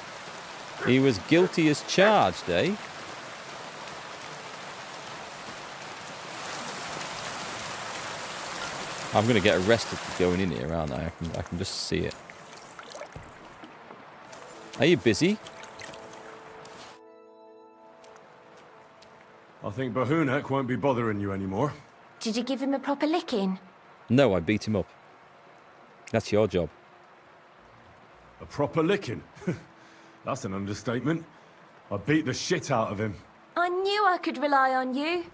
guilty as charged, eh? I'm going to get arrested for going in here, aren't I? I can just see it. Are you busy? I think Bahunek won't be bothering you anymore. Did you give him a proper licking? No, I beat him up. That's your job. A proper licking? That's an understatement. I beat the shit out of him. I knew I could rely on you.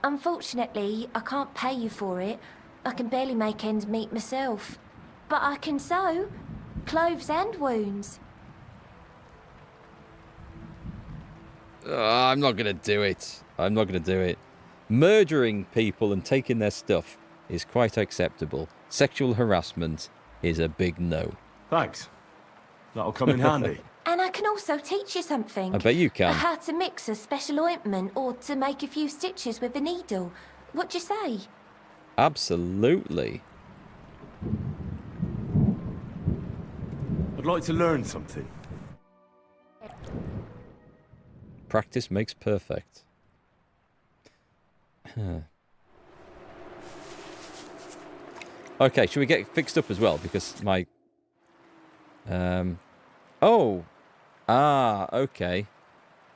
Unfortunately, I can't pay you for it. I can barely make ends meet myself. But I can sew clothes and wounds. I'm not going to do it. I'm not going to do it. Murdering people and taking their stuff is quite acceptable. Sexual harassment is a big no. Thanks. That'll come in handy. And I can also teach you something. I bet you can. How to mix a special ointment or to make a few stitches with a needle. What do you say? Absolutely. I'd like to learn something. Practice makes perfect. Okay, should we get fixed up as well? Because my... okay.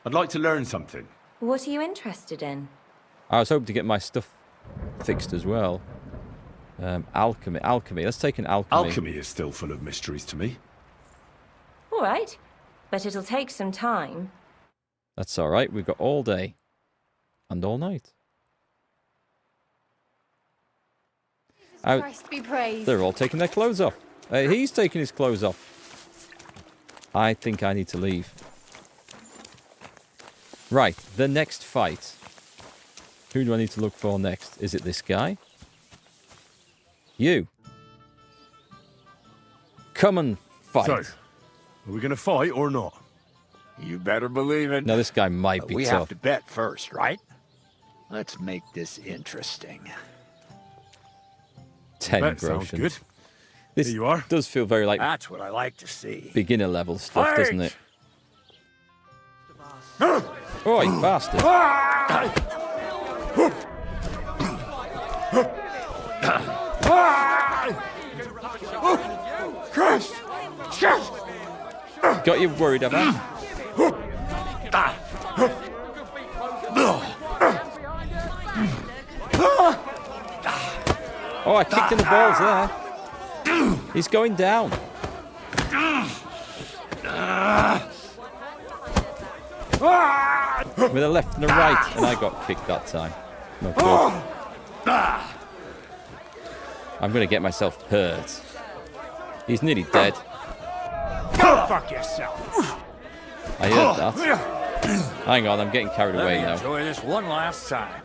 I'd like to learn something. What are you interested in? I was hoping to get my stuff fixed as well. Alchemy. Let's take an alchemy. Alchemy is still full of mysteries to me. All right, but it'll take some time. That's all right. We've got all day and all night. Christ be praised. They're all taking their clothes off. He's taking his clothes off. I think I need to leave. Right, the next fight. Who do I need to look for next? Is it this guy? You. Come and fight. So, are we going to fight or not? You better believe it. Now, this guy might be we tough. have to bet first, right? Let's make this interesting. 10 Bet sounds groschen. good. This Here you are. does feel very like That's what I like to see. beginner level stuff, Fight! doesn't it? Oh, you bastard. Got you worried, have I? Oh, I kicked in the balls there. He's going down. With a left and a right, and I got kicked that time. No good. I'm going to get myself hurt. He's nearly dead. Go fuck yourself. I heard that. Hang on, I'm getting carried away now. Enjoy this one last time.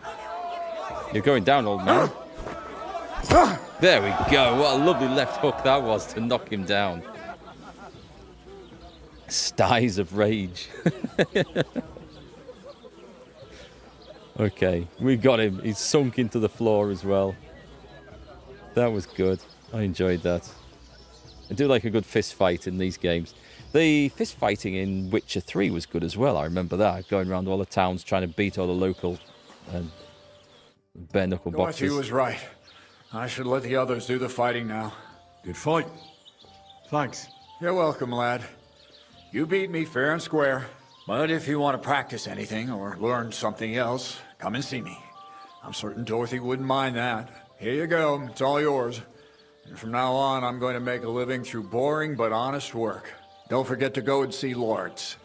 You're going down, old man. There we go. What a lovely left hook that was to knock him down. Styes of rage. Okay, we got him. He's sunk into the floor as well. That was good. I enjoyed that. I do like a good fist fight in these games. The fist fighting in Witcher 3 was good as well. I remember that. Going around all the towns trying to beat all the local bare knuckle Dorothy boxers. was right. I should let the others do the fighting now. Good fight. Thanks. You're welcome, lad. You beat me fair and square. But if you want to practice anything or learn something else, come and see me. I'm certain Dorothy wouldn't mind that. Here you go. It's all yours. And from now on, I'm going to make a living through boring but honest work. Don't forget to go and see Lawrence.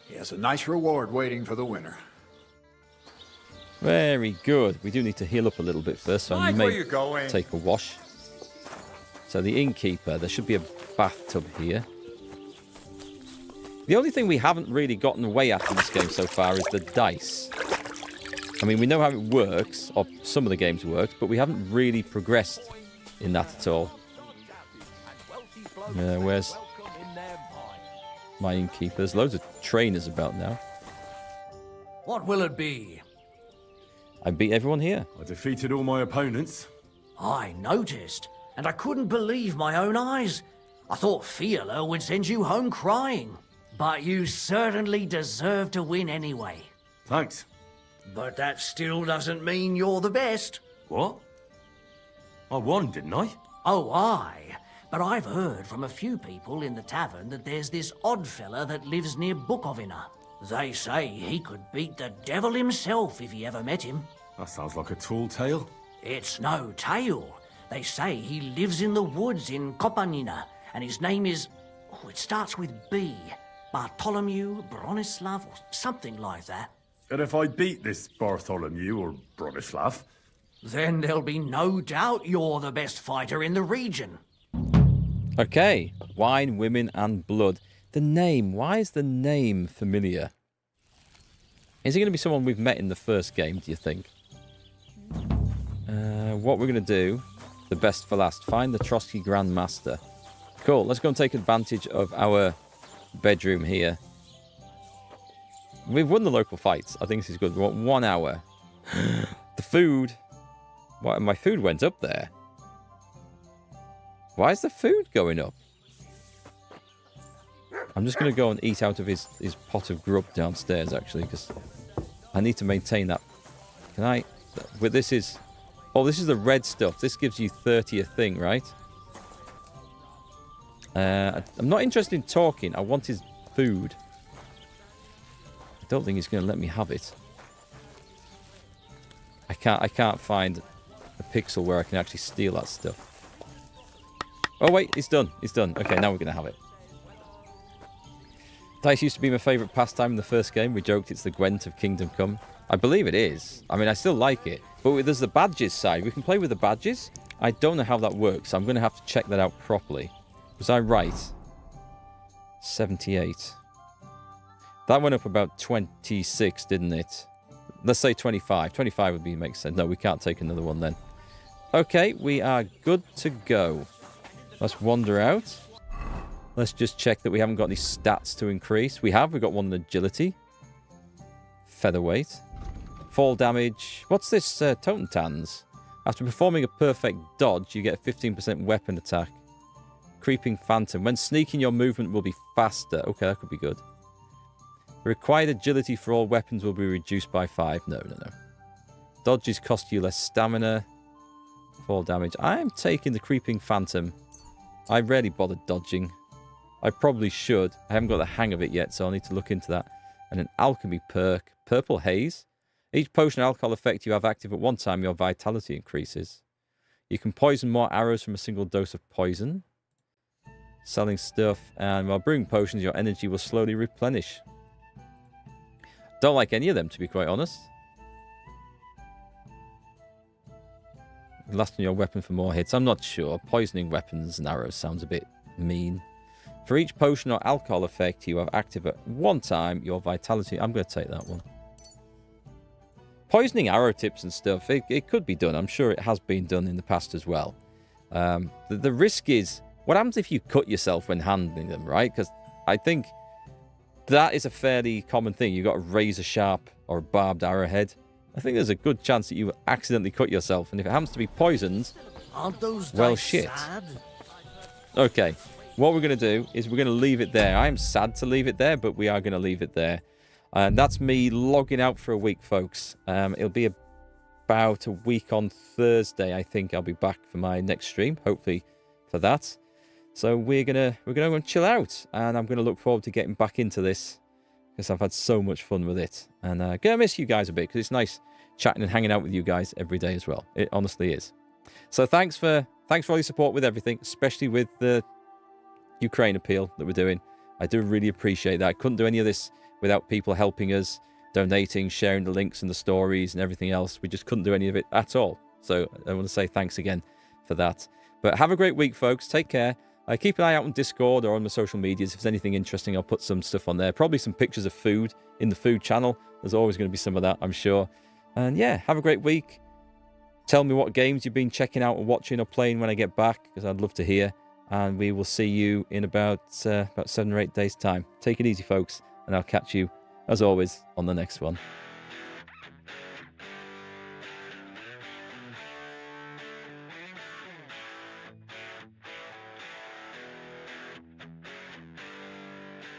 He has a nice reward waiting for the winner. Very good. We do need to heal up a little bit first, so I may take a wash. So the innkeeper, there should be a bathtub here. The only thing we haven't really gotten away at in this game so far is the dice. I mean, we know how it works, or some of the games work, but we haven't really progressed in that at all. Where's my innkeeper? There's loads of trainers about now. What will it be? I beat everyone here. I defeated all my opponents. I noticed, and I couldn't believe my own eyes. I thought Fiala would send you home crying. But you certainly deserve to win anyway. Thanks. But that still doesn't mean you're the best. What? I won, didn't I? Oh, aye. But I've heard from a few people in the tavern that there's this odd fella that lives near Bukovina. They say he could beat the devil himself if he ever met him. That sounds like a tall tale. It's no tale. They say he lives in the woods in Kopanina, and his name is... Oh, it starts with B. Bartholomew, Bronislav, or something like that. And if I beat this Bartholomew or Bronislav... Then there'll be no doubt you're the best fighter in the region. Okay. Wine, women, and blood. The name. Why is the name familiar? Is it going to be someone we've met in the first game, do you think? What we're going to do, the best for last. Find the Trotsky Grandmaster. Cool. Let's go and take advantage of our bedroom here. We've won the local fights. I think this is good. We want 1 hour. The food. What? My food went up there. Why is the food going up? I'm just going to go and eat out of his pot of grub downstairs, actually, because I need to maintain that. Can I? But this is... Oh, this is the red stuff. This gives you 30 a thing, right? I'm not interested in talking. I want his food. I don't think he's going to let me have it. I can't find a pixel where I can actually steal that stuff. Oh, wait. He's done. He's done. Okay, now we're going to have it. Dice used to be my favourite pastime in the first game. We joked it's the Gwent of Kingdom Come. I believe it is. I mean, I still like it. But there's the badges side. We can play with the badges. I don't know how that works. I'm going to have to check that out properly. Was I right? 78. That went up about 26, didn't it? Let's say 25. 25 would make sense. No, we can't take another one then. Okay, we are good to go. Let's wander out. Let's just check that we haven't got any stats to increase. We have. We've got one in agility. Featherweight. Fall damage. What's this? Totentans. After performing a perfect dodge, you get 15% weapon attack. Creeping Phantom. When sneaking, your movement will be faster. Okay, that could be good. Required agility for all weapons will be reduced by 5. No. Dodges cost you less stamina. Fall damage. I'm taking the Creeping Phantom. I rarely bother dodging. I probably should. I haven't got the hang of it yet, so I'll need to look into that. And an Alchemy perk. Purple Haze. Each potion or alcohol effect you have active at one time, your vitality increases. You can poison more arrows from a single dose of poison. Selling stuff. And while brewing potions, your energy will slowly replenish. Don't like any of them, to be quite honest. Lasting your weapon for more hits. I'm not sure. Poisoning weapons and arrows sounds a bit mean. For each potion or alcohol effect you have active at one time, your vitality... I'm going to take that one. Poisoning arrow tips and stuff, it could be done. I'm sure it has been done in the past as well. The risk is, what happens if you cut yourself when handling them, right? Because I think that is a fairly common thing. You've got a razor sharp or a barbed arrowhead. I think there's a good chance that you accidentally cut yourself. And if it happens to be poisoned, Aren't those well, dice shit. sad? Okay. what we're going to do is we're going to leave it there. I am sad to leave it there, but we are going to leave it there. And that's me logging out for a week, folks. It'll be about a week on Thursday. I think I'll be back for my next stream, hopefully for that. So we're gonna go and chill out, and I'm gonna look forward to getting back into this because I've had so much fun with it, and gonna miss you guys a bit because it's nice chatting and hanging out with you guys every day as well. It honestly is. So thanks for all your support with everything, especially with the Ukraine appeal that we're doing. I do really appreciate that. I couldn't do any of this without people helping us, donating, sharing the links and the stories and everything else. We just couldn't do any of it at all. So I want to say thanks again for that. But have a great week, folks. Take care. Keep an eye out on Discord or on the social medias. If there's anything interesting, I'll put some stuff on there. Probably some pictures of food in the food channel. There's always going to be some of that, I'm sure. And yeah, have a great week. Tell me what games you've been checking out or watching or playing when I get back, because I'd love to hear. And we will see you in about 7 or 8 days' time. Take it easy, folks. And I'll catch you, as always, on the next one.